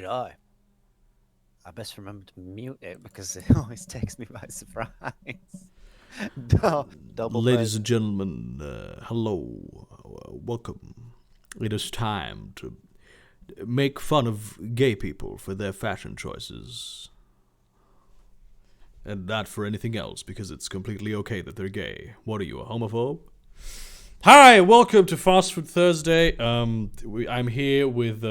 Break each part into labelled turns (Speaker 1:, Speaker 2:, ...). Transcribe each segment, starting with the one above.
Speaker 1: did I. I best remember to mute it because it always takes me by surprise. Double
Speaker 2: Ladies
Speaker 1: buzz.
Speaker 2: and gentlemen, hello, welcome. It is time to make fun of gay people for their fashion choices. And not for anything else, because it's completely okay that they're gay. What are you, a homophobe? Hi, welcome to Fast Food Thursday. I'm here with,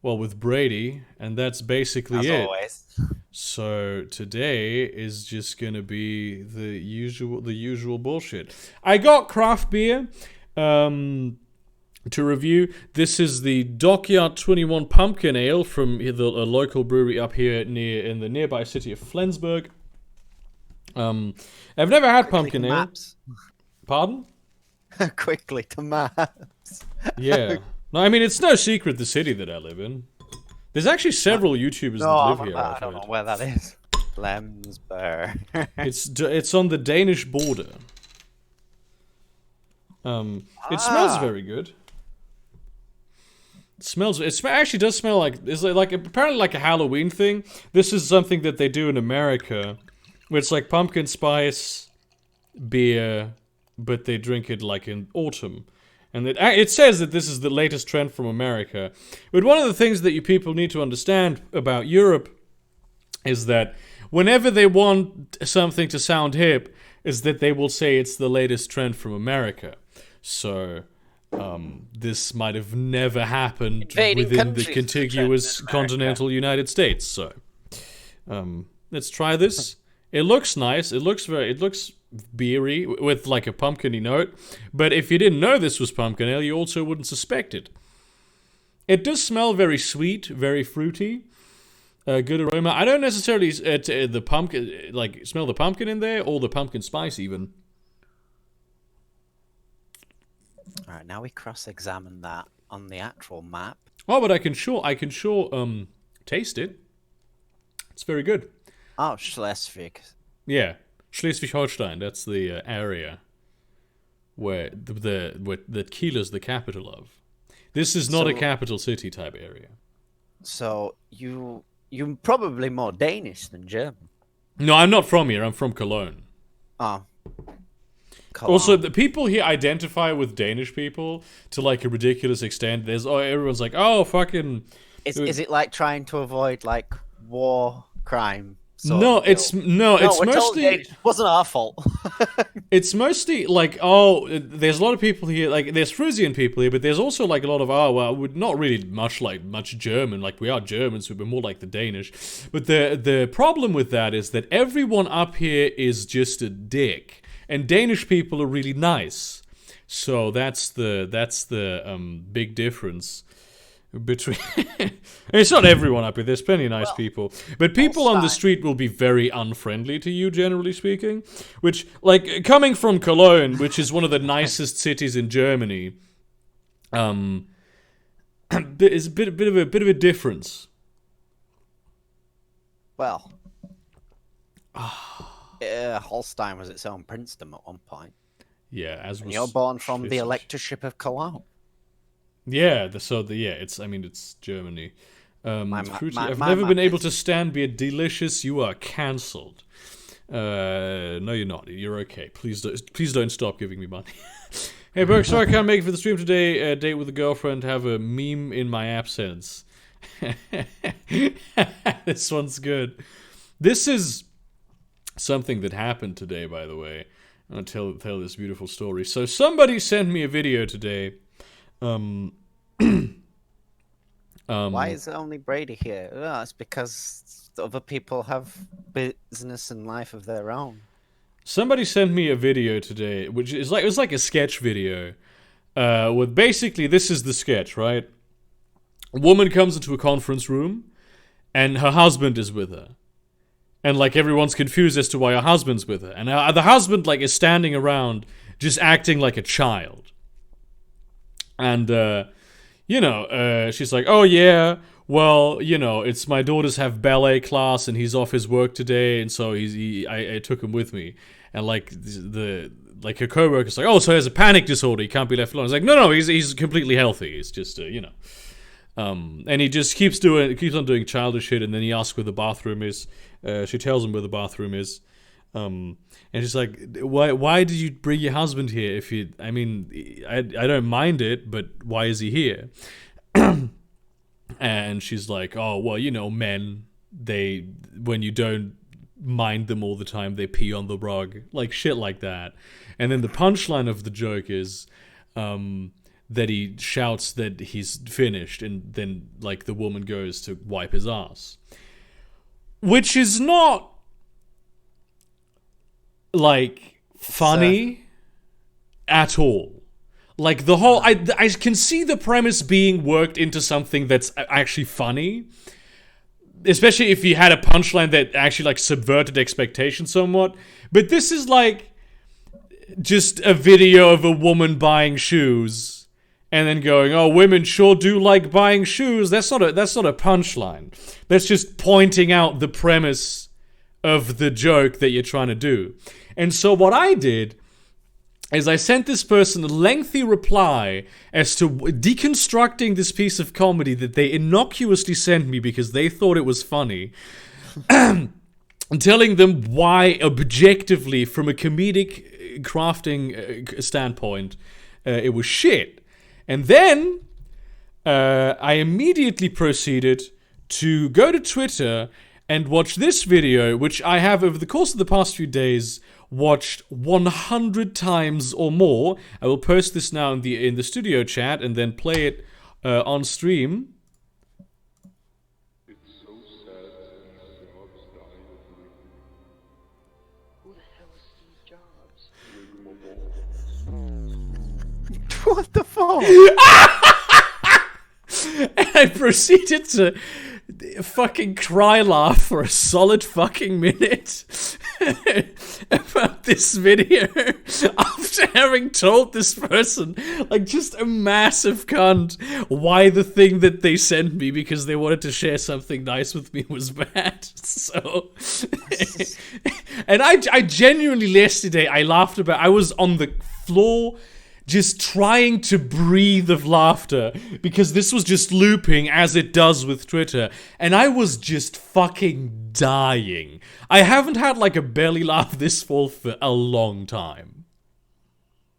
Speaker 2: with Brady, and that's basically
Speaker 1: As
Speaker 2: it.
Speaker 1: always.
Speaker 2: So today is just gonna be the usual bullshit. I got craft beer to review. This is the Dockyard 21 Pumpkin Ale from a local brewery up here in the nearby city of Flensburg. I've never had pumpkin ale.
Speaker 1: Maps.
Speaker 2: Pardon?
Speaker 1: Quickly to maps.
Speaker 2: Yeah. No, I mean, it's no secret the city that I live in. There's actually several YouTubers that live here.
Speaker 1: I don't know where that is. Flensburg.
Speaker 2: It's on the Danish border. It smells very good. It actually does smell like, it's like apparently like a Halloween thing. This is something that they do in America, where it's like pumpkin spice beer, but they drink it like in autumn. And it says that this is the latest trend from America. But one of the things that you people need to understand about Europe is that whenever they want something to sound hip, is that they will say it's the latest trend from America. So this might have never happened within the contiguous continental United States. So let's try this. It looks nice. It looks beery with like a pumpkin-y note. But if you didn't know this was pumpkin ale, you also wouldn't suspect it. It does smell very sweet, very fruity. Good aroma. I don't necessarily the pumpkin smell the pumpkin in there or the pumpkin spice even.
Speaker 1: All right, now we cross-examine that on the actual map.
Speaker 2: Oh, but I can sure taste it. It's very good.
Speaker 1: Oh, Schleswig.
Speaker 2: Yeah, Schleswig-Holstein. That's the area where that Kiel is the capital of. This is not a capital city type area.
Speaker 1: So you're probably more Danish than German.
Speaker 2: No, I'm not from here. I'm from Cologne.
Speaker 1: Oh.
Speaker 2: Also, the people here identify with Danish people to like a ridiculous extent. Everyone's like, oh, fucking.
Speaker 1: Is it like trying to avoid like war crime?
Speaker 2: It's mostly
Speaker 1: it wasn't our fault.
Speaker 2: It's mostly like, oh, there's a lot of people here, like there's Frisian people here, but there's also like a lot of we're not really much German, like we are Germans, we're more like the Danish. But the problem with that is that everyone up here is just a dick, and Danish people are really nice. So that's the big difference. Between it's not everyone up here, there's plenty of nice people, but people on the street will be very unfriendly to you, generally speaking, which, like, coming from Cologne, which is one of the nicest cities in Germany, is a bit of a difference.
Speaker 1: Well, Holstein was its own princedom at one point.
Speaker 2: Yeah, and
Speaker 1: you're born from the electorship of Cologne.
Speaker 2: Yeah, it's Germany. I've never been able to stand beer delicious. You are cancelled. No, you're not. You're okay. Please don't stop giving me money. Hey, Burke, sorry I can't make it for the stream today. Date with a girlfriend. Have a meme in my absence. This one's good. This is something that happened today, by the way. I'm gonna tell this beautiful story. So somebody sent me a video today.
Speaker 1: Why is it only Brady here? Well, it's because other people have business and life of their own.
Speaker 2: Somebody sent me a video today, which is like, it was like a sketch video. With basically, this is the sketch, right? A woman comes into a conference room, and her husband is with her. And like everyone's confused as to why her husband's with her. And the husband like is standing around just acting like a child. And, she's like, oh, yeah, well, it's my daughters have ballet class and he's off his work today. And so I took him with me. And like her co-worker's like, oh, so he has a panic disorder. He can't be left alone. It's like, no, he's completely healthy. It's just, And he just keeps on doing childish shit, and then he asks where the bathroom is. She tells him where the bathroom is. And she's like, why did you bring your husband here? I don't mind it, but why is he here? And she's like, oh, well, men, when you don't mind them all the time, they pee on the rug. Like, shit like that. And then the punchline of the joke is, that he shouts that he's finished, and then, like, the woman goes to wipe his ass. Which is not, like, funny at all. Like, the whole... I can see the premise being worked into something that's actually funny. Especially if you had a punchline that actually, like, subverted expectations somewhat. But this is, like, just a video of a woman buying shoes... and then going, oh, women sure do like buying shoes. That's not a punchline. That's just pointing out the premise of the joke that you're trying to do. And so what I did is I sent this person a lengthy reply as to deconstructing this piece of comedy that they innocuously sent me because they thought it was funny. And telling them why, objectively, from a comedic crafting standpoint, it was shit. And then I immediately proceeded to go to Twitter and watch this video, which I have, over the course of the past few days, watched 100 times or more. I will post this now in the studio chat and then play it on stream.
Speaker 3: It's so sad Steve Jobs died of me. Who the hell is Steve Jobs?
Speaker 1: What the fuck?
Speaker 2: And I proceeded to fucking cry laugh for a solid fucking minute about this video after having told this person, like, just a massive cunt, why the thing that they sent me because they wanted to share something nice with me was bad. So and I genuinely, yesterday I laughed about, I was on the floor just trying to breathe of laughter because this was just looping as it does with Twitter, and I was just fucking dying. I haven't had, like, a belly laugh this full for a long time.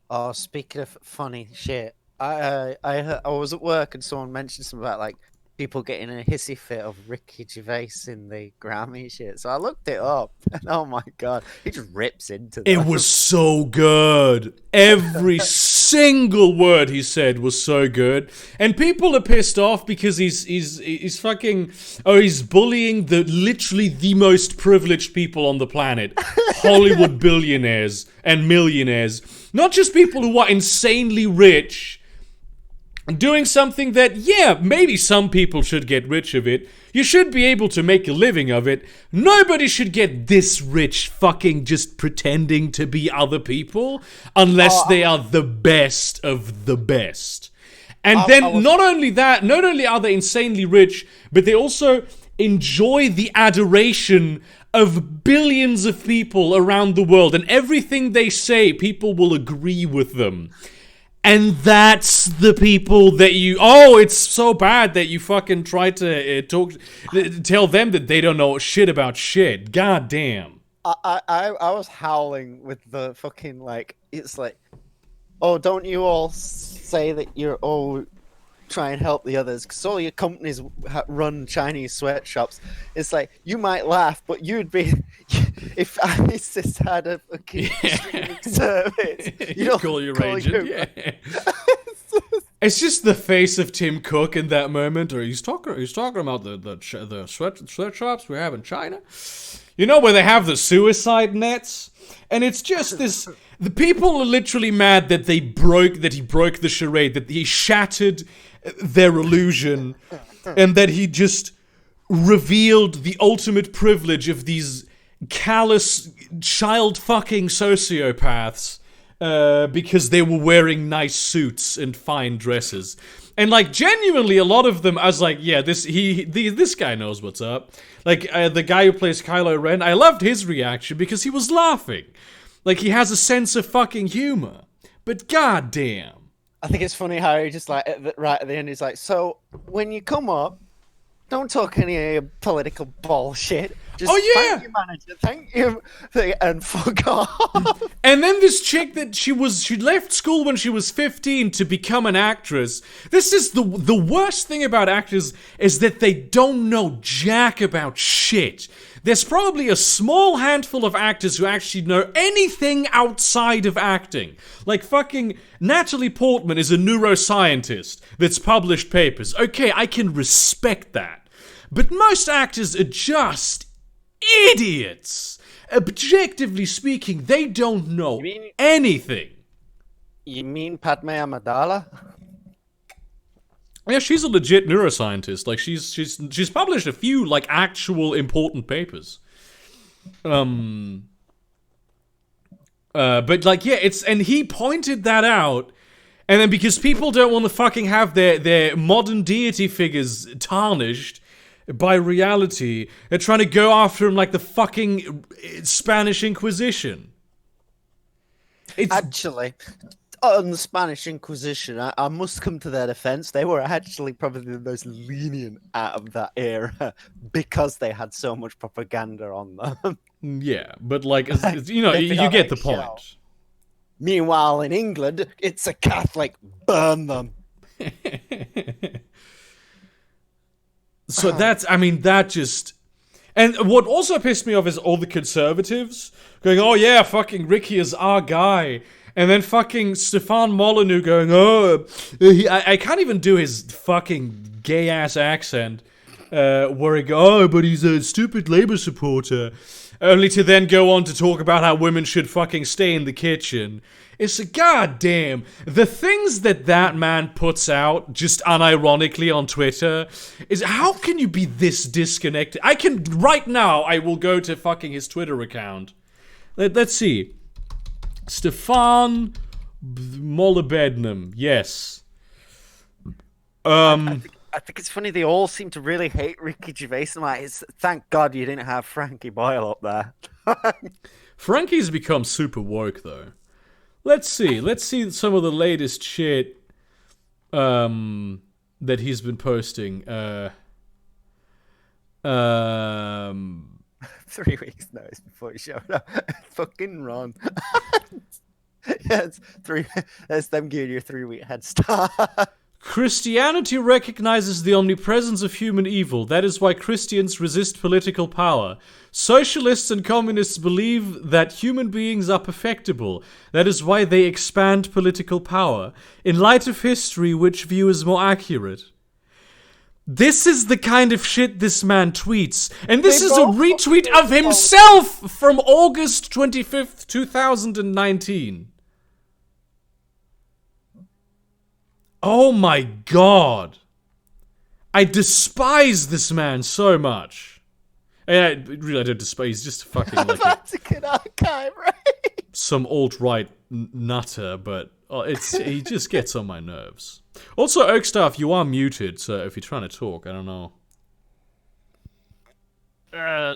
Speaker 1: Oh, speaking of funny shit, I was at work and someone mentioned something about, like, people getting a hissy fit of Ricky Gervais in the Grammy shit. So I looked it up, and oh my god, he just rips into that.
Speaker 2: It was so good. Every single word he said was so good, and people are pissed off because he's fucking, he's bullying literally the most privileged people on the planet, Hollywood billionaires and millionaires, not just people who are insanely rich. Doing something that, yeah, maybe some people should get rich of it. You should be able to make a living of it. Nobody should get this rich fucking just pretending to be other people unless they are the best of the best. And then not only are they insanely rich, but they also enjoy the adoration of billions of people around the world. And everything they say, people will agree with them. And that's the people that it's so bad that you fucking try to tell them that they don't know shit about shit. God damn.
Speaker 1: I was howling with the fucking, like, it's like, oh, don't you all say that you're all try and help the others because all your companies run Chinese sweatshops. It's like, you might laugh, but you'd be if ISIS had a fucking streaming service. You don't
Speaker 2: call your agent. Yeah. It's just the face of Tim Cook in that moment, or he's talking about the sweatshops we have in China. You know, where they have the suicide nets, and it's just this. The people are literally mad that he broke the charade, that he shattered their illusion, and that he just revealed the ultimate privilege of these callous, child-fucking sociopaths because they were wearing nice suits and fine dresses. And, like, genuinely, a lot of them, I was like, yeah, this guy knows what's up. Like, the guy who plays Kylo Ren, I loved his reaction because he was laughing. Like, he has a sense of fucking humor. But goddamn.
Speaker 1: I think it's funny how he just like right at the end he's like, so when you come up, don't talk any of your political bullshit. Just thank you, manager. Thank you, and fuck off.
Speaker 2: And then this chick that she left school when she was 15 to become an actress. This is the worst thing about actors is that they don't know jack about shit. There's probably a small handful of actors who actually know anything outside of acting. Like fucking Natalie Portman is a neuroscientist that's published papers. Okay, I can respect that. But most actors are just idiots. Objectively speaking, they don't know anything.
Speaker 1: You mean Padme Amidala?
Speaker 2: Yeah, she's a legit neuroscientist. Like she's published a few like actual important papers. But like yeah, and he pointed that out. And then because people don't want to fucking have their modern deity figures tarnished by reality, they're trying to go after him like the fucking Spanish Inquisition.
Speaker 1: Actually, on the Spanish Inquisition, I must come to their defense. They were actually probably the most lenient out of that era because they had so much propaganda on them.
Speaker 2: Yeah, but like, you know, you get the point.
Speaker 1: Meanwhile, in England, it's a Catholic. Burn them.
Speaker 2: So that's, I mean, that just... And what also pissed me off is all the conservatives going, oh yeah, fucking Ricky is our guy. And then fucking Stefan Molyneux going, oh... I can't even do his fucking gay-ass accent. Where he go, oh, but he's a stupid Labour supporter. Only to then go on to talk about how women should fucking stay in the kitchen. It's a goddamn... The things that man puts out, just unironically on Twitter, is how can you be this disconnected? I can... Right now, I will go to fucking his Twitter account. Let's see. Stefan Molybdenum. Yes.
Speaker 1: I think it's funny they all seem to really hate Ricky Gervais. I'm like, thank God you didn't have Frankie Boyle up there.
Speaker 2: Frankie's become super woke, though. Let's see some of the latest shit that he's been posting.
Speaker 1: 3 weeks notice before he showed up. Fucking run. Yeah, it's them giving you a 3-week head start.
Speaker 2: Christianity recognizes the omnipresence of human evil. That is why Christians resist political power. Socialists and communists believe that human beings are perfectible. That is why they expand political power. In light of history, which view is more accurate? This is the kind of shit this man tweets. And this is a retweet of himself from August 25th, 2019. Oh my god. I despise this man so much. And I don't despise, he's just fucking like
Speaker 1: Vatican archive, right?
Speaker 2: some alt-right nutter, but he just gets on my nerves. Also, Oakstaff, you are muted, so if you're trying to talk, I don't know.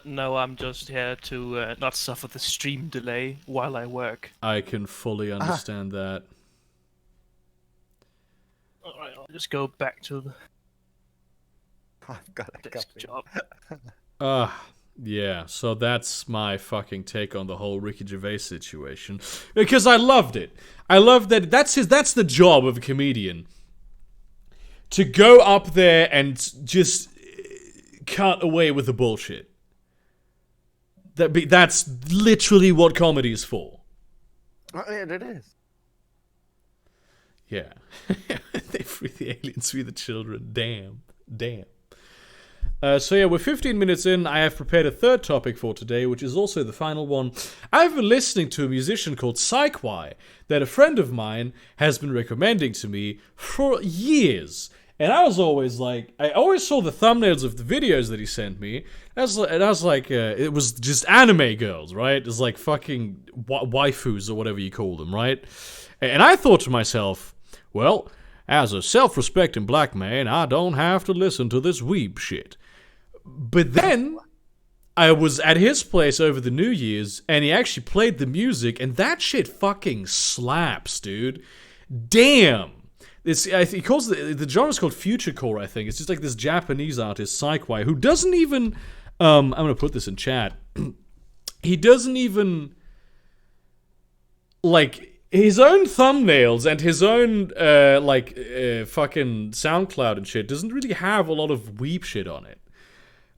Speaker 4: No, I'm just here to not suffer the stream delay while I work.
Speaker 2: I can fully understand that.
Speaker 4: Alright, I'll just go back to the
Speaker 1: I've got a
Speaker 4: desk
Speaker 1: copy.
Speaker 4: job.
Speaker 2: Yeah, so that's my fucking take on the whole Ricky Gervais situation. Because I loved it. I love that that's the job of a comedian. To go up there and just cut away with the bullshit. That's literally what comedy is for.
Speaker 1: Oh, yeah, it is.
Speaker 2: Yeah. They free the aliens, free the children. Damn. So yeah, we're 15 minutes in. I have prepared a third topic for today, which is also the final one. I've been listening to a musician called Psych that a friend of mine has been recommending to me for years. And I was always like, I always saw the thumbnails of the videos that he sent me. And I was like, it was just anime girls, right? It's like fucking waifus or whatever you call them, right? And I thought to myself, well, as a self-respecting black man, I don't have to listen to this weeb shit. But then, I was at his place over the New Year's, and he actually played the music, and that shit fucking slaps, dude. Damn. he calls the genre is called futurecore. I think it's just like this Japanese artist psych who doesn't even. I'm gonna put this in chat. He doesn't even like his own thumbnails and his own fucking SoundCloud and shit doesn't really have a lot of weep shit on it.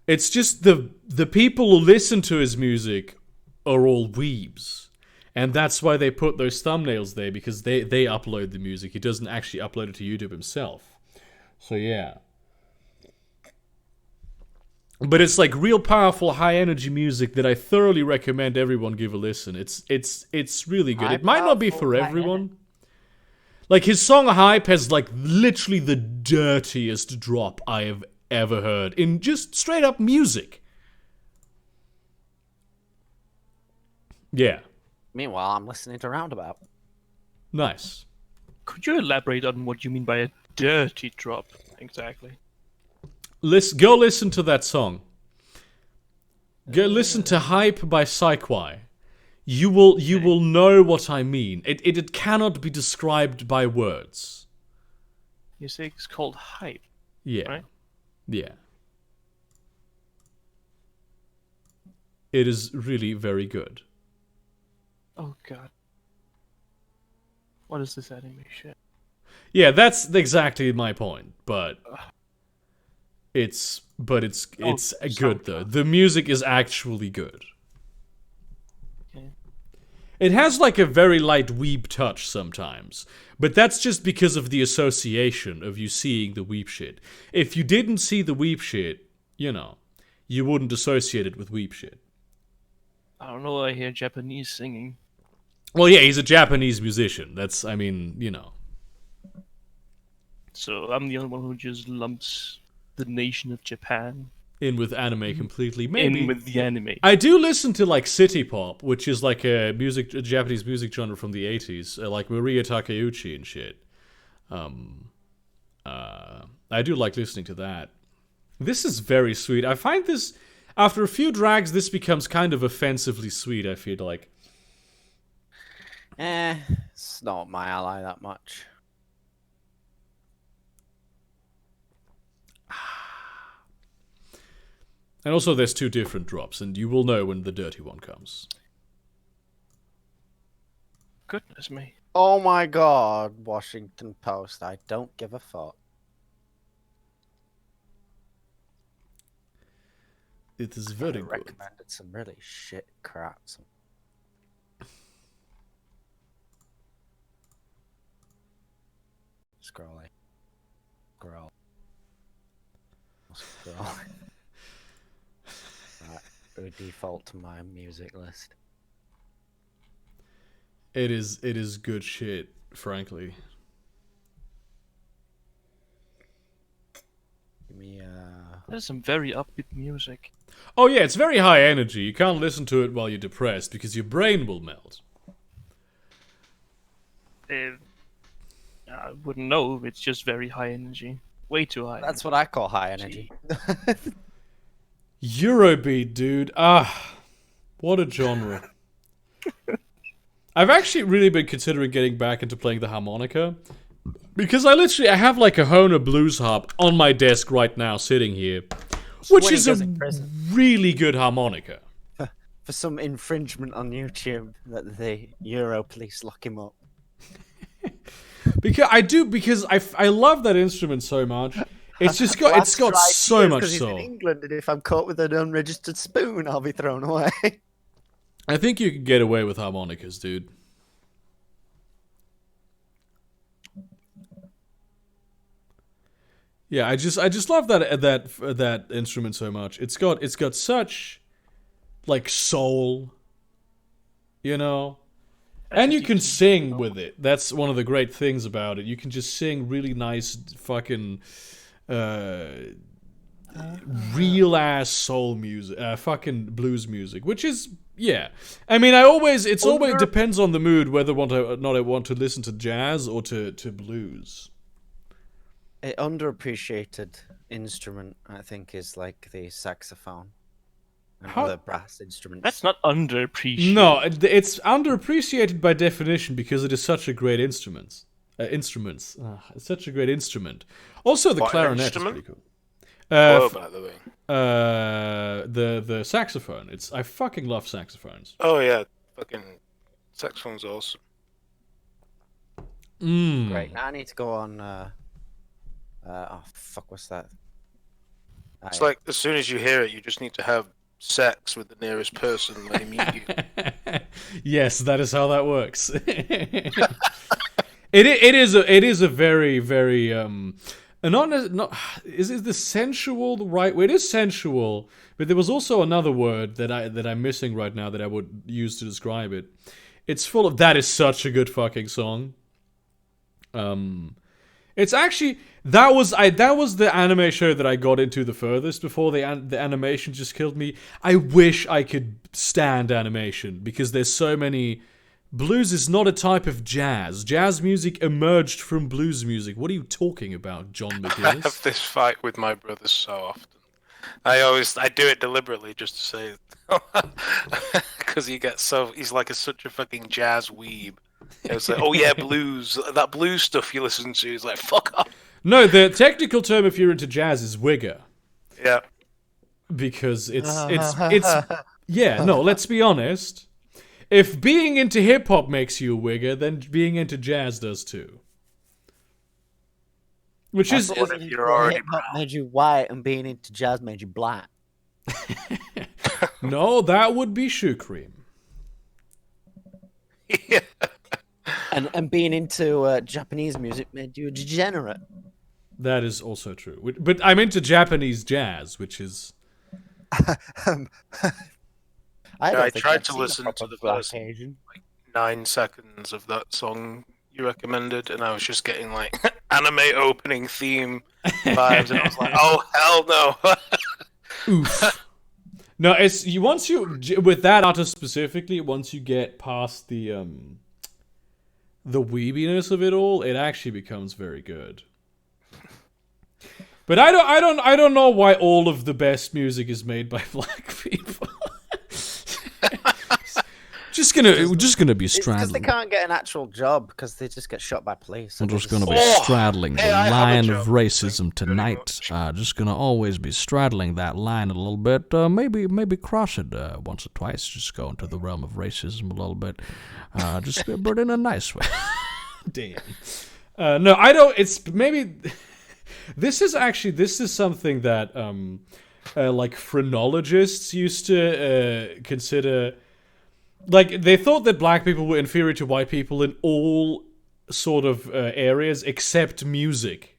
Speaker 2: It's just the people who listen to his music are all weebs. And that's why they put those thumbnails there, because they upload the music. He doesn't actually upload it to YouTube himself. So yeah. But it's like real powerful, high energy music that I thoroughly recommend everyone give a listen. It's really good. It might not be for everyone. Like his song Hype has like literally the dirtiest drop I have ever heard in just straight up music. Yeah.
Speaker 1: Meanwhile, I'm listening to Roundabout.
Speaker 2: Nice.
Speaker 4: Could you elaborate on what you mean by a dirty drop exactly?
Speaker 2: Go listen to that song. Go listen to Hype by Psych. You will know what I mean. It cannot be described by words.
Speaker 4: You say it's called Hype,
Speaker 2: Yeah.
Speaker 4: right?
Speaker 2: Yeah. It is really very good.
Speaker 4: Oh god. What is this anime shit?
Speaker 2: Yeah, that's exactly my point, but it's good though. The music is actually good.
Speaker 4: Okay.
Speaker 2: It has like a very light weeb touch sometimes, but that's just because of the association of you seeing the weeb shit. If you didn't see the weeb shit, you wouldn't associate it with weeb shit.
Speaker 4: I don't know, I hear Japanese singing.
Speaker 2: Well, yeah, he's a Japanese musician.
Speaker 4: So I'm the only one who just lumps the nation of Japan
Speaker 2: in with anime completely. Maybe
Speaker 4: in with the anime.
Speaker 2: I do listen to like city pop, which is like a Japanese music genre from the 80s, like Maria Takeuchi and shit. I do like listening to that. This is very sweet. I find this after a few drags, this becomes kind of offensively sweet. I feel like.
Speaker 1: It's not my ally that much.
Speaker 2: And also, there's two different drops, and you will know when the dirty one comes.
Speaker 4: Goodness me.
Speaker 1: Oh my god, Washington Post, I don't give a fuck.
Speaker 2: It is very
Speaker 1: I
Speaker 2: good.
Speaker 1: recommended some really shit crap. Scrolling. Scrolling. Right, we default to my music list.
Speaker 2: It is good shit, frankly.
Speaker 1: Give me
Speaker 4: There's some very upbeat music.
Speaker 2: Oh yeah, it's very high energy. You can't listen to it while you're depressed because your brain will melt.
Speaker 4: I wouldn't know. It's just very high energy. Way too high.
Speaker 1: That's what I call high energy.
Speaker 2: Eurobeat, dude. What a genre. I've actually really been considering getting back into playing the harmonica. Because I have like a Hohner blues harp on my desk right now, sitting here. Which is a really good harmonica.
Speaker 1: For some infringement on YouTube that the Euro police lock him up.
Speaker 2: Because I love that instrument so much. It's just got so much soul.
Speaker 1: He's in England, and if I'm caught with an unregistered spoon, I'll be thrown away.
Speaker 2: I think you can get away with harmonicas, dude. Yeah, I just love that instrument so much. It's got such like soul, and you can sing with it. That's one of the great things about it. You can just sing really nice fucking real ass soul music, fucking blues music, which is I mean, it always depends on the mood whether or not I want to listen to jazz or to blues.
Speaker 1: An underappreciated instrument, I think, is like the saxophone. And other brass instruments.
Speaker 4: That's not underappreciated.
Speaker 2: No, it's underappreciated by definition because it is such a great instrument. Instruments. It's such a great instrument. Also, the
Speaker 5: What
Speaker 2: clarinet
Speaker 5: instrument?
Speaker 2: is pretty cool.
Speaker 5: Hello, by the way.
Speaker 2: The saxophone. I fucking love saxophones.
Speaker 5: Oh yeah, fucking saxophone's awesome.
Speaker 1: Great. Now I need to go on. Oh fuck, what's that?
Speaker 5: It's like as soon as you hear it, you just need to have sex with the nearest person when they meet you.
Speaker 2: Yes, that is how that works. It is a very very not is the sensual the right word? It is sensual, but there was also another word that I'm missing right now that I would use to describe it. It's full of that is such a good fucking song. It's actually that was the anime show that I got into the furthest before the animation just killed me. I wish I could stand animation because there's so many. Blues is not a type of jazz. Jazz music emerged from blues music. What are you talking about, John
Speaker 5: I
Speaker 2: McGillis?
Speaker 5: have this fight with my brother so often. I do it deliberately just to say because he's like such a fucking jazz weeb. It's like, oh yeah, blues. That blues stuff you listen to is like, fuck off.
Speaker 2: No, the technical term if you're into jazz is wigger.
Speaker 5: Yeah.
Speaker 2: Because it's yeah, no, let's be honest. If being into hip hop makes you a wigger, then being into jazz does too. Which is
Speaker 5: you're already
Speaker 1: hip-hop made you white and being into jazz made you black.
Speaker 2: no, that would be shoe cream.
Speaker 5: yeah.
Speaker 1: And being into Japanese music made you a degenerate.
Speaker 2: That is also true. But I'm into Japanese jazz, which is
Speaker 5: I tried to listen to the first 9 seconds of that song you recommended, and I was just getting like anime opening theme vibes, and I was like, "Oh hell no!"
Speaker 2: Oof. No, it's once you with that artist specifically, once you get past the weebiness of it all, it actually becomes very good. But I don't know why all of the best music is made by black people. just gonna be
Speaker 1: It's because
Speaker 2: straddling.
Speaker 1: they can't get an actual job because they just get shot by police.
Speaker 6: I'm
Speaker 1: and they
Speaker 6: just gonna be
Speaker 5: Oh,
Speaker 6: straddling
Speaker 5: hey,
Speaker 6: the
Speaker 5: I have a
Speaker 6: line of
Speaker 5: job.
Speaker 6: racism
Speaker 5: Thank you very
Speaker 6: tonight.
Speaker 5: much.
Speaker 6: Just gonna always be straddling that line a little bit. Maybe cross it once or twice. Just go into the realm of racism a little bit. But in a nice way.
Speaker 2: Damn. No, I don't. It's maybe. This is something that like phrenologists used to consider. Like they thought that black people were inferior to white people in all sort of areas except music.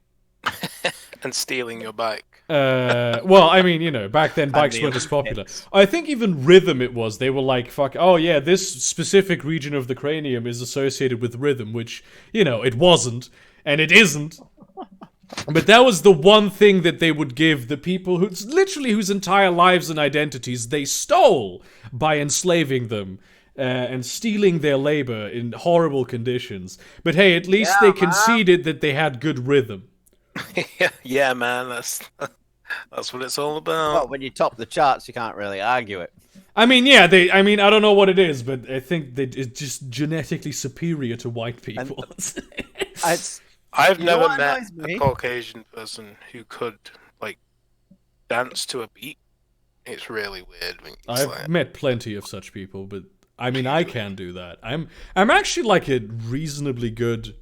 Speaker 5: And stealing your bike.
Speaker 2: Well, I mean, you know, back then bikes weren't as popular. I think even rhythm it was. They were like, fuck, oh yeah, this specific region of the cranium is associated with rhythm, which, you know, it wasn't, and it isn't. But that was the one thing that they would give the people whose entire lives and identities they stole by enslaving them and stealing their labor in horrible conditions. But hey, at least they conceded that they had good rhythm.
Speaker 5: Yeah, man, that's what it's all about.
Speaker 1: Well, when you top the charts, you can't really argue it.
Speaker 2: I mean, yeah, I don't know what it is, but I think that it's just genetically superior to white people.
Speaker 5: I've
Speaker 1: You know
Speaker 5: never
Speaker 1: what
Speaker 5: met
Speaker 1: annoys me?
Speaker 5: a Caucasian person who could like dance to a beat. It's really weird. When it's
Speaker 2: I've met plenty of such people, but I mean, I can do that. I'm actually like a reasonably good,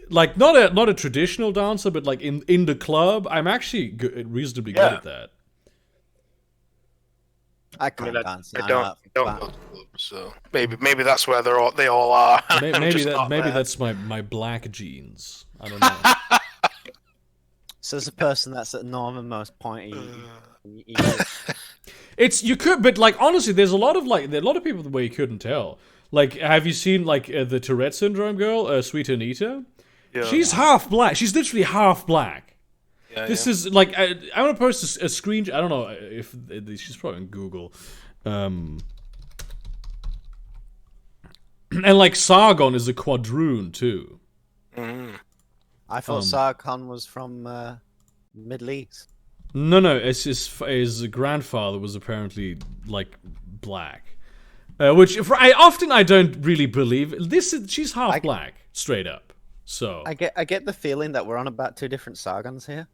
Speaker 2: like not a traditional dancer, but like in the club, I'm actually reasonably good at that.
Speaker 1: I
Speaker 5: I
Speaker 1: can't
Speaker 5: mean,
Speaker 1: dance.
Speaker 5: I
Speaker 1: now,
Speaker 5: don't
Speaker 1: that's
Speaker 5: go
Speaker 1: bad.
Speaker 5: to clubs, so maybe that's where they all are.
Speaker 2: Maybe that's my black genes. I don't know.
Speaker 1: So as a person that's at the northernmost point,
Speaker 2: It's you could, but like honestly, there's a lot of people where you couldn't tell. Like, have you seen like the Tourette syndrome girl, Sweet Anita?
Speaker 5: Yeah.
Speaker 2: She's half black. She's literally half black.
Speaker 5: Yeah,
Speaker 2: This is like I want to post a screen. I don't know if she's probably on Google. And like Sargon is a quadroon too.
Speaker 1: I thought Sargon was from Middle East.
Speaker 2: No, it's his grandfather was apparently like black, which I don't really believe. She's half black, straight up. So
Speaker 1: I get the feeling that we're on about two different Sargons here.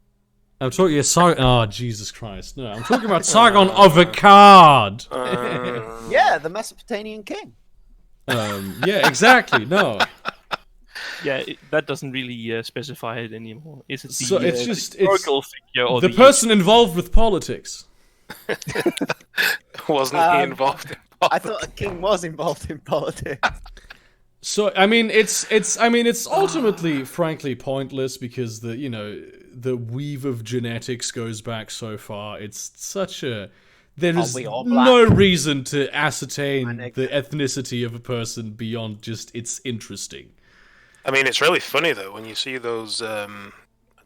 Speaker 2: I'm talking Oh Jesus Christ! No, I'm talking about Sargon of Akkad.
Speaker 1: Yeah, the Mesopotamian king.
Speaker 2: Yeah, exactly. No.
Speaker 4: Yeah, that doesn't really specify it anymore. Is it the
Speaker 2: So it's just
Speaker 4: historical figure or
Speaker 2: the person involved with politics.
Speaker 5: Wasn't he involved in
Speaker 1: I thought a king was involved in politics.
Speaker 2: So I mean, it's ultimately, frankly, pointless because the weave of genetics goes back so far. It's such a there is
Speaker 1: we all black?
Speaker 2: no reason to ascertain
Speaker 1: My
Speaker 2: the ethnicity of a person beyond just it's interesting.
Speaker 5: I mean, it's really funny though when you see those. I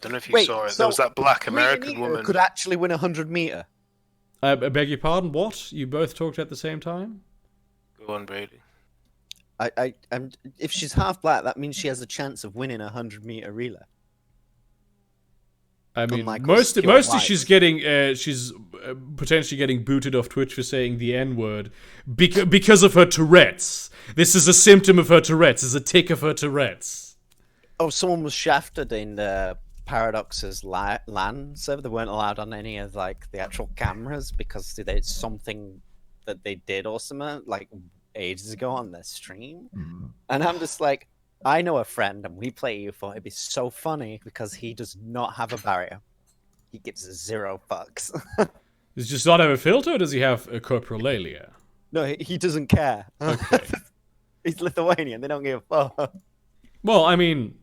Speaker 5: don't know if you
Speaker 1: Wait,
Speaker 5: saw it.
Speaker 1: so
Speaker 5: There was that black
Speaker 1: Rita
Speaker 5: American
Speaker 1: Nita
Speaker 5: woman.
Speaker 1: could actually win 100 meter.
Speaker 2: I beg your pardon. What? You both talked at the same time?
Speaker 5: Go on, Brady.
Speaker 1: I'm if she's half black, that means she has a chance of winning a 100-meter relay.
Speaker 2: I mean,
Speaker 1: Unlike us
Speaker 2: mostly
Speaker 1: pure
Speaker 2: she's
Speaker 1: whites.
Speaker 2: getting she's potentially getting booted off Twitch for saying the N-word because of her Tourette's. This is a symptom of her Tourette's. It's a tick of her Tourette's.
Speaker 1: Oh, someone was shafted in the Paradox's LAN server. They weren't allowed on any of like the actual cameras because there's something that they did or something like ages ago on their stream. And I'm just like, I know a friend and we play UFO. It'd be so funny because he does not have a barrier. He gives 0 fucks.
Speaker 2: Does he just not have a filter, or does he have a coprolalia?
Speaker 1: No, he doesn't care.
Speaker 2: Okay.
Speaker 1: He's Lithuanian. They don't give a fuck.
Speaker 2: Well, I mean,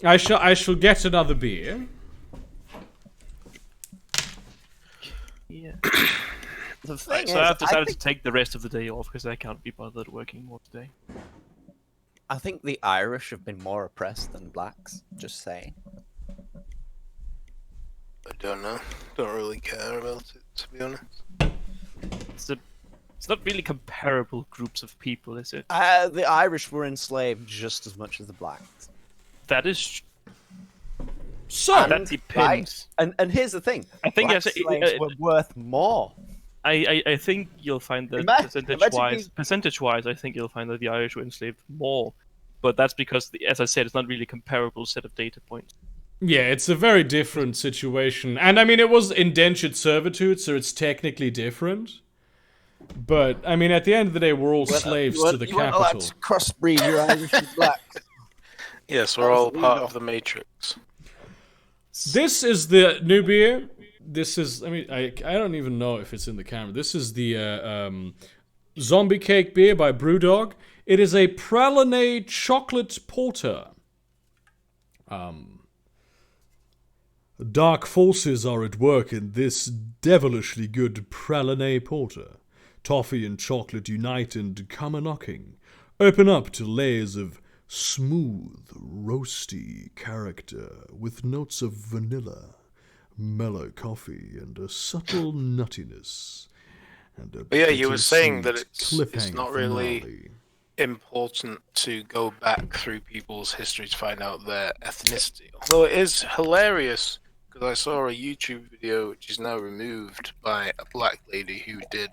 Speaker 2: I shall get another beer.
Speaker 4: Yeah.
Speaker 1: The thing
Speaker 4: So
Speaker 1: is,
Speaker 4: I've decided
Speaker 1: think,
Speaker 4: to take the rest of the day off because I can't be bothered working more today.
Speaker 1: I think the Irish have been more oppressed than blacks. Just saying.
Speaker 5: I don't know. Don't really care about it, to be honest.
Speaker 4: It's not really comparable groups of people, is it?
Speaker 1: The Irish were enslaved just as much as the blacks.
Speaker 4: That is.
Speaker 2: So
Speaker 4: That depends.
Speaker 1: And here's the thing.
Speaker 4: I think
Speaker 1: black
Speaker 4: yes,
Speaker 1: slaves were worth more.
Speaker 4: I think you'll find that
Speaker 1: Imagine
Speaker 4: percentage-wise, I think you'll find that the Irish were enslaved more. But that's because, as I said, it's not really a comparable set of data points.
Speaker 2: yeah, it's a very different situation, and I mean it was indentured servitude, so it's technically different. But I mean, at the end of the day, we're all slaves to the
Speaker 1: You weren't allowed
Speaker 2: capital.
Speaker 1: to crossbreed your Irish and black.
Speaker 5: Yes, we're all part of the Matrix.
Speaker 2: This is the new beer. This is, I mean, I don't even know if it's in the camera. This is the Zombie Cake beer by Brewdog. It is a praline chocolate porter. Dark forces are at work in this devilishly good praline porter. Toffee and chocolate unite and come a-knocking. Open up to layers of smooth, roasty character with notes of vanilla, mellow coffee, and a subtle nuttiness. And a
Speaker 5: But yeah, you were saying that
Speaker 2: bittersweet
Speaker 5: it's not
Speaker 2: cliffhanger
Speaker 5: really
Speaker 2: finale.
Speaker 5: important to go back through people's history to find out their ethnicity. Although it is hilarious because I saw a YouTube video which is now removed by a black lady who did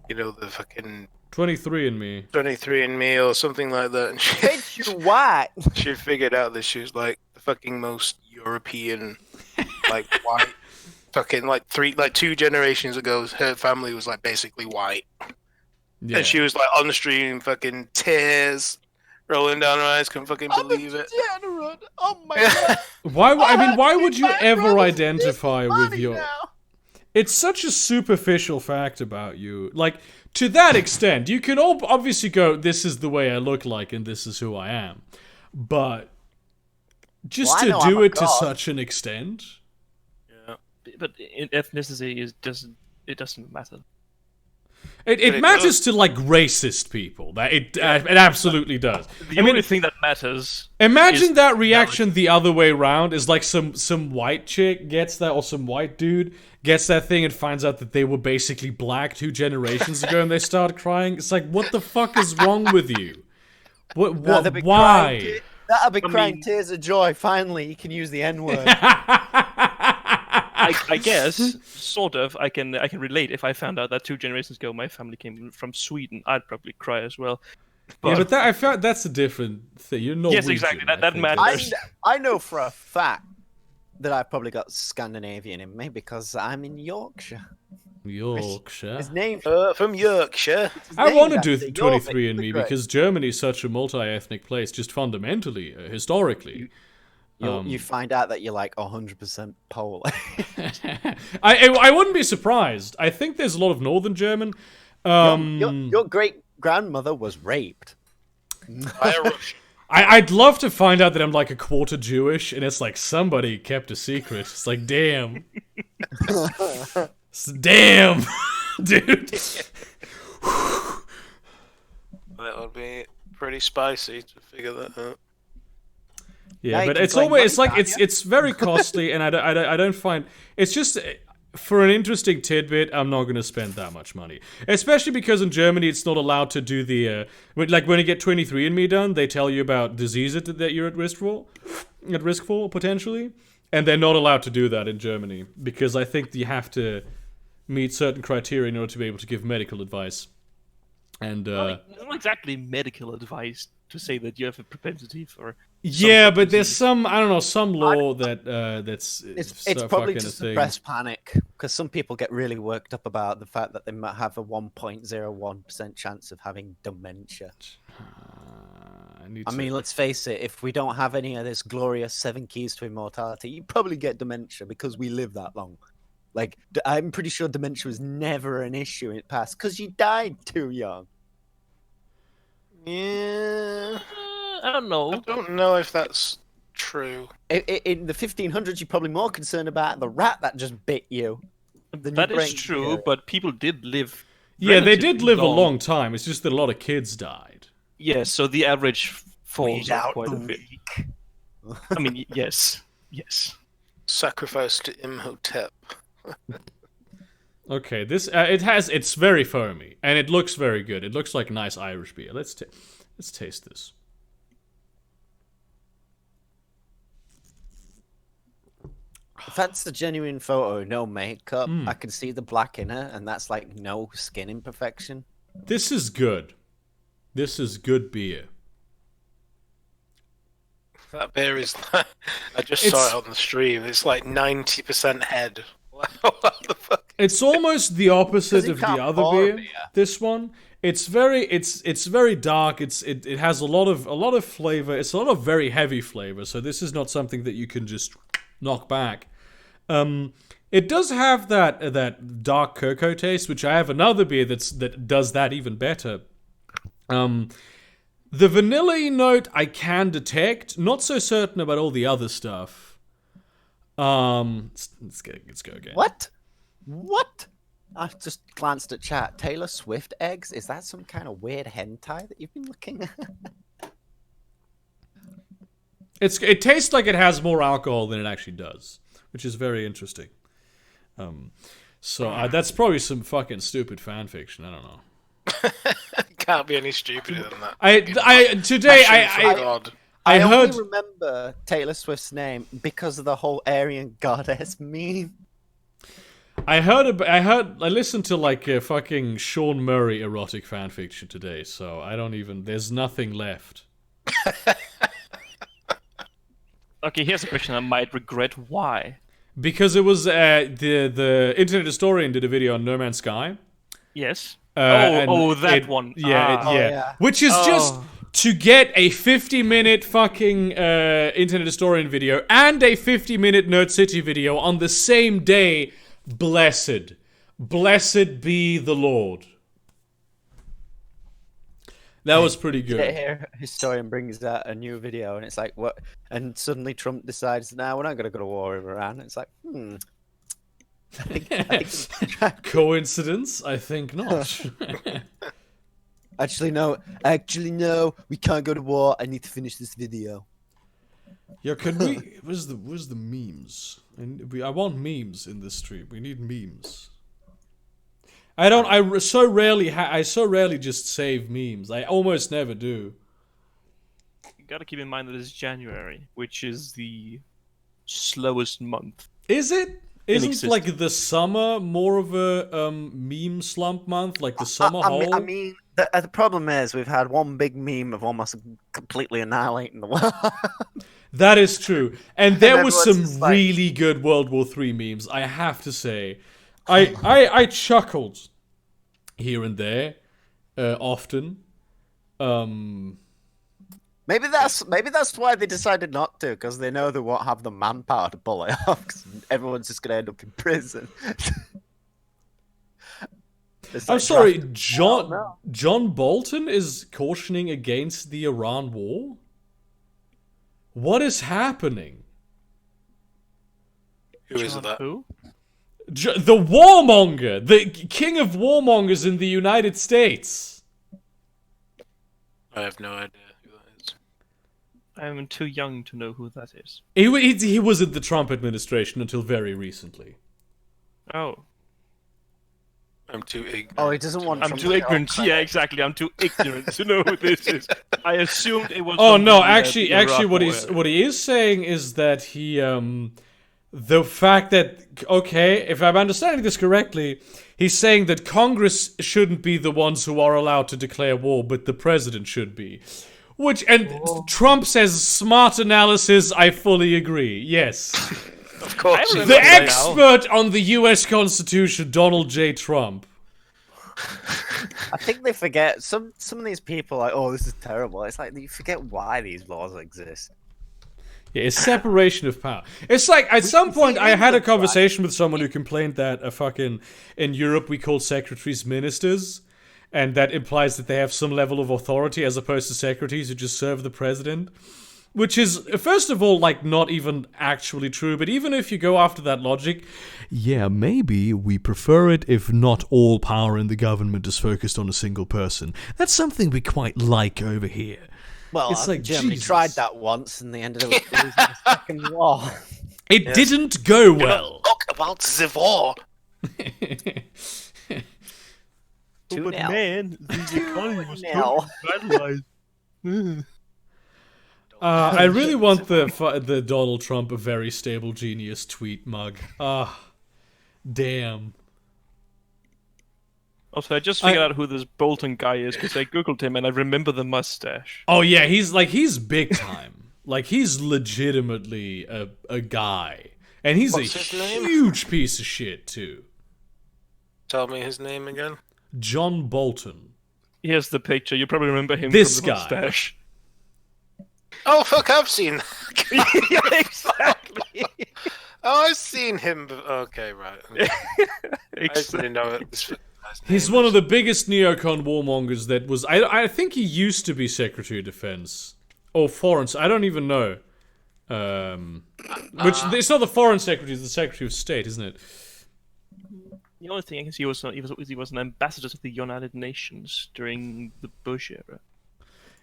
Speaker 5: the fucking
Speaker 2: 23andMe.
Speaker 5: 23andMe or something like that, and
Speaker 1: Bitch, you white.
Speaker 5: she figured out that she was like the fucking most European, like white, fucking like 2 generations ago. Her family was like basically white.
Speaker 2: Yeah.
Speaker 5: And she was like on the stream, fucking tears rolling down her eyes, couldn't fucking believe it.
Speaker 1: Degenerate. Oh my god.
Speaker 2: Why would you ever identify with your...
Speaker 1: Now.
Speaker 2: It's such a superficial fact about you. Like, to that extent, you can all obviously go, this is the way I look like and this is who I am. But just
Speaker 1: Well, I know
Speaker 2: to do
Speaker 1: I'm a
Speaker 2: it to
Speaker 1: god.
Speaker 2: such an extent...
Speaker 4: But ethnicity doesn't matter.
Speaker 2: It
Speaker 5: it
Speaker 2: matters
Speaker 5: does.
Speaker 2: to, like, racist people. That it absolutely does.
Speaker 4: The only thing that matters.
Speaker 2: Imagine
Speaker 4: is
Speaker 2: that reaction the other way around is like some white chick gets that, or some white dude gets that thing and finds out that they were basically black 2 generations ago and they start crying. It's like, what the fuck is wrong with you? What
Speaker 1: That'd be
Speaker 2: why?
Speaker 1: crying That'll be crying
Speaker 4: mean-
Speaker 1: tears of joy. Finally, you can use the N-word.
Speaker 4: I guess, sort of, I can relate. If I found out that 2 generations ago my family came from Sweden, I'd probably cry as well.
Speaker 2: but that I found that's a different thing. You're Norwegian.
Speaker 4: Yes, exactly.
Speaker 2: I
Speaker 4: That
Speaker 2: think
Speaker 4: matters.
Speaker 1: I know for a fact that I've probably got Scandinavian in me because I'm in Yorkshire.
Speaker 2: Yorkshire.
Speaker 1: His name.
Speaker 5: From Yorkshire.
Speaker 2: I want to
Speaker 1: named
Speaker 2: do
Speaker 1: after
Speaker 2: 23andMe
Speaker 1: York.
Speaker 2: because Germany is such a multi-ethnic place, just fundamentally, historically.
Speaker 1: You find out that you're like 100% Polish.
Speaker 2: I wouldn't be surprised. I think there's a lot of Northern German.
Speaker 1: Your great grandmother was raped.
Speaker 5: By a Russian.
Speaker 2: I'd love to find out that I'm like a quarter Jewish, and it's like somebody kept a secret. It's like, damn. Damn, dude.
Speaker 5: That would be pretty spicy to figure that out.
Speaker 2: Yeah,
Speaker 1: you
Speaker 2: but
Speaker 1: can
Speaker 2: it's
Speaker 1: claim
Speaker 2: always it's
Speaker 1: money,
Speaker 2: like
Speaker 1: can't
Speaker 2: it's very costly, and I don't find it's just for an interesting tidbit. I'm not going to spend that much money, especially because in Germany it's not allowed to do the like when you get 23andMe done, they tell you about diseases that you're at risk for potentially, and they're not allowed to do that in Germany because I think you have to meet certain criteria in order to be able to give medical advice. And
Speaker 4: Not exactly medical advice to say that you have a propensity for.
Speaker 2: yeah, but there's some I don't know some law that's
Speaker 1: It's probably
Speaker 2: fucking
Speaker 1: to
Speaker 2: a thing.
Speaker 1: suppress panic because some people get really worked up about the fact that they might have a 1.01% chance of having dementia. I mean, let's face it, if we don't have any of this glorious 7 keys to immortality, you probably get dementia because we live that long. Like, I'm pretty sure dementia was never an issue in the past because you died too young.
Speaker 5: Yeah.
Speaker 4: I don't know.
Speaker 5: I don't know if that's true.
Speaker 1: In the 1500s, you're probably more concerned about the rat that just bit you. than
Speaker 4: That
Speaker 1: your
Speaker 4: is
Speaker 1: brain
Speaker 4: true,
Speaker 1: area.
Speaker 4: but people did live.
Speaker 2: Yeah, they did
Speaker 4: relatively
Speaker 2: live a long time. It's just that a lot of kids died.
Speaker 4: Yes, so the average falls
Speaker 1: Weed out
Speaker 4: quite
Speaker 1: the
Speaker 4: a bit.
Speaker 1: weak.
Speaker 4: I mean, yes.
Speaker 5: Sacrifice to Imhotep.
Speaker 2: Okay, this it's very foamy and it looks very good. It looks like nice Irish beer. Let's taste this.
Speaker 1: If that's the genuine photo, no makeup,
Speaker 2: Hmm.
Speaker 1: I can see the black in it, and that's like no skin imperfection.
Speaker 2: This is good. This is good beer.
Speaker 5: That beer is. I just saw it on the stream. It's like 90% head. What the fuck?
Speaker 2: It's almost the opposite
Speaker 1: you
Speaker 2: of the
Speaker 1: can't
Speaker 2: other
Speaker 1: pour
Speaker 2: beer.
Speaker 1: beer.
Speaker 2: This one, it's very dark. It has a lot of flavor. It's a lot of very heavy flavor. So this is not something that you can just knock back. It does have that dark cocoa taste, which I have another beer that does that even better. The vanilla note I can detect. Not so certain about all the other stuff. Let's go again.
Speaker 1: What? I just glanced at chat. Taylor Swift eggs? Is that some kind of weird hentai that you've been looking at?
Speaker 2: It tastes like it has more alcohol than it actually does, which is very interesting. So that's probably some fucking stupid fan fiction. I don't know.
Speaker 5: Can't be any stupider than that.
Speaker 2: I heard.
Speaker 1: only remember Taylor Swift's name because of the whole Aryan goddess meme.
Speaker 2: I listened to like a fucking Sean Murray erotic fanfiction today, so I don't even. There's nothing left.
Speaker 4: Okay, here's a question I might regret. Why?
Speaker 2: Because it was the Internet Historian did a video on No Man's Sky.
Speaker 4: Yes.
Speaker 2: And
Speaker 4: that one.
Speaker 2: Yeah,
Speaker 4: Ah.
Speaker 1: yeah.
Speaker 2: Which is just to get a 50-minute fucking Internet Historian video and a 50-minute Nerd City video on the same day. Blessed be the Lord. That was pretty good.
Speaker 1: Here, historian brings out a new video, and it's like, what? And suddenly Trump decides, now we're not going to go to war with Iran. It's like, I think
Speaker 2: Coincidence? I think not.
Speaker 1: Actually, no. We can't go to war. I need to finish this video.
Speaker 2: Yeah, can we? Where's the memes? I want memes in this stream. We need memes. I so rarely just save memes. I almost never do.
Speaker 4: You gotta keep in mind that it's January, which is the slowest month.
Speaker 2: Is it? Isn't
Speaker 4: existence.
Speaker 2: like the summer more of a meme slump month? Like the summer whole?
Speaker 1: I mean, The problem is we've had one big meme of almost completely annihilating the world.
Speaker 2: That is true. And there was
Speaker 1: everyone's
Speaker 2: some
Speaker 1: just like-
Speaker 2: really good World War III memes, I have to say. I chuckled here and there, often.
Speaker 1: Maybe that's why they decided not to, because they know they won't have the manpower to pull it off. 'Cause everyone's just gonna end up in prison. It's
Speaker 2: I'm
Speaker 1: like
Speaker 2: sorry,
Speaker 1: drafting-
Speaker 2: John Bolton is cautioning against the Iran war? What is happening?
Speaker 5: Who is that?
Speaker 4: Who?
Speaker 2: The warmonger! The king of warmongers in the United States!
Speaker 5: I have no idea who that is.
Speaker 4: I'm too young to know who that is.
Speaker 2: He was in the Trump administration until very recently.
Speaker 4: Oh.
Speaker 5: I'm too ignorant.
Speaker 1: Oh, he doesn't want.
Speaker 4: I'm
Speaker 1: Trump
Speaker 4: too
Speaker 1: to
Speaker 4: ignorant.
Speaker 1: help.
Speaker 4: Yeah, exactly. I'm too ignorant to know who this is. I assumed it was.
Speaker 2: Oh
Speaker 4: from
Speaker 2: no,
Speaker 4: the,
Speaker 2: actually,
Speaker 4: the
Speaker 2: actually,
Speaker 4: Iraq war.
Speaker 2: what he is saying is that he, the fact that, okay, if I'm understanding this correctly, he's saying that Congress shouldn't be the ones who are allowed to declare war, but the president should be. Which, and Trump says smart analysis. I fully agree. Yes,
Speaker 5: Of course.
Speaker 4: I
Speaker 5: he
Speaker 4: remember
Speaker 2: the
Speaker 5: would.
Speaker 4: that
Speaker 2: expert on the U.S. Constitution, Donald J. Trump.
Speaker 1: I think they forget some of these people. Like, oh, this is terrible. It's like you forget why these laws exist.
Speaker 2: Yeah, it's separation of power. It's like, at some point, I had a
Speaker 1: England, right?
Speaker 2: conversation with someone who complained that in Europe we call secretaries ministers, and that implies that they have some level of authority as opposed to secretaries who just serve the president. Which is, first of all, like, not even actually true, but even if you go after that logic, yeah, maybe we prefer it if not all power in the government is focused on a single person. That's something we quite like over here.
Speaker 1: Well,
Speaker 2: It's like,
Speaker 1: Germany
Speaker 2: Jesus.
Speaker 1: tried that once, and they ended up losing the second war.
Speaker 2: It didn't go well.
Speaker 5: Talk about the war.
Speaker 1: 2-0.
Speaker 4: man, the economy was
Speaker 1: 2-0.
Speaker 4: vandalized.
Speaker 2: I really want the Donald Trump a very stable genius tweet mug. Damn.
Speaker 4: Also, I just figured out who this Bolton guy is because I googled him and I remember the mustache.
Speaker 2: Oh yeah, he's big time. Like he's legitimately a guy, and he's
Speaker 5: What's
Speaker 2: a
Speaker 5: his name?
Speaker 2: huge piece of shit too.
Speaker 5: Tell me his name again.
Speaker 2: John Bolton.
Speaker 4: Here's the picture. You probably remember him
Speaker 2: This
Speaker 4: from the
Speaker 2: guy.
Speaker 4: mustache.
Speaker 5: Oh fuck! I've seen.
Speaker 4: Yeah, exactly.
Speaker 5: Oh, I've seen him. Okay, right. I just didn't know it. This guy's
Speaker 2: He's
Speaker 5: name
Speaker 2: one
Speaker 5: is-
Speaker 2: of the biggest neocon warmongers that was. I think he used to be Secretary of Defense or Foreign. I don't even know. Which it's not the Foreign Secretary; it's the Secretary of State, isn't it?
Speaker 4: The only thing I can see he was an ambassador to the United Nations during the Bush era.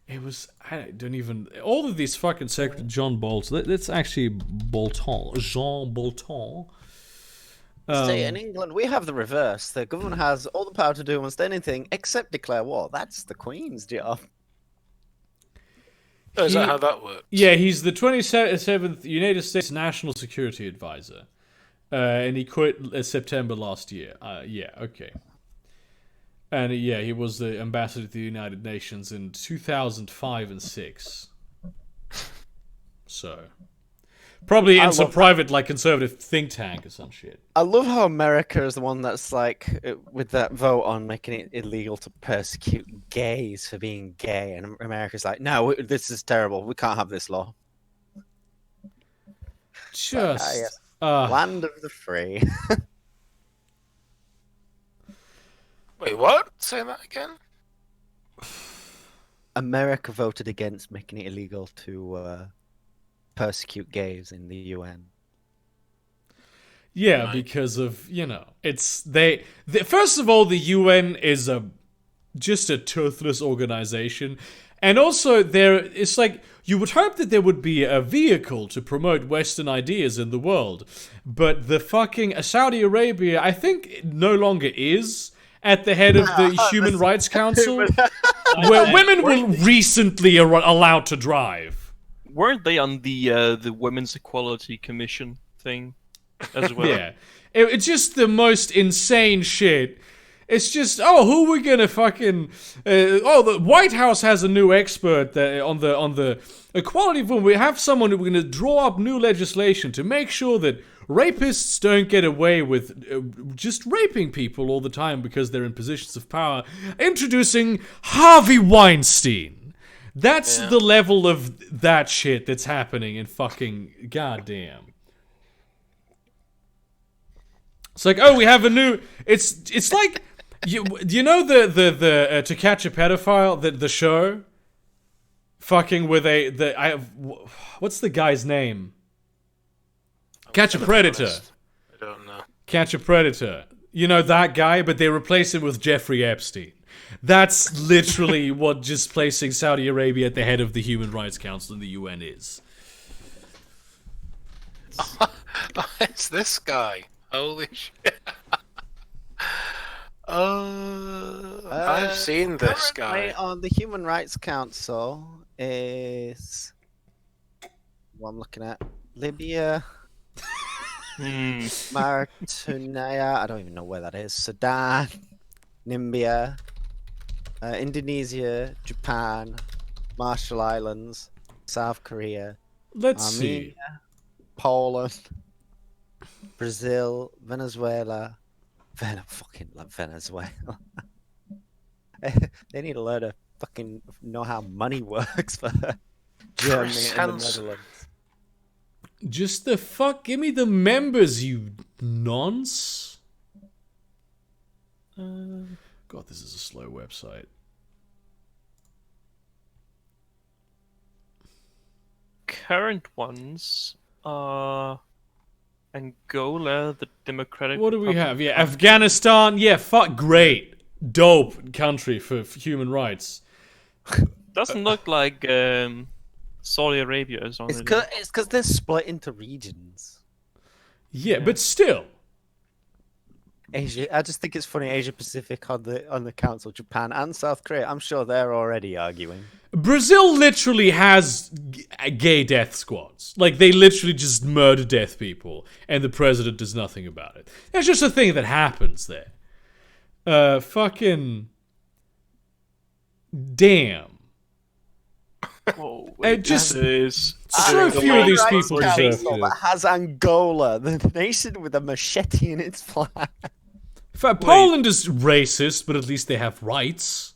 Speaker 2: It was. I don't even. All of these fucking Secretary John Bolton. That's actually Bolton. Jean Bolton.
Speaker 1: See, in England, we have the reverse. The government has all the power to do almost anything except declare war. That's the Queen's job.
Speaker 5: Oh, is that how that works?
Speaker 2: Yeah, he's the 27th United States National Security Advisor. And he quit September last year. Yeah, okay. And yeah, he was the ambassador to the United Nations in 2005 and 6. So, probably in some private, like, conservative think tank or some shit.
Speaker 1: I love how America is the one that's like, with that vote on making it illegal to persecute gays for being gay, and America's like, no, this is terrible. We can't have this law.
Speaker 2: Just.
Speaker 1: yes. Land of the free.
Speaker 5: Wait, what? Say that again.
Speaker 1: America voted against making it illegal to persecute gays in the UN.
Speaker 2: Yeah, because of, it's they first of all, the UN is just a toothless organization, and also it's like you would hope that there would be a vehicle to promote Western ideas in the world, but the fucking Saudi Arabia, I think, no longer is at the head of the Human Rights Council, where women were recently allowed to drive.
Speaker 4: Weren't they on the Women's Equality Commission thing as well?
Speaker 2: Yeah. It's just the most insane shit. It's just, oh, who are we gonna fucking? The White House has a new expert on the equality of women. We have someone who we're gonna draw up new legislation to make sure that rapists don't get away with just raping people all the time because they're in positions of power. Introducing Harvey Weinstein. That's the level of that shit that's happening in fucking goddamn. It's like, oh, we have a new. It's like. You know the To Catch a Pedophile, the show, fucking with what's the guy's name? Catch a Predator.
Speaker 5: I don't know.
Speaker 2: Catch a Predator. You know that guy, but they replace him with Jeffrey Epstein. That's literally what just placing Saudi Arabia at the head of the Human Rights Council in the UN is.
Speaker 5: It's this guy. Holy shit. I've seen this
Speaker 1: Currently
Speaker 5: guy.
Speaker 1: on the Human Rights Council is what I'm looking at. Libya, Mauritania, I don't even know where that is. Sudan, Namibia, Indonesia, Japan, Marshall Islands, South Korea,
Speaker 2: Let's
Speaker 1: Armenia,
Speaker 2: see.
Speaker 1: Poland, Brazil, Venezuela. Fucking love Venezuela. They need to learn to fucking know how money works for Germany and the Netherlands.
Speaker 2: Just the fuck, give me the members, you nonce. God, this is a slow website.
Speaker 4: Current ones are Angola, the Democratic.
Speaker 2: What do we
Speaker 4: Republic
Speaker 2: have? Yeah, Afghanistan. Yeah, fuck, great, dope country for human rights.
Speaker 4: Doesn't look like Saudi Arabia is on
Speaker 1: It's
Speaker 4: it.
Speaker 1: because they're split into regions.
Speaker 2: Yeah, but still,
Speaker 1: Asia, I just think it's funny. Asia Pacific on the council, Japan and South Korea. I'm sure they're already arguing.
Speaker 2: Brazil literally has gay death squads. Like, they literally just murder deaf people, and the president does nothing about it. That's just a thing that happens there. Fucking damn.
Speaker 4: Oh,
Speaker 2: Just
Speaker 4: that is
Speaker 2: so few of these people
Speaker 1: Rights
Speaker 2: deserve
Speaker 1: Council
Speaker 2: to.
Speaker 1: that has Angola, the nation with a machete in its flag.
Speaker 2: Poland is racist, but at least they have rights.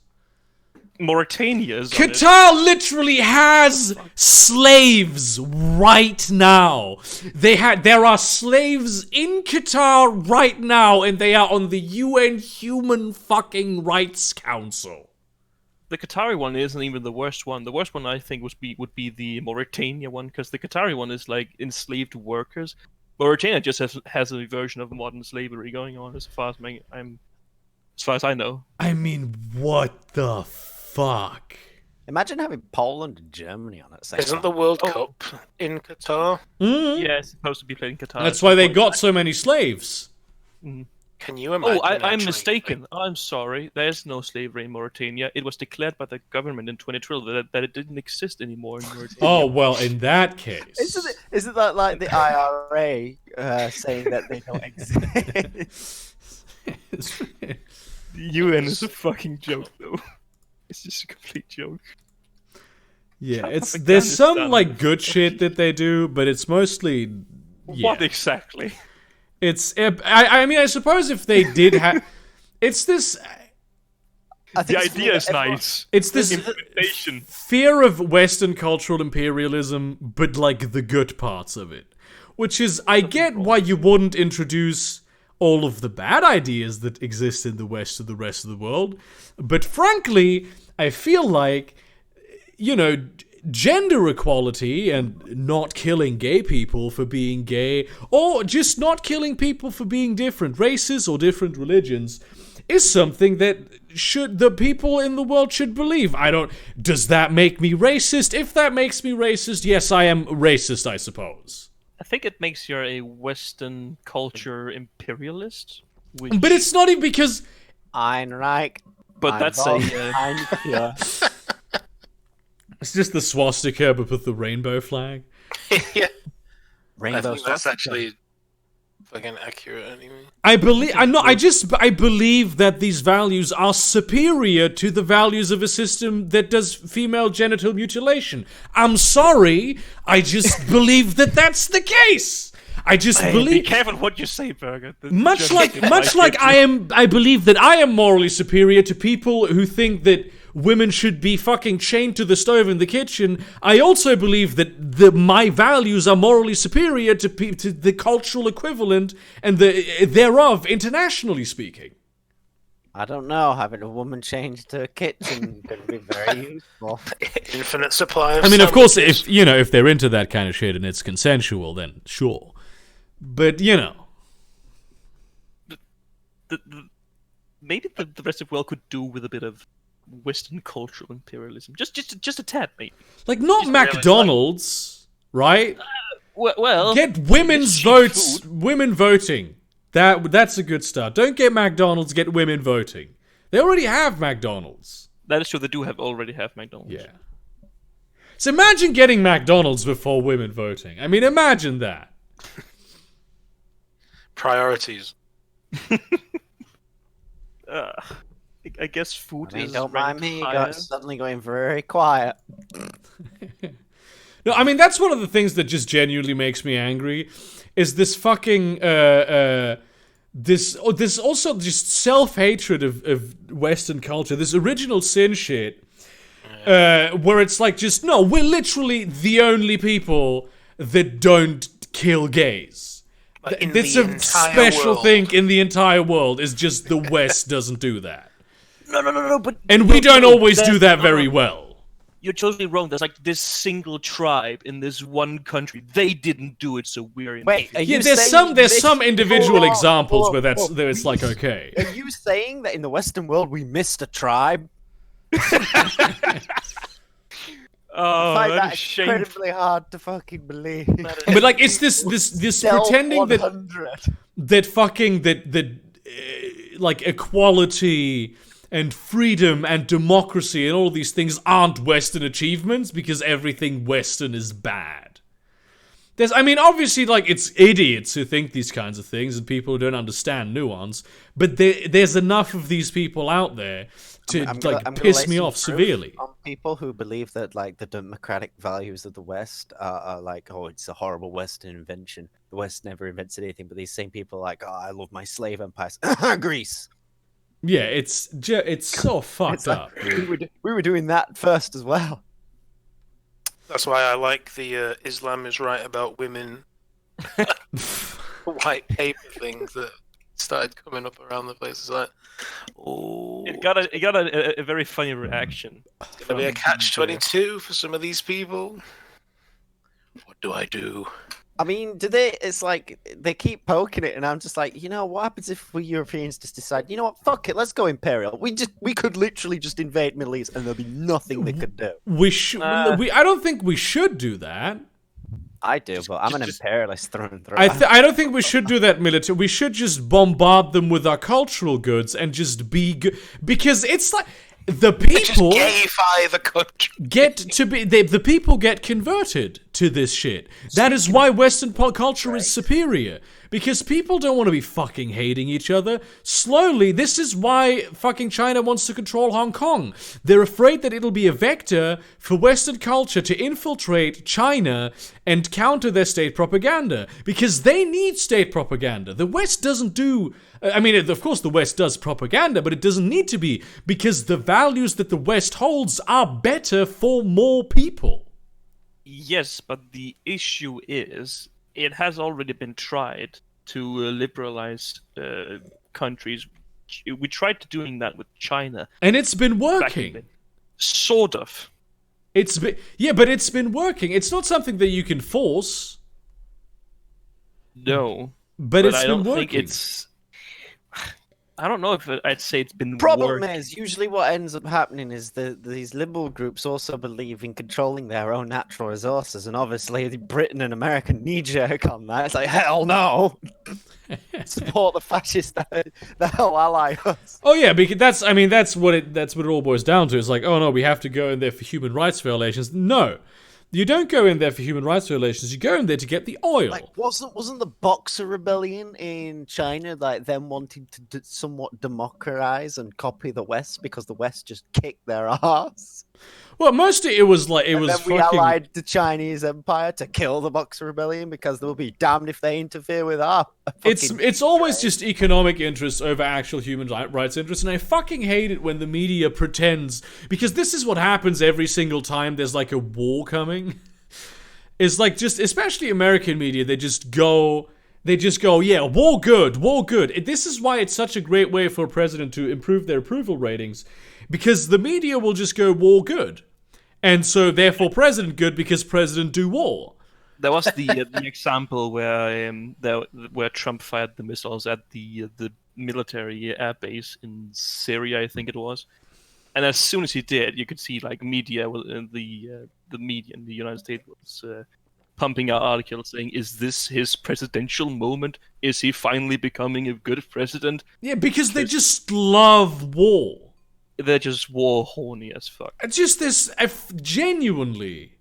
Speaker 4: Mauritania's on it.
Speaker 2: Qatar literally has slaves right now. There are slaves in Qatar right now, and they are on the UN Human fucking Rights Council.
Speaker 4: The Qatari one isn't even the worst one. The worst one, I think, would be the Mauritania one, because the Qatari one is like enslaved workers. Mauritania just has a version of modern slavery going on, as far as I know.
Speaker 2: I mean, what the fuck?
Speaker 1: Imagine having Poland and Germany on it.
Speaker 5: Isn't the World Cup in Qatar?
Speaker 4: Yeah, it's supposed to be played in Qatar.
Speaker 2: That's why they got so many slaves.
Speaker 5: Can you imagine?
Speaker 4: Oh, I'm
Speaker 5: actually,
Speaker 4: mistaken. I'm sorry. There's no slavery in Mauritania. It was declared by the government in 2012 that it didn't exist anymore in Mauritania.
Speaker 2: Oh, well, in that case.
Speaker 1: Isn't that like the IRA saying that they don't exist?
Speaker 4: The UN is a fucking joke, though. It's just a complete joke.
Speaker 2: Yeah, there's
Speaker 4: Afghanistan.
Speaker 2: some like good shit that they do, but it's mostly
Speaker 4: What exactly?
Speaker 2: It's I mean, I suppose if they did have, it's this.
Speaker 1: I think
Speaker 4: The
Speaker 1: it's
Speaker 4: idea is
Speaker 1: everyone-
Speaker 4: nice.
Speaker 2: It's this
Speaker 4: Implementation.
Speaker 2: fear of Western cultural imperialism, but like the good parts of it, which is I get why you wouldn't introduce all of the bad ideas that exist in the West to the rest of the world, but frankly, I feel like, you know, gender equality and not killing gay people for being gay, or just not killing people for being different races or different religions, is something that the people in the world should believe. Does that make me racist? If that makes me racist, yes, I am racist, I suppose.
Speaker 4: I think it makes you a Western culture imperialist. Which,
Speaker 2: But it's not even because
Speaker 1: Ein Reich.
Speaker 4: but that's a
Speaker 1: yeah.
Speaker 2: it's just the swastika, but with the rainbow flag.
Speaker 5: yeah, I
Speaker 1: Rainbow
Speaker 5: think that's
Speaker 1: swastika.
Speaker 5: actually fucking accurate anyway.
Speaker 2: I believe that these values are superior to the values of a system that does female genital mutilation. I'm sorry, I just believe that that's the case. I just
Speaker 4: Hey,
Speaker 2: believe.
Speaker 4: be careful what you say, Burger.
Speaker 2: Much like I believe that I am morally superior to people who think that women should be fucking chained to the stove in the kitchen. I also believe that my values are morally superior to the cultural equivalent and thereof, internationally speaking.
Speaker 1: I don't know. Having a woman change to a kitchen could be very useful.
Speaker 5: Infinite supply of
Speaker 2: I mean, of course,
Speaker 5: sandwiches.
Speaker 2: if they're into that kind of shit and it's consensual, then sure. But
Speaker 4: Maybe the rest of the world could do with a bit of Western cultural imperialism, just a tad, maybe.
Speaker 2: like not
Speaker 5: Just really
Speaker 2: McDonald's, right?
Speaker 4: Well,
Speaker 2: Get women's
Speaker 4: cheap
Speaker 2: votes,
Speaker 4: food.
Speaker 2: women voting. That's a good start. Don't get McDonald's, get women voting. They already have McDonald's.
Speaker 4: That is true. They do already have McDonald's.
Speaker 2: Yeah. So imagine getting McDonald's before women voting. I mean, imagine that.
Speaker 5: Priorities.
Speaker 4: I guess food
Speaker 1: I mean,
Speaker 4: is
Speaker 1: don't mind
Speaker 4: ranked
Speaker 1: me.
Speaker 4: higher.
Speaker 1: Got suddenly going very quiet.
Speaker 2: No, I mean that's one of the things that just genuinely makes me angry, is this fucking this also just self-hatred of Western culture, this original sin shit, where it's like just no, we're literally the only people that don't kill gays.
Speaker 5: Like, in
Speaker 2: It's
Speaker 5: the
Speaker 2: a
Speaker 5: entire
Speaker 2: special
Speaker 5: world.
Speaker 2: thing in the entire world. Is just the West doesn't do that,
Speaker 4: No, but
Speaker 2: and we don't always do that
Speaker 4: no,
Speaker 2: very well.
Speaker 4: You're totally wrong. There's like this single tribe in this one country. They didn't do it, so we're in.
Speaker 1: Wait, are
Speaker 2: Yeah,
Speaker 1: you
Speaker 2: there's
Speaker 1: saying
Speaker 2: some individual
Speaker 1: Hold on,
Speaker 2: examples
Speaker 1: hold
Speaker 2: where
Speaker 1: on, hold on.
Speaker 2: it's like okay.
Speaker 1: Are you saying that in the Western world we missed a tribe?
Speaker 4: Oh,
Speaker 1: I find
Speaker 4: that
Speaker 1: that
Speaker 4: is shameful.
Speaker 1: incredibly hard to fucking believe.
Speaker 2: But like it's this
Speaker 1: Stealth
Speaker 2: pretending
Speaker 1: 100.
Speaker 2: that like equality and freedom and democracy and all these things aren't Western achievements because everything Western is bad. I mean, obviously, like, it's idiots who think these kinds of things and people who don't understand nuance, but there's enough of these people out there to,
Speaker 1: I'm gonna
Speaker 2: piss
Speaker 1: lay
Speaker 2: me
Speaker 1: some
Speaker 2: off
Speaker 1: proof
Speaker 2: severely.
Speaker 1: On people who believe that, like, the democratic values of the West are like, oh, it's a horrible Western invention. The West never invented anything, but these same people are like, oh, I love my slave empires. Greece.
Speaker 2: Yeah, it's so fucked
Speaker 1: It's like,
Speaker 2: up.
Speaker 1: we were doing that first as well.
Speaker 5: That's why I like the Islam is right about women white paper things that started coming up around the place. It's like, oh,
Speaker 4: It got a very funny reaction.
Speaker 5: it's gonna be a catch-22 for some of these people. What do I do?
Speaker 1: I mean, do they? It's like they keep poking it, and I'm just like, you know, what happens if we Europeans just decide, you know what, fuck it, let's go imperial. We could literally just invade Middle East, and there'll be nothing they could do.
Speaker 2: We should. I don't think we should do that.
Speaker 1: I do, but I'm an imperialist through and through.
Speaker 2: I don't think we should do that military. We should just bombard them with our cultural goods and just be good. Because it's like the
Speaker 5: Just
Speaker 2: people
Speaker 5: gayify the country.
Speaker 2: get to be the people get converted to this shit. That is why Western culture is superior. Because people don't want to be fucking hating each other. Slowly, this is why fucking China wants to control Hong Kong. They're afraid that it'll be a vector for Western culture to infiltrate China and counter their state propaganda. Because they need state propaganda. The West doesn't do... I mean, of course the West does propaganda, but it doesn't need to be. Because the values that the West holds are better for more people.
Speaker 4: Yes, but the issue is it has already been tried to liberalize countries. We tried to doing that with China.
Speaker 2: And it's been
Speaker 4: back in
Speaker 2: working.
Speaker 4: the- Sort of.
Speaker 2: But it's been working. It's not something that you can force,
Speaker 4: No.
Speaker 2: but it's
Speaker 4: I
Speaker 2: been
Speaker 4: don't
Speaker 2: working.
Speaker 4: think it's... I don't know if I'd say it's been
Speaker 1: Problem
Speaker 4: working.
Speaker 1: is, usually what ends up happening is these liberal groups also believe in controlling their own natural resources, and obviously Britain and America knee-jerk on that. It's like, hell no! Support the fascists that hell ally us.
Speaker 2: Oh yeah, because that's what it all boils down to. It's like, oh no, we have to go in there for human rights violations. No, You don't go in there for human rights violations. You go in there to get the oil.
Speaker 1: Like, wasn't the Boxer Rebellion in China like them wanting to somewhat democratize and copy the West because the West just kicked their ass?
Speaker 2: Well, mostly it was like
Speaker 1: And then we
Speaker 2: fucking.
Speaker 1: allied the Chinese Empire to kill the Boxer Rebellion because they'll be damned if they interfere with our.
Speaker 2: It's always just economic interests over actual human rights interests, and I fucking hate it when the media pretends, because this is what happens every single time there's like a war coming. It's like, just especially American media, they just go, yeah, war good. This is why it's such a great way for a president to improve their approval ratings, because the media will just go war good, and so therefore president good because president do war.
Speaker 4: There was the example where Trump fired the missiles at the military air base in Syria, I think it was. And as soon as he did, you could see like the media in the United States was pumping out articles saying, "Is this his presidential moment? Is he finally becoming a good president?"
Speaker 2: Yeah, because they just love war.
Speaker 4: They're just war horny as fuck.
Speaker 2: It's just this genuinely.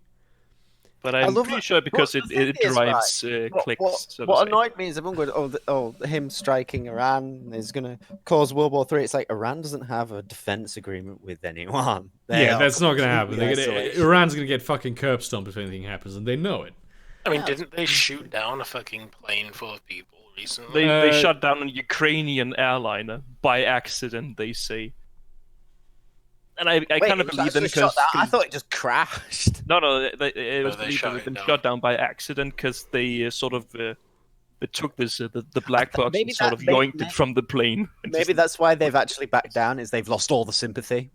Speaker 4: But I'm pretty sure because it drives clicks.
Speaker 1: What annoyed me is everyone goes, him striking Iran is going to cause World War III. It's like Iran doesn't have a defense agreement with anyone.
Speaker 2: That's not going to happen. Iran's going to get fucking curb stomped if anything happens, and they know it.
Speaker 5: I mean, didn't they shoot down a fucking plane full of people recently?
Speaker 4: They shot down a Ukrainian airliner by accident, they say. And I kind of believe them because
Speaker 1: I thought it just crashed.
Speaker 4: No, it was believed that it had been shot down by accident because they sort of they took this the black box and sort of yoinked it from the plane.
Speaker 1: Maybe that's why they've actually backed down, is they've lost all the sympathy.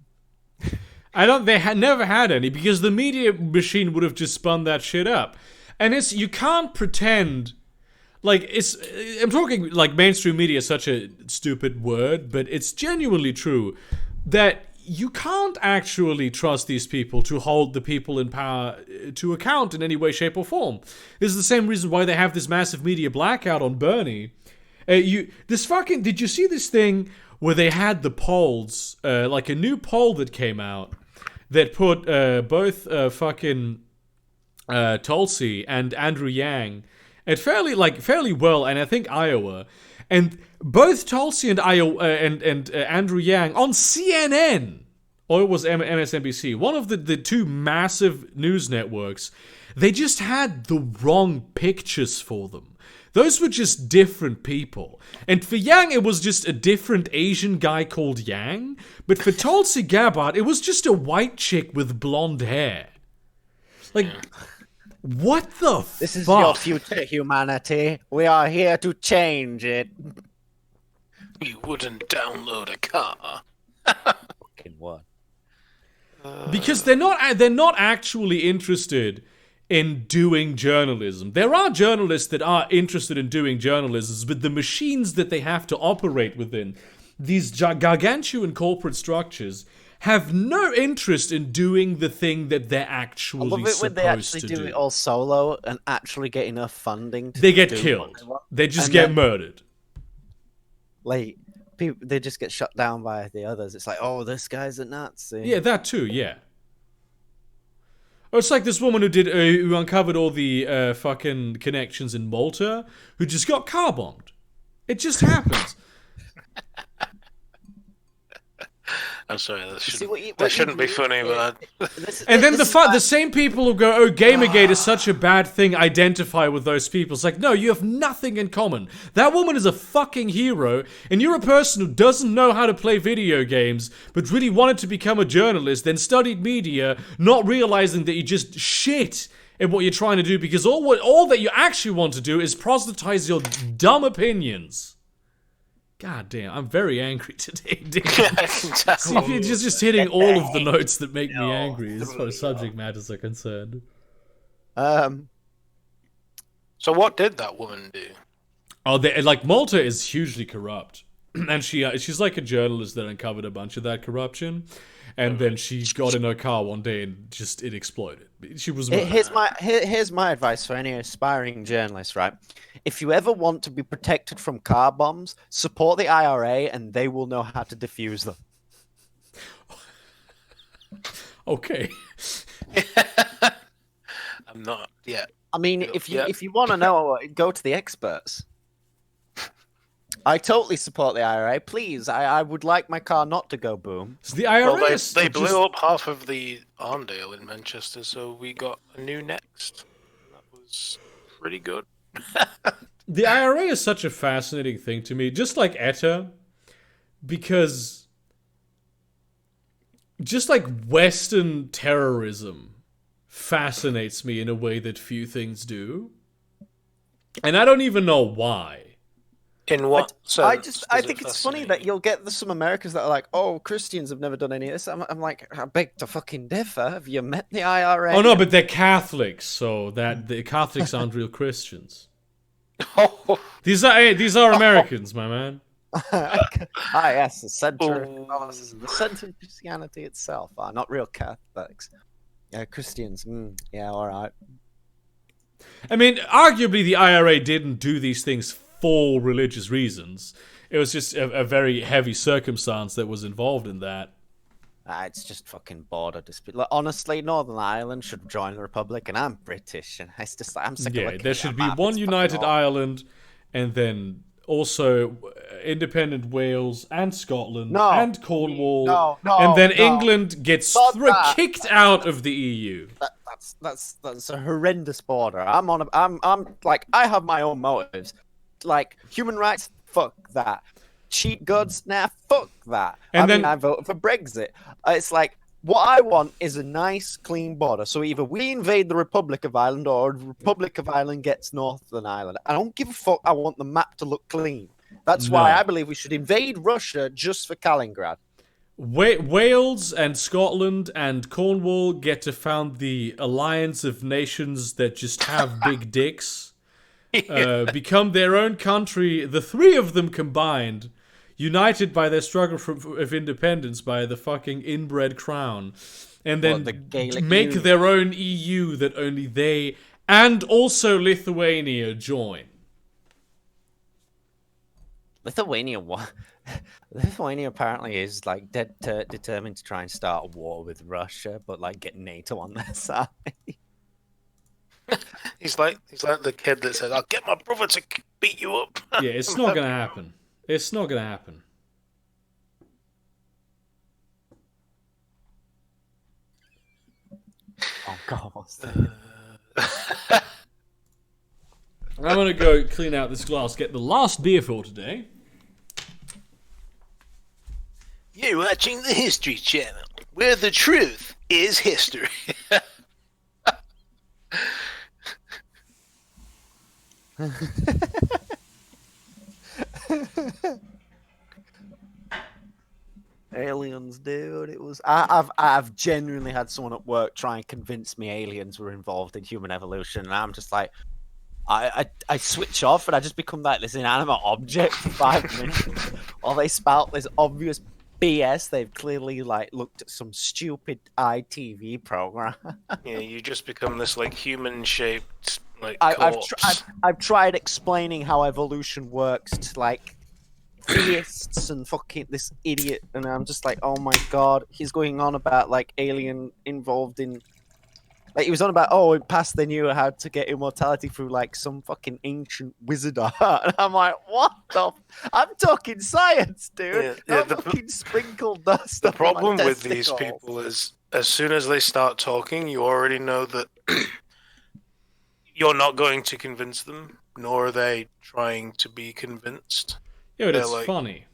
Speaker 2: They never had any, because the media machine would have just spun that shit up, and you can't pretend. Like, I'm talking like mainstream media is such a stupid word, but it's genuinely true that you can't actually trust these people to hold the people in power to account in any way, shape, or form. This is the same reason why they have this massive media blackout on Bernie. Did you see this thing where they had the polls, like a new poll that came out that put both Tulsi and Andrew Yang at fairly well, and I think Iowa. And both Tulsi and Andrew Yang on CNN, or it was MSNBC, one of the two massive news networks, they just had the wrong pictures for them. Those were just different people. And for Yang, it was just a different Asian guy called Yang. But for Tulsi Gabbard, it was just a white chick with blonde hair. Like, what the fuck?
Speaker 1: This is your future, humanity. We are here to change it.
Speaker 5: You wouldn't download a car.
Speaker 1: Fucking what?
Speaker 2: Because they're not actually interested in doing journalism. There are journalists that are interested in doing journalism, but the machines that they have to operate within, these gargantuan corporate structures, have no interest in doing the thing that they're actually supposed to do. I love it when they actually do
Speaker 1: it all solo and actually get enough funding.
Speaker 2: They get killed. They just get murdered.
Speaker 1: Like, they just get shut down by the others. It's like, oh, this guy's a Nazi.
Speaker 2: Yeah, that too, yeah. Oh, it's like this woman who uncovered all the fucking connections in Malta, who just got car bombed. It just happens.
Speaker 5: I'm sorry, that shouldn't be funny, but...
Speaker 2: And then the same people who go, oh, Gamergate is such a bad thing, identify with those people. It's like, no, you have nothing in common. That woman is a fucking hero, and you're a person who doesn't know how to play video games, but really wanted to become a journalist, then studied media, not realizing that you just shit at what you're trying to do, because all that you actually want to do is proselytize your dumb opinions. God damn, I'm very angry today, dude. See, if you're just hitting all of the notes that make me angry as far as subject matters are concerned.
Speaker 5: So what did that woman do?
Speaker 2: Oh, Malta is hugely corrupt. And she's like a journalist that uncovered a bunch of that corruption. And then she got in her car one day and it exploded. She was murdered.
Speaker 1: Here's my advice for any aspiring journalist, right? If you ever want to be protected from car bombs, support the IRA and they will know how to defuse them.
Speaker 2: Okay.
Speaker 5: I'm not yet.
Speaker 1: I mean,
Speaker 5: Yep,
Speaker 1: if you
Speaker 5: yep.
Speaker 1: if you want to know, go to the experts. I totally support the IRA. Please, I would like my car not to go boom.
Speaker 2: So the IRA
Speaker 5: Well,
Speaker 2: is
Speaker 5: they
Speaker 2: just-
Speaker 5: blew up half of the Arndale in Manchester, so we got a new next. That was pretty good.
Speaker 2: The IRA is such a fascinating thing to me, just like ETA, because just like Western terrorism fascinates me in a way that few things do. And I don't even know why.
Speaker 5: In what
Speaker 1: I
Speaker 5: sense?
Speaker 1: I
Speaker 5: does
Speaker 1: think
Speaker 5: it
Speaker 1: it's funny that
Speaker 5: fascinate
Speaker 1: you'll get some Americans that are like, "Oh, Christians have never done any of this." I'm like, I beg to fucking differ. Have you met the IRA?
Speaker 2: Oh no, but they're Catholics, so that the Catholics aren't real Christians.
Speaker 5: you? Oh,
Speaker 2: These are Americans, my man.
Speaker 1: Yes, the center
Speaker 5: Oh.
Speaker 1: the center of Christianity itself are not real Catholics. Yeah, Christians. Yeah, all right.
Speaker 2: I mean, arguably the IRA didn't do these things for religious reasons. It was just a very heavy circumstance that was involved in that.
Speaker 1: It's just fucking border dispute. Like, honestly, Northern Ireland should join the Republic, and I'm British, and it's just I'm sick of
Speaker 2: Yeah,
Speaker 1: looking
Speaker 2: there
Speaker 1: at
Speaker 2: should
Speaker 1: that
Speaker 2: be
Speaker 1: map.
Speaker 2: one
Speaker 1: It's fucking
Speaker 2: united
Speaker 1: awful.
Speaker 2: Ireland, and then also independent Wales and Scotland
Speaker 1: No.
Speaker 2: and Cornwall,
Speaker 1: No,
Speaker 2: and then
Speaker 1: no.
Speaker 2: England gets
Speaker 1: Stop that.
Speaker 2: kicked out of the E EU.
Speaker 1: That's a horrendous border. I'm like I have my own motives. Like human rights, fuck that. Cheap goods, nah, fuck that.
Speaker 2: And
Speaker 1: I mean,
Speaker 2: then-
Speaker 1: I voted for Brexit. It's like what I want is a nice, clean border. So either we invade the Republic of Ireland or the Republic of Ireland gets Northern Ireland. I don't give a fuck. I want the map to look clean. That's why
Speaker 2: No.
Speaker 1: I believe we should invade Russia just for Kaliningrad.
Speaker 2: Wales and Scotland and Cornwall get to found the alliance of nations that just have big dicks. Become their own country, the three of them combined, united by their struggle of independence by the fucking inbred crown, and then
Speaker 1: What, the Gaelic
Speaker 2: make
Speaker 1: Union?
Speaker 2: their own EU that only they and also Lithuania join.
Speaker 1: Lithuania apparently is like determined to try and start a war with Russia, but like get NATO on their side.
Speaker 5: he's like the kid that says, "I'll get my brother to beat you up."
Speaker 2: Yeah, it's not gonna happen. It's not gonna happen.
Speaker 1: Oh god, what's that?
Speaker 2: I'm gonna go clean out this glass, get the last beer for today.
Speaker 5: You're watching the History Channel, where the truth is history.
Speaker 1: Aliens, dude. It was. I've genuinely had someone at work try and convince me aliens were involved in human evolution, and I'm just like, I switch off and I just become like this inanimate object for 5 minutes while they spout this obvious BS. They've clearly like looked at some stupid ITV program.
Speaker 5: Yeah, you just become this like human-shaped like
Speaker 1: I've
Speaker 5: corpse.
Speaker 1: tried explaining how evolution works to like theists and fucking this idiot, and I'm just like, oh my god, he's going on about like alien involved in. Like he was on about, oh, in past they knew how to get immortality through like some fucking ancient wizard art. And I'm like, what the? I'm talking science, dude.
Speaker 5: Yeah,
Speaker 1: Not
Speaker 5: the-
Speaker 1: fucking sprinkle dust.
Speaker 5: The
Speaker 1: on my
Speaker 5: problem with these
Speaker 1: testicles.
Speaker 5: people is, as soon as they start talking, you already know that you're not going to convince them, nor are they trying to be convinced.
Speaker 2: Yeah, but
Speaker 5: They're
Speaker 2: it's
Speaker 5: like-
Speaker 2: funny.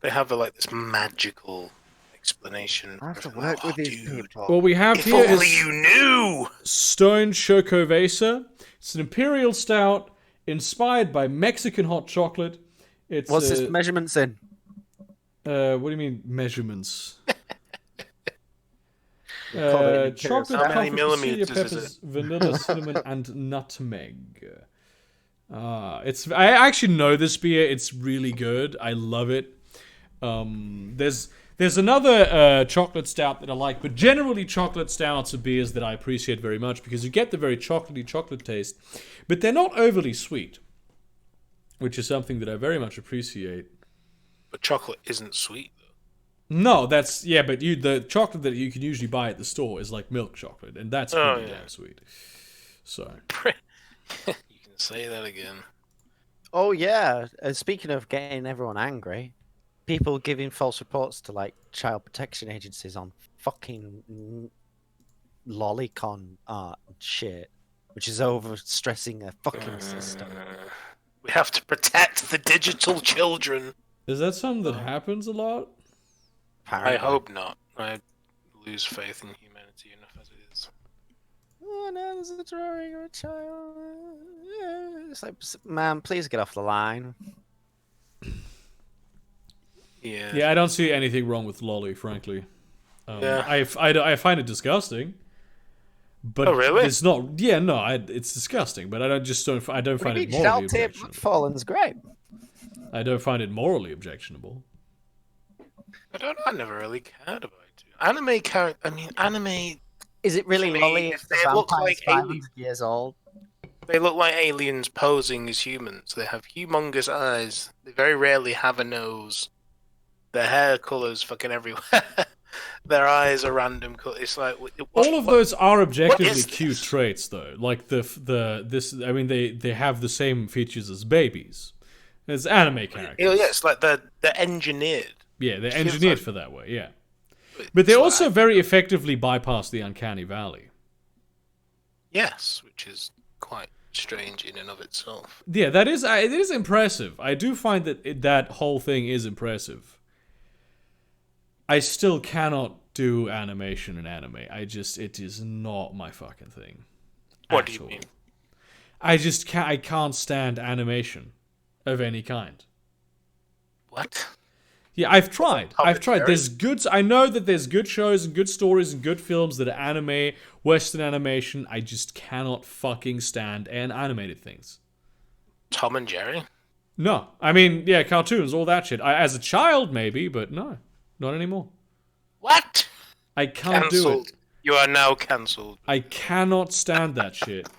Speaker 5: They have like this magical explanation.
Speaker 1: I have to
Speaker 5: of,
Speaker 1: work with
Speaker 5: "Oh,
Speaker 1: these
Speaker 5: dude,
Speaker 1: people.
Speaker 2: What we have
Speaker 5: If
Speaker 2: here
Speaker 5: only
Speaker 2: is
Speaker 5: you knew.
Speaker 2: Stone Chocovesa. It's an imperial stout inspired by Mexican hot chocolate. It's
Speaker 1: What's his measurements in?
Speaker 2: what do you mean measurements?
Speaker 1: call it imperial
Speaker 2: Chocolate,
Speaker 1: stout.
Speaker 5: How many
Speaker 2: coffee,
Speaker 5: millimeters
Speaker 2: Cecilia
Speaker 5: is
Speaker 2: peppers, vanilla, cinnamon, and nutmeg. It's. I actually know this beer. It's really good. I love it. There's another chocolate stout that I like, but generally chocolate stouts are beers that I appreciate very much because you get the very chocolatey chocolate taste, but they're not overly sweet, which is something that I very much appreciate.
Speaker 5: But chocolate isn't sweet.
Speaker 2: No, that's but the chocolate that you can usually buy at the store is like milk chocolate, and that's
Speaker 5: Oh,
Speaker 2: pretty
Speaker 5: yeah.
Speaker 2: damn sweet. So
Speaker 5: You can say that again.
Speaker 1: Oh yeah. Speaking of getting everyone angry, people giving false reports to like child protection agencies on fucking lolicon art and shit, which is overstressing a fucking system.
Speaker 5: We have to protect the digital children.
Speaker 2: is that something that happens a lot?
Speaker 1: Apparently.
Speaker 5: I hope not. I lose faith in humanity enough as it is.
Speaker 1: Oh no, there's a drawing of a child. It's like, man, please get off the line.
Speaker 5: Yeah.
Speaker 2: Yeah, I don't see anything wrong with lolly, frankly.
Speaker 5: Yeah.
Speaker 2: I find it disgusting. But
Speaker 5: Oh, really?
Speaker 2: it's not. Yeah, no, it's disgusting. But I don't find it morally objectionable.
Speaker 1: Fallen's great.
Speaker 2: I don't find it morally objectionable.
Speaker 5: I don't know. I never really cared about it. Anime character. I mean, anime.
Speaker 1: Is it really
Speaker 5: To me,
Speaker 1: lolly
Speaker 5: if
Speaker 1: if the
Speaker 5: they look
Speaker 1: vampire's
Speaker 5: like
Speaker 1: 500
Speaker 5: aliens-
Speaker 1: years old?
Speaker 5: They look like aliens posing as humans. They have humongous eyes. They very rarely have a nose. Their hair colors fucking everywhere. Their eyes are random color. It's like
Speaker 2: All of those are objectively
Speaker 5: is
Speaker 2: cute
Speaker 5: this?
Speaker 2: traits, though. Like I mean, they have the same features as babies. As anime characters.
Speaker 5: Yeah, it's like they're engineered.
Speaker 2: Yeah, they're
Speaker 5: Feels
Speaker 2: engineered
Speaker 5: like-
Speaker 2: for that way. Yeah, but they
Speaker 5: It's
Speaker 2: also
Speaker 5: like-
Speaker 2: very effectively bypass the uncanny valley.
Speaker 5: Yes, which is quite strange in and of itself.
Speaker 2: Yeah, it is impressive. I do find that that whole thing is impressive. I still cannot do animation in anime. It is not my fucking thing.
Speaker 5: What
Speaker 2: At
Speaker 5: do you
Speaker 2: all.
Speaker 5: mean?
Speaker 2: I can't stand animation of any kind.
Speaker 5: What?
Speaker 2: Yeah, I've tried.
Speaker 5: Tom
Speaker 2: I've
Speaker 5: and
Speaker 2: tried.
Speaker 5: Jerry?
Speaker 2: There's good. I know that there's good shows and good stories and good films that are anime, Western animation. I just cannot fucking stand animated things.
Speaker 5: Tom and Jerry?
Speaker 2: No, I mean, yeah, cartoons, all that shit. As a child, maybe, but no, not anymore.
Speaker 5: What?
Speaker 2: I can't do
Speaker 5: Cancelled.
Speaker 2: it.
Speaker 5: You are now cancelled.
Speaker 2: I cannot stand that shit.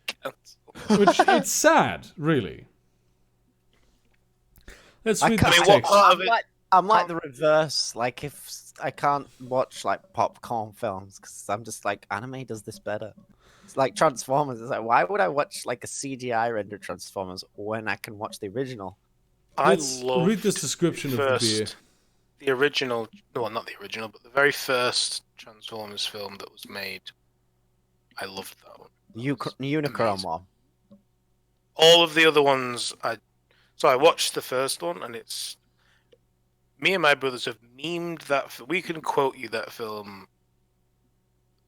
Speaker 5: Cancelled.
Speaker 2: Which it's sad, really. Let's
Speaker 1: I
Speaker 2: read
Speaker 1: can't-
Speaker 2: this
Speaker 5: I mean, what
Speaker 2: text.
Speaker 5: part of it?
Speaker 1: I'm like the reverse. Like if I can't watch like popcorn films because I'm just like anime does this better. It's like Transformers. It's like why would I watch like a CGI rendered Transformers when I can watch the original?
Speaker 2: Let's
Speaker 5: loved
Speaker 2: read this description of the beer.
Speaker 5: The original, no, not the original, but the very first Transformers film that was made. I loved that one.
Speaker 1: Unicron
Speaker 5: amazing.
Speaker 1: one.
Speaker 5: All of the other ones, so I watched the first one, and it's me and my brothers have memed that. We can quote you that film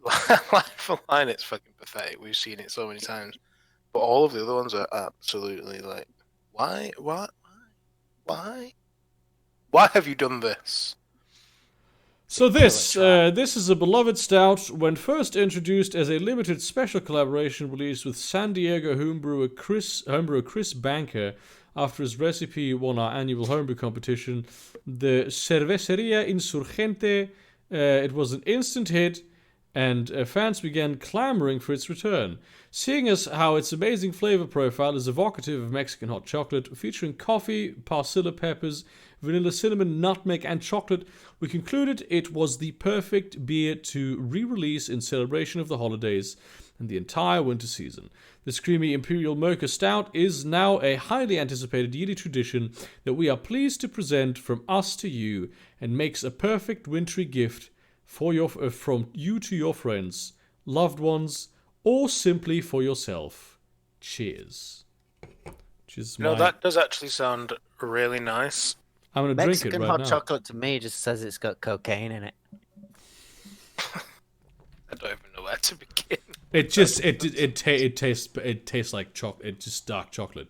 Speaker 5: line for line. It's fucking pathetic. We've seen it so many times, but all of the other ones are absolutely like, why have you done this?
Speaker 2: So this is a beloved stout when first introduced as a limited special collaboration released with San Diego homebrewer Chris Banker after his recipe won our annual homebrew competition, the Cerveceria Insurgente. It was an instant hit, and fans began clamoring for its return. Seeing as how its amazing flavor profile is evocative of Mexican hot chocolate, featuring coffee, parcilla peppers, vanilla, cinnamon, nutmeg, and chocolate, we concluded it was the perfect beer to re-release in celebration of the holidays and the entire winter season. This creamy Imperial Mocha Stout is now a highly anticipated yearly tradition that we are pleased to present from us to you, and makes a perfect wintry gift for from you to your friends, loved ones, or simply for yourself. Cheers.
Speaker 5: That does actually sound really nice.
Speaker 2: I'm gonna drink
Speaker 1: Mexican
Speaker 2: it right
Speaker 1: hot
Speaker 2: now.
Speaker 1: chocolate to me just says it's got cocaine in it.
Speaker 5: I don't even know where to begin.
Speaker 2: It just it tastes like chocolate. It's just dark chocolate.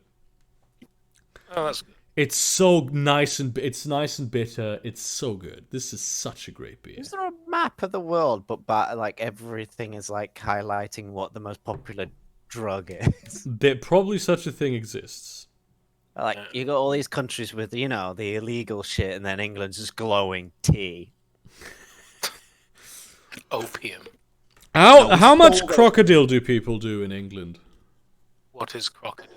Speaker 5: Oh, that's good.
Speaker 2: It's so nice and bitter. It's so good. This is such a great beer.
Speaker 1: Is there a map of the world, but like everything is like highlighting what the most popular drug is?
Speaker 2: There probably such a thing exists.
Speaker 1: Like you got all these countries with the illegal shit, and then England's just glowing tea.
Speaker 5: Opium.
Speaker 2: How much crocodile do people do in England?
Speaker 5: What is crocodile?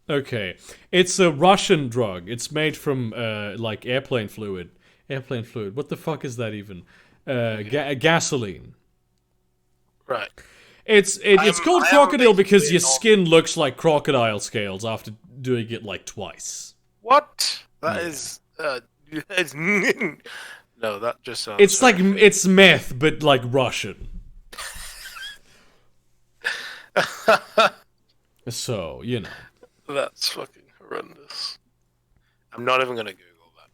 Speaker 2: Okay, it's a Russian drug. It's made from like airplane fluid. Airplane fluid. What the fuck is that even? Gasoline.
Speaker 5: Right.
Speaker 2: It's called
Speaker 5: I am
Speaker 2: crocodile because
Speaker 5: basically
Speaker 2: your
Speaker 5: an old-
Speaker 2: skin looks like crocodile scales after doing it like twice.
Speaker 5: What? That
Speaker 2: Yeah.
Speaker 5: is. It's, no, that just sounds.
Speaker 2: It's like
Speaker 5: horrific.
Speaker 2: it's meth, but like Russian. So you know.
Speaker 5: That's fucking horrendous. I'm not even gonna Google that.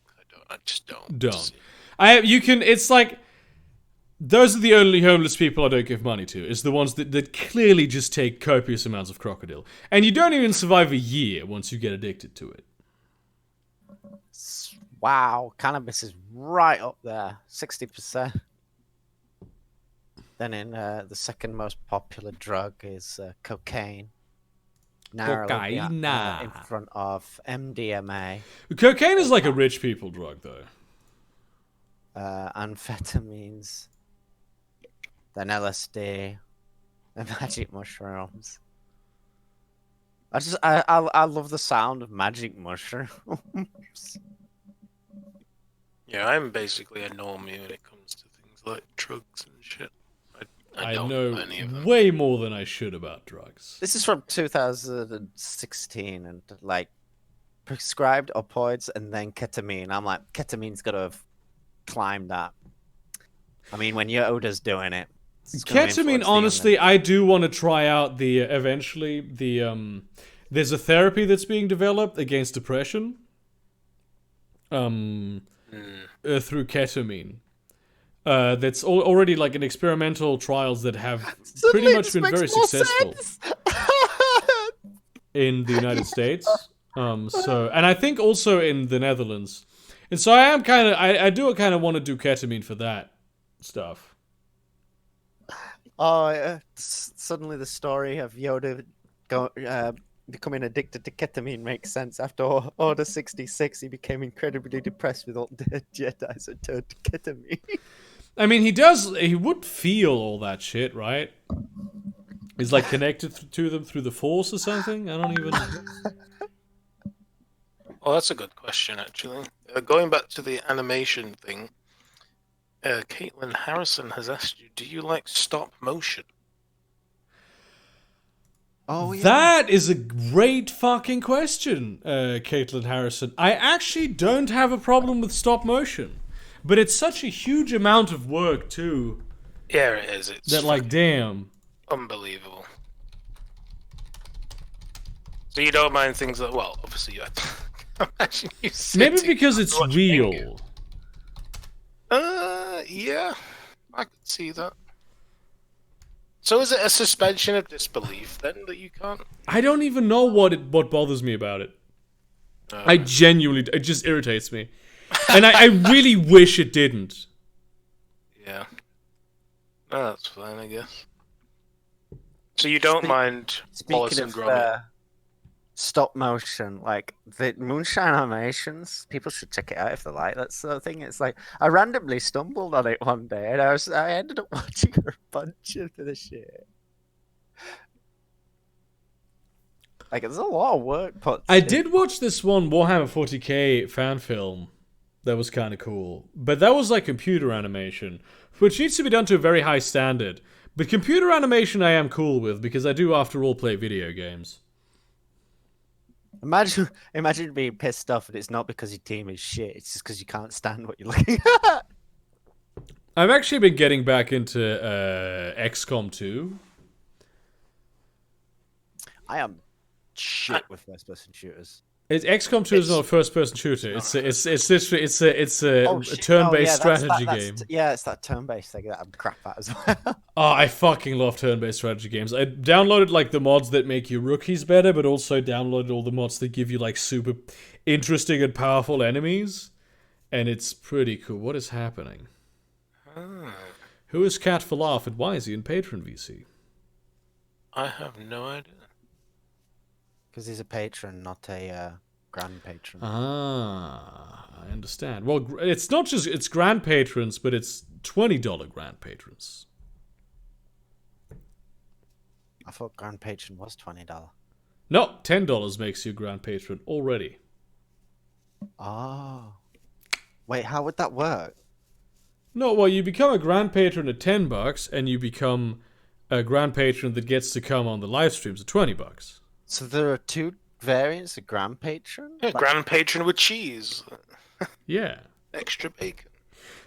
Speaker 5: I just don't.
Speaker 2: Don't. It's like those are the only homeless people I don't give money to. Is the ones that clearly just take copious amounts of crocodile. And you don't even survive a year once you get addicted to it.
Speaker 1: Wow, cannabis is right up there, 60%. Then in the second most popular drug is cocaine. Narrowly
Speaker 2: Cocaine.
Speaker 1: in front of MDMA,
Speaker 2: Cocaine is like a rich people drug though.
Speaker 1: amphetamines, then LSD, and magic mushrooms. I love the sound of magic mushrooms.
Speaker 5: Yeah, I'm basically a normie when it comes to things like drugs and shit. I
Speaker 2: I
Speaker 5: don't
Speaker 2: know
Speaker 5: any of them.
Speaker 2: way more than I should about drugs.
Speaker 1: This is from 2016, and like prescribed opioids and then ketamine. I'm like, ketamine's got to have climbed that. I mean, when Yoda's doing it. it's gonna influence
Speaker 2: Ketamine,
Speaker 1: the
Speaker 2: honestly, I do want to try out the eventually there's a therapy that's being developed against depression. Through ketamine. That's already like in experimental trials that have pretty much been very successful in the United States. And I think also in the Netherlands. And so I do kind of want to do ketamine for that stuff.
Speaker 1: Oh, suddenly the story of Yoda becoming addicted to ketamine makes sense. After Order 66, he became incredibly depressed with all the Jedi, so turned to ketamine.
Speaker 2: I mean, he would feel all that shit, right? He's like connected to them through the Force or something? I don't even...
Speaker 5: Well, that's a good question, actually. Going back to the animation thing, Caitlin Harrison has asked you, do you like stop motion?
Speaker 1: Oh, yeah.
Speaker 2: That is a great fucking question, Caitlin Harrison. I actually don't have a problem with stop motion. But it's such a huge amount of work, too.
Speaker 5: Yeah, it is. It's
Speaker 2: That, like, damn.
Speaker 5: unbelievable. So you don't mind things that, well, obviously you imagine you
Speaker 2: Maybe
Speaker 5: sitting
Speaker 2: because
Speaker 5: and
Speaker 2: it's
Speaker 5: watching
Speaker 2: real.
Speaker 5: it. Yeah. I could see that. So is it a suspension of disbelief, then, that you can't?
Speaker 2: I don't even know what bothers me about it. I genuinely... It just irritates me. And I really wish it didn't.
Speaker 5: Yeah. No, that's fine, I guess. So you don't mind Wallace
Speaker 1: Speaking
Speaker 5: and
Speaker 1: of
Speaker 5: Gromit?
Speaker 1: stop motion, like the Moonshine animations, people should check it out if they like. That's the thing. It's like I randomly stumbled on it one day, and I ended up watching a bunch of the shit. Like there's a lot of work put.
Speaker 2: I did watch this one Warhammer 40k fan film. That was kind of cool. But that was like computer animation, which needs to be done to a very high standard. But computer animation I am cool with, because I do, after all, play video games.
Speaker 1: Imagine being pissed off, and it's not because your team is shit. It's just because you can't stand what you're looking at.
Speaker 2: I've actually been getting back into XCOM 2.
Speaker 1: I am shit with first-person shooters.
Speaker 2: XCOM 2 is not a first-person shooter. It's literally it's a turn-based strategy game.
Speaker 1: Yeah, it's that turn-based thing that I'm crap at as well.
Speaker 2: Oh, I fucking love turn-based strategy games. I downloaded like the mods that make your rookies better, but also downloaded all the mods that give you like super interesting and powerful enemies, and it's pretty cool. What is happening? Who is Cat for Laugh, and why is he in Patron VC?
Speaker 5: I have no idea.
Speaker 1: Because he's a patron, not a grand patron.
Speaker 2: Ah, I understand. Well, it's not just it's grand patrons, but it's $20 grand patrons.
Speaker 1: I thought grand patron was $20.
Speaker 2: No, $10 makes you grand patron already.
Speaker 1: Oh. Wait, how would that work?
Speaker 2: No, well, you become a grand patron at $10, and you become grand patron that gets to come on the live streams at $20.
Speaker 1: So there are 2 variants of Grand Patron?
Speaker 5: Yeah, Grand Patron with cheese,
Speaker 2: Yeah.
Speaker 5: extra bacon.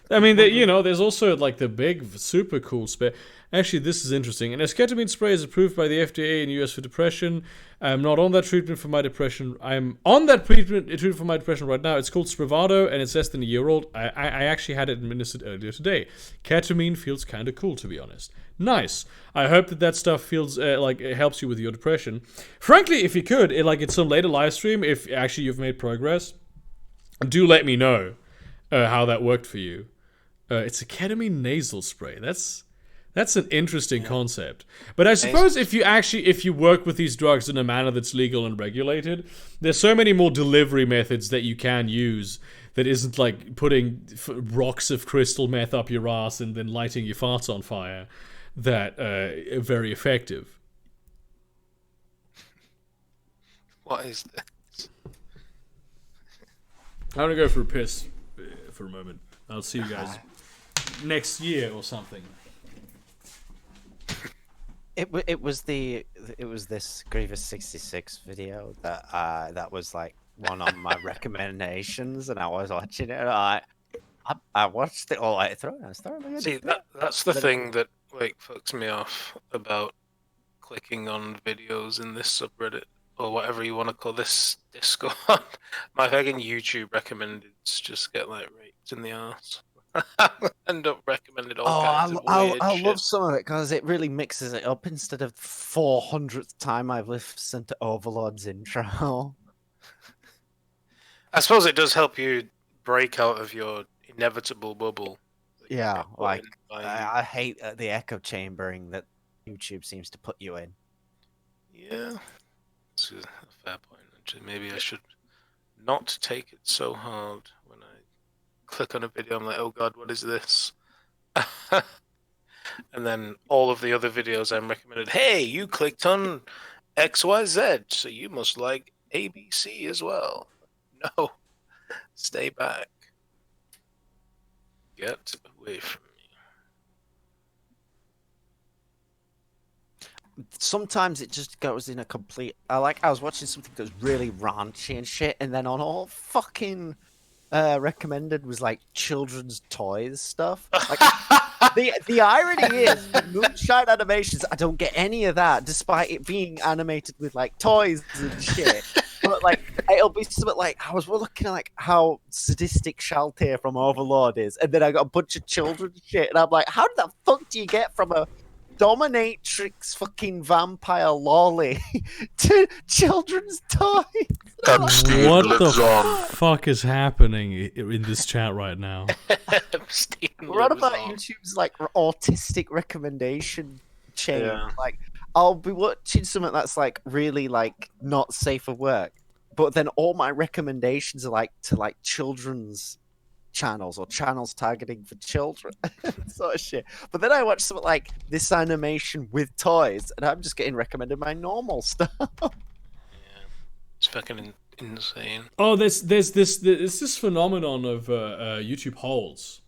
Speaker 2: I mean, there's also like the big, super cool spray. Actually, this is interesting. An esketamine spray is approved by the FDA in the US for depression. I'm not on that treatment for my depression. I'm on that treatment for my depression right now. It's called Spravato, and it's less than a year old. I actually had it administered earlier today. Ketamine feels kind of cool, to be honest. Nice. I hope that stuff feels like it helps you with your depression. Frankly, if you could, it's some later live stream, if actually you've made progress, do let me know how that worked for you. It's a ketamine nasal spray. That's an interesting concept. But I suppose if you work with these drugs in a manner that's legal and regulated, there's so many more delivery methods that you can use that isn't like putting rocks of crystal meth up your ass and then lighting your farts on fire that are very effective.
Speaker 5: What is this?
Speaker 2: I'm gonna go for a piss for a moment. I'll see you guys next year or something.
Speaker 1: It was this Grievous 66 video that was like one of my recommendations, and I was watching it. And I watched it all the way through. And I was thoroughly
Speaker 5: See, that's the thing that like fucks me off about clicking on videos in this subreddit or whatever you want to call this Discord. My fucking YouTube recommendeds just get like raped in the ass. End up recommended all kinds of weird
Speaker 1: I
Speaker 5: shit.
Speaker 1: love some of it because it really mixes it up. Instead of 400th time I've listened to Overlord's intro.
Speaker 5: I suppose it does help you break out of your inevitable bubble. that you
Speaker 1: Yeah,
Speaker 5: get put
Speaker 1: like
Speaker 5: in by-
Speaker 1: I hate the echo chambering that YouTube seems to put you in.
Speaker 5: Yeah, it's a fair point. Actually, maybe I should not take it so hard when I click on a video. I'm like, oh god, what is this? And then all of the other videos I'm recommended. Hey, you clicked on XYZ, so you must like ABC as well. No, stay back. Get away from me.
Speaker 1: Sometimes it just goes in a complete. I was watching something that was really raunchy and shit, and then on all fucking recommended was like children's toys stuff. Like the irony is, Moonshine Animations, I don't get any of that, despite it being animated with like toys and shit. But like it'll be something like I was looking at like how sadistic Shaltair from Overlord is, and then I got a bunch of children's shit, and I'm like, how the fuck do you get from a dominatrix fucking vampire lolly to children's toys?
Speaker 2: What the fuck is happening in this chat right now?
Speaker 1: What about YouTube's like autistic recommendation chain?
Speaker 5: Yeah.
Speaker 1: Like, I'll be watching something that's like really like not safe for work, but then all my recommendations are like to like children's channels or channels targeting for children, sort of shit. But then I watch something like this animation with toys, and I'm just getting recommended my normal stuff.
Speaker 5: It's fucking insane.
Speaker 2: Oh, there's this phenomenon of YouTube holds,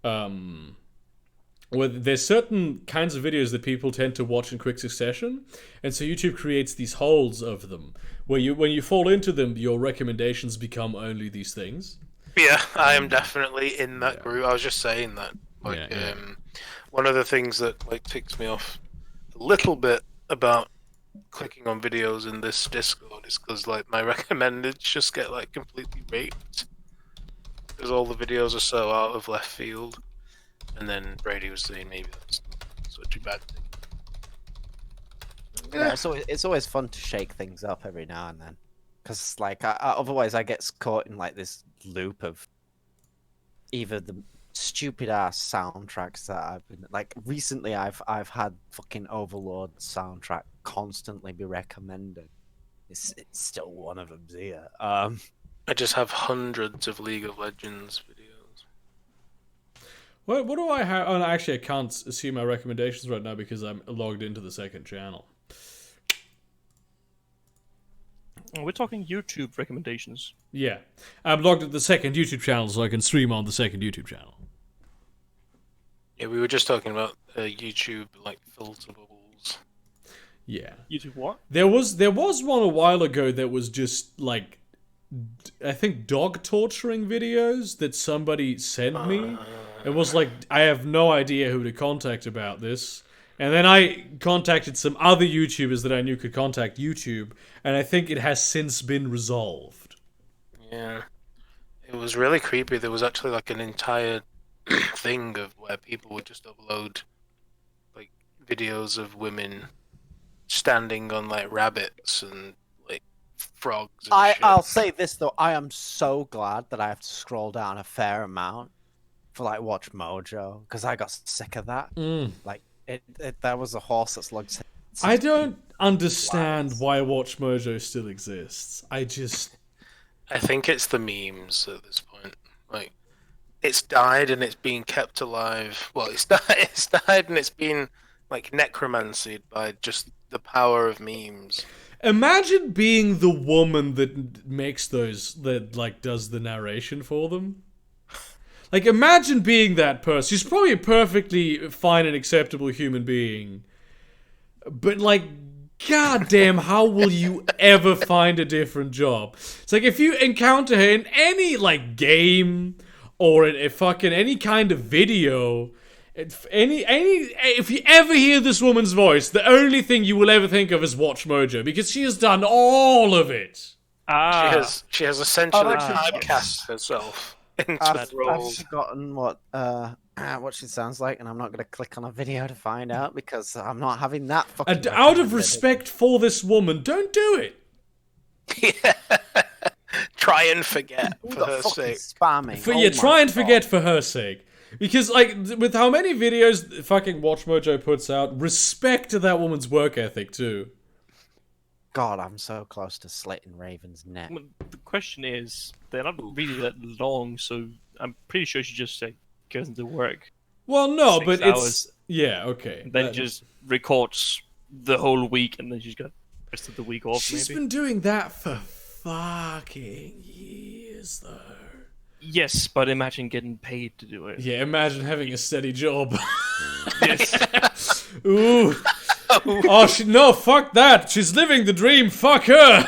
Speaker 2: where there's certain kinds of videos that people tend to watch in quick succession, and so YouTube creates these holds of them, where when you fall into them, your recommendations become only these things.
Speaker 5: Yeah, I am definitely in that group. I was just saying that. Like,
Speaker 2: Yeah.
Speaker 5: One of the things that like ticks me off a little bit about clicking on videos in this Discord is because like my recommendeds just get like completely raped because all the videos are so out of left field. And then Brady was saying maybe that's not such a bad thing.
Speaker 1: Yeah, so it's always fun to shake things up every now and then, because like otherwise I get caught in like this loop of either the stupid ass soundtracks that I've been like recently. I've had fucking Overlord soundtrack constantly be recommended. It's still one of them's here.
Speaker 5: I just have hundreds of League of Legends videos.
Speaker 2: What do I have? Oh, no, actually, I can't see my recommendations right now because I'm logged into the second channel.
Speaker 4: We're talking YouTube recommendations.
Speaker 2: Yeah, I'm logged into the second YouTube channel, so I can stream on the second YouTube channel.
Speaker 5: Yeah, I am definitely in that group. I was just saying that.
Speaker 2: Yeah, I'm logged into the second YouTube channel, so I can stream on the second YouTube channel.
Speaker 5: Like, Yeah, we were just talking about YouTube like filter bubbles.
Speaker 2: Yeah.
Speaker 4: YouTube what?
Speaker 2: There was one a while ago that was just like I think dog torturing videos that somebody sent me. It was like I have no idea who to contact about this. And then I contacted some other YouTubers that I knew could contact YouTube, and I think it has since been resolved.
Speaker 5: Yeah, it was really creepy. There was actually like an entire thing of where people would just upload like videos of women standing on like rabbits and like frogs. And shit.
Speaker 1: I'll say this though, I am so glad that I have to scroll down a fair amount for like Watch Mojo because I got sick of that. Like that was a horse that's looked. Since
Speaker 2: I don't understand why Watch Mojo still exists. I
Speaker 5: think it's the memes at this point. Like, it's died and it's being kept alive. Well, it's died and it's been like necromancied by just the power of memes.
Speaker 2: imagine being the woman that makes those, that like does the narration for them. Like, imagine being that person. She's probably a perfectly fine and acceptable human being. But, like, goddamn, how will you ever find a different job? It's like, if you encounter her in any, like, game or in fucking any kind of video, if you ever hear this woman's voice, the only thing you will ever think of is Watch Mojo, because she has done all of it.
Speaker 5: She has essentially
Speaker 1: Ah.
Speaker 5: typecast herself into
Speaker 1: I've
Speaker 5: roles.
Speaker 1: forgotten what she sounds like, and I'm not going to click on a video to find out because I'm not having that fucking.
Speaker 2: And out of
Speaker 1: recommended.
Speaker 2: respect for this woman, don't do it.
Speaker 5: Try and forget
Speaker 1: Who
Speaker 5: for
Speaker 1: the
Speaker 5: her
Speaker 1: fuck
Speaker 5: sake.
Speaker 1: is spamming?
Speaker 2: For,
Speaker 1: Oh
Speaker 2: yeah,
Speaker 1: my
Speaker 2: try and
Speaker 1: God.
Speaker 2: forget for her sake. Because, like, with how many videos fucking Watch Mojo puts out, respect to that woman's work ethic, too.
Speaker 1: God, I'm so close to slitting Raven's neck.
Speaker 4: Well, the question is, they're not really that long, so I'm pretty sure she just like goes into work,
Speaker 2: Well, no,
Speaker 4: 6
Speaker 2: but
Speaker 4: hours.
Speaker 2: it's... Yeah, okay.
Speaker 4: and then
Speaker 2: That-
Speaker 4: just records the whole week, and then she's got the rest of the week off.
Speaker 2: She's
Speaker 4: maybe.
Speaker 2: been doing that for fucking years, though.
Speaker 4: Yes, but imagine getting paid to do it.
Speaker 2: Yeah, imagine having a steady job.
Speaker 4: Yes.
Speaker 2: Ooh. Oh, no, fuck that. She's living the dream. Fuck her.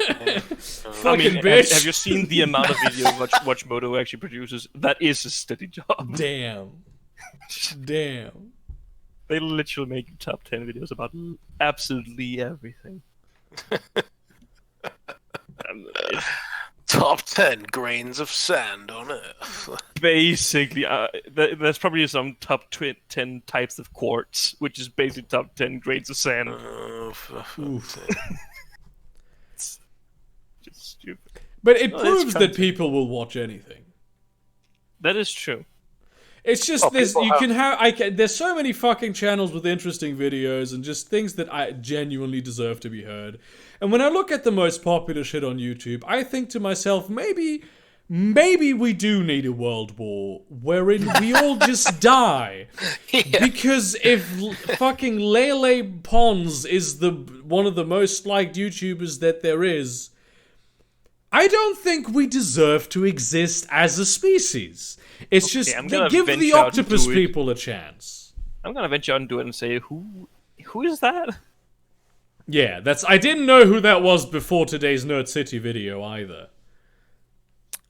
Speaker 2: Fucking bitch.
Speaker 4: Have you seen the amount of video Watch Moto actually produces? That is a steady job.
Speaker 2: Damn. Damn.
Speaker 4: They literally make top 10 videos about absolutely everything. It's
Speaker 5: Top 10 grains of sand on Earth.
Speaker 4: basically, there's probably some top 10 types of quartz, which is basically top 10 grades of sand.
Speaker 5: Oh, for fuck's
Speaker 2: Oof.
Speaker 5: sake.
Speaker 4: Just stupid.
Speaker 2: But it
Speaker 4: Well, it's
Speaker 2: proves that
Speaker 4: content.
Speaker 2: people will watch anything.
Speaker 4: That is true.
Speaker 2: It's just
Speaker 5: Oh,
Speaker 2: this.
Speaker 5: people
Speaker 2: You
Speaker 5: have-
Speaker 2: can have. There's so many fucking channels with interesting videos and just things that I genuinely deserve to be heard. And when I look at the most popular shit on YouTube, I think to myself, maybe we do need a world war wherein we all just die.
Speaker 5: Yeah.
Speaker 2: Because if fucking Lele Pons is one of the most liked YouTubers that there is, I don't think we deserve to exist as a species. It's just
Speaker 4: I'm gonna
Speaker 2: give the
Speaker 4: venture out and
Speaker 2: octopus
Speaker 4: do it.
Speaker 2: people a chance.
Speaker 4: I'm gonna venture out and do it and say, who is that?
Speaker 2: Yeah, I didn't know who that was before today's Nerd City video either.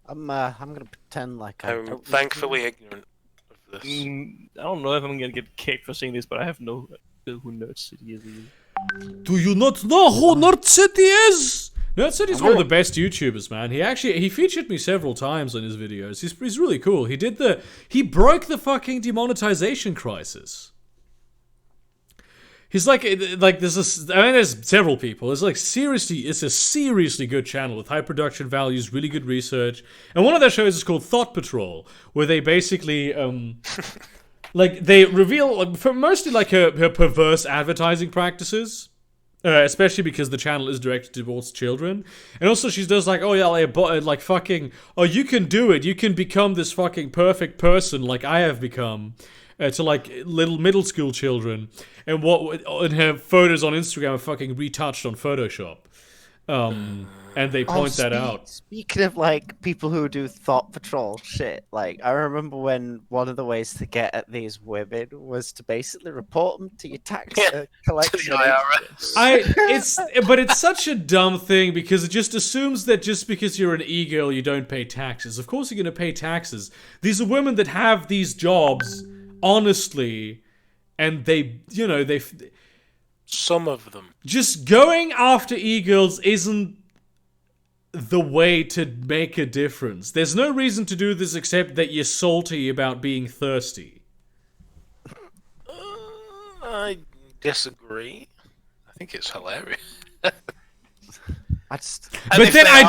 Speaker 1: I'm gonna pretend like I
Speaker 5: I'm
Speaker 1: don't
Speaker 5: thankfully ignorant of this.
Speaker 4: I don't know if I'm gonna get kicked for saying this, but I have no clue who Nerd City is.
Speaker 2: Do you not know who Nerd City is? Nerd City's one of the best YouTubers, man. He featured me several times on his videos. He's really cool. He broke the fucking demonetization crisis. He's like there's several people. It's a seriously good channel with high production values, really good research. And one of their shows is called Thought Patrol, where they basically like they reveal mostly like her perverse advertising practices. Especially because the channel is directed towards children. And also she does like, oh yeah, like fucking, oh you can do it, you can become this fucking perfect person like I have become. To like little middle school children. And her photos on Instagram are fucking retouched on Photoshop. And they point that out.
Speaker 1: Speaking of like people who do thought patrol shit, like I remember when one of the ways to get at these women was to basically report them to your tax collection.
Speaker 2: But it's such a dumb thing because it just assumes that just because you're an e-girl you don't pay taxes. Of course you're going to pay taxes. These are women that have these jobs honestly, and they
Speaker 5: Some of them.
Speaker 2: just going after e-girls isn't the way to make a difference. There's no reason to do this except that you're salty about being thirsty.
Speaker 5: I disagree. I think it's hilarious.
Speaker 1: I just
Speaker 2: But then I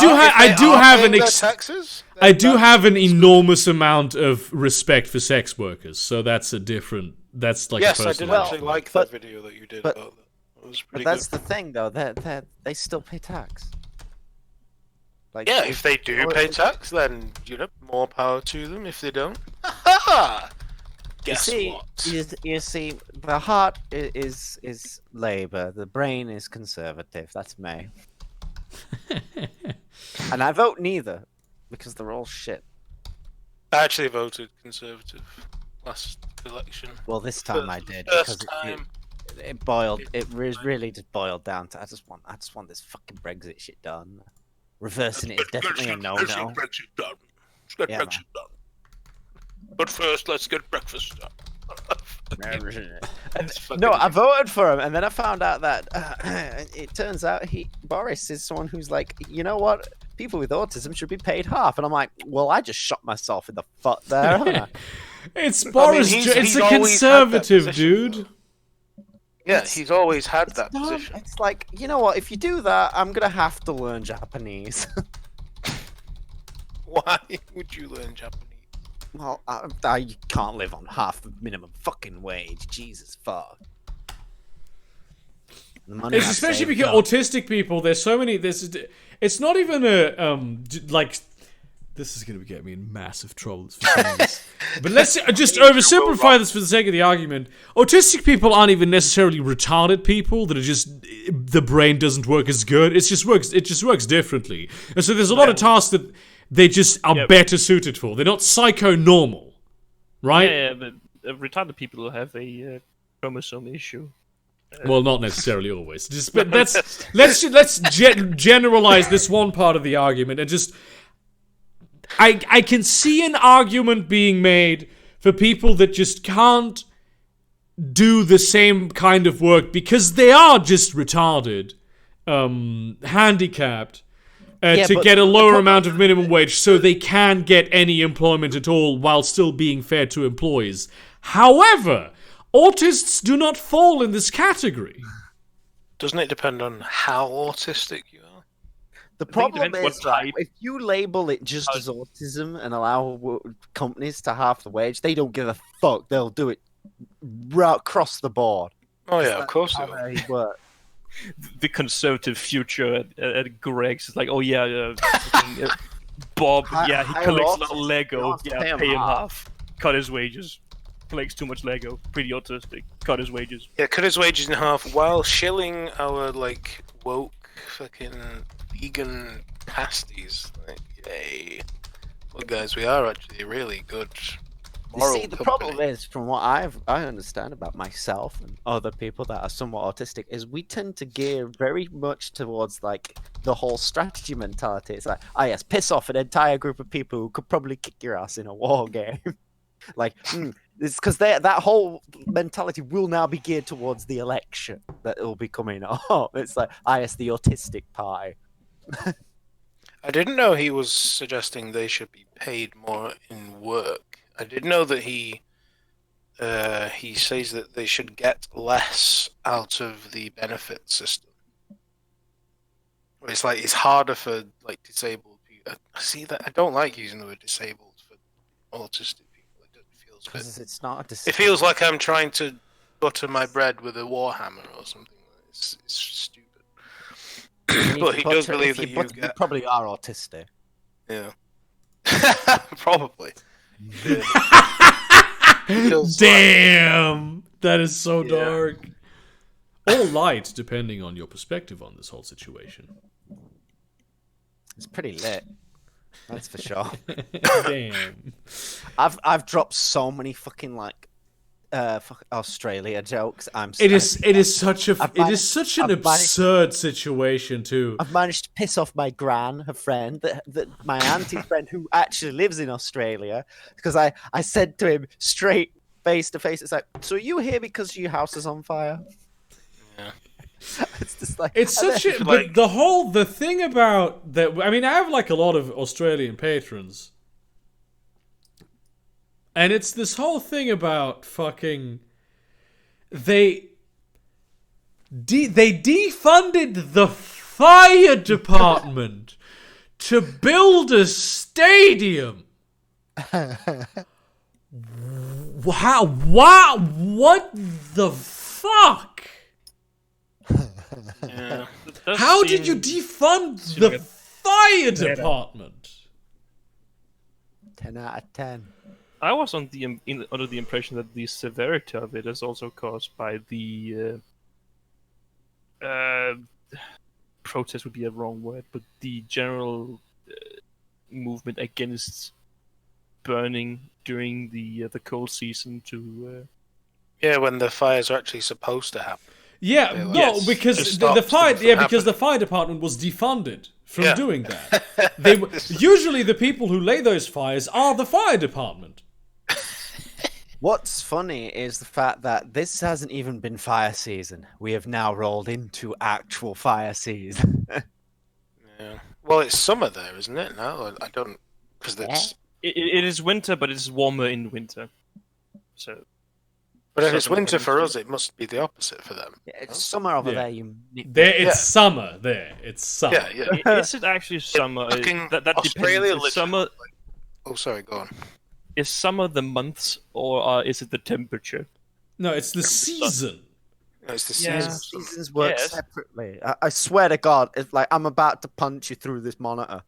Speaker 2: do have an enormous amount of respect for sex workers, so that's like
Speaker 5: Yes,
Speaker 2: a
Speaker 5: I did
Speaker 2: personal
Speaker 5: actually like that video that you did about that. It was
Speaker 1: but
Speaker 5: pretty
Speaker 1: that's
Speaker 5: good.
Speaker 1: the thing though, that they still pay tax. Like
Speaker 5: Yeah, if they do
Speaker 1: or-
Speaker 5: pay tax, then more power to them. If they don't, ha! Guess what?
Speaker 1: You see, the heart is Labour, the brain is Conservative. That's me. And I vote neither because they're all shit.
Speaker 5: I actually voted Conservative last election.
Speaker 1: Well, this time I did
Speaker 5: First
Speaker 1: because
Speaker 5: time.
Speaker 1: it really just boiled down to I just want this fucking Brexit shit done. Reversing it is definitely a
Speaker 5: Let's
Speaker 1: no-no.
Speaker 5: get Brexit done. Let's get
Speaker 1: Yeah,
Speaker 5: Brexit done. But first, let's get breakfast done.
Speaker 1: No, I voted for him, and then I found out that it turns out Boris is someone who's like, you know what? People with autism should be paid half, and I'm like, well, I just shot myself in the foot there, haven't I?
Speaker 2: It's Boris. It's a conservative, dude.
Speaker 5: Yeah, he's always had that
Speaker 1: No,
Speaker 5: position.
Speaker 1: it's like, you know what? If you do that, I'm gonna have to learn Japanese.
Speaker 5: Why would you learn Japanese?
Speaker 1: Well, I can't live on half the minimum fucking wage. Jesus fuck. The money
Speaker 2: It's
Speaker 1: I
Speaker 2: especially
Speaker 1: saved
Speaker 2: because
Speaker 1: up-
Speaker 2: autistic people. There's so many. It's not even a like. This is going to get me in massive trouble for saying this. But let's just oversimplify this for the sake of the argument. Autistic people aren't even necessarily retarded people that are just the brain doesn't work as good. It just works differently. And so there's a lot of tasks that they just are better suited for. They're not psycho-normal, right?
Speaker 4: Yeah, but retarded people have a chromosome issue.
Speaker 2: Well, not necessarily always. But let's generalize this one part of the argument and just. I can see an argument being made for people that just can't do the same kind of work because they are just retarded, handicapped, to
Speaker 1: but
Speaker 2: get a
Speaker 1: the
Speaker 2: lower
Speaker 1: problem-
Speaker 2: amount of minimum wage so they can get any employment at all while still being fair to employees. However, autists do not fall in this category.
Speaker 5: Doesn't it depend on how autistic you are?
Speaker 1: The
Speaker 4: think it
Speaker 1: problem
Speaker 4: depends what
Speaker 1: is, like,
Speaker 4: type.
Speaker 1: if you label it just as autism and allow companies to half the wage, they don't give a fuck. They'll do it right across the board.
Speaker 5: Oh yeah, of course they
Speaker 1: How
Speaker 5: will.
Speaker 1: they work.
Speaker 4: The conservative future at Greg's is like, oh yeah, fucking, Bob, yeah, he
Speaker 1: Higher
Speaker 4: collects a lot of
Speaker 1: autism,
Speaker 4: Lego,
Speaker 1: you have to
Speaker 4: yeah,
Speaker 1: pay him half.
Speaker 4: half, cut his wages, collects too much Lego, pretty autistic, cut his wages.
Speaker 5: Yeah, cut his wages in half while shilling our woke fucking vegan pasties. Yay! Well, guys, we are actually really good.
Speaker 1: You see, the problem is, from what I understand about myself and other people that are somewhat autistic, is we tend to gear very much towards like the whole strategy mentality. It's like, ah, yes, piss off an entire group of people who could probably kick your ass in a war game. Like, it's because that whole mentality will now be geared towards the election that will be coming up. It's like, ah, yes, the autistic party.
Speaker 5: I didn't know he was suggesting they should be paid more in work. I did know that he says that they should get less out of the benefit system. It's like it's harder for like disabled people. I see that. I don't like using the word disabled for autistic people. It feels a bit.
Speaker 1: Because it's not a
Speaker 5: It feels like I'm trying to butter my bread with a warhammer or something. It's stupid. But he does believe that you
Speaker 1: You
Speaker 5: get.
Speaker 1: probably are autistic.
Speaker 5: Yeah. Probably.
Speaker 2: Damn, that is so dark. Or light, depending on your perspective on this whole situation.
Speaker 1: It's pretty lit. That's for sure.
Speaker 2: Damn.
Speaker 1: I've dropped so many fucking like Australia jokes.
Speaker 2: It is such an
Speaker 1: I've managed-
Speaker 2: absurd situation too.
Speaker 1: I've managed to piss off my gran, her friend, that my auntie's friend who actually lives in Australia, because I said to him straight face to face, it's like, so are you here because your house is on fire?
Speaker 5: Yeah.
Speaker 1: It's just like
Speaker 2: It's such a but the thing about that. I mean, I have like a lot of Australian patrons, and it's this whole thing about fucking they defunded the fire department to build a stadium. Wow! Wow! What the fuck?
Speaker 5: Yeah.
Speaker 2: How did you defund the fire department?
Speaker 1: 10 out of 10.
Speaker 4: I was on under the impression that the severity of it is also caused by the protest would be a wrong word, but the general movement against burning during the cold season to.
Speaker 5: Yeah, when the fires are actually supposed to happen.
Speaker 2: Yeah,
Speaker 5: Like,
Speaker 2: no,
Speaker 4: yes,
Speaker 2: because
Speaker 5: to
Speaker 2: the
Speaker 5: stop
Speaker 2: fire,
Speaker 5: things from
Speaker 2: because the
Speaker 5: happening.
Speaker 2: fire department was defunded from
Speaker 5: Yeah.
Speaker 2: doing that. They usually the people who lay those fires are the fire department.
Speaker 1: What's funny is the fact that this hasn't even been fire season. We have now rolled into actual fire season.
Speaker 5: Yeah. Well, it's summer there, isn't it? No, I don't, because it's.
Speaker 4: It is winter, but it's warmer in winter. So.
Speaker 5: But if it's
Speaker 4: Southern
Speaker 5: winter for us,
Speaker 4: Hemisphere.
Speaker 5: it must be the opposite for them.
Speaker 1: Yeah, it's summer over
Speaker 2: Yeah.
Speaker 1: there. You
Speaker 2: There, it's
Speaker 5: Yeah.
Speaker 2: summer. There, it's summer.
Speaker 5: Yeah, yeah.
Speaker 4: Is it actually summer?
Speaker 5: Fucking
Speaker 4: That
Speaker 5: Australia
Speaker 4: depends. Is summer
Speaker 5: Oh, sorry, go on.
Speaker 4: is summer the months or is it the temperature?
Speaker 2: No, it's the season.
Speaker 5: No, it's the
Speaker 4: Yeah.
Speaker 5: season.
Speaker 1: seasons work
Speaker 4: Yes.
Speaker 1: separately. I swear to God, it's like I'm about to punch you through this monitor.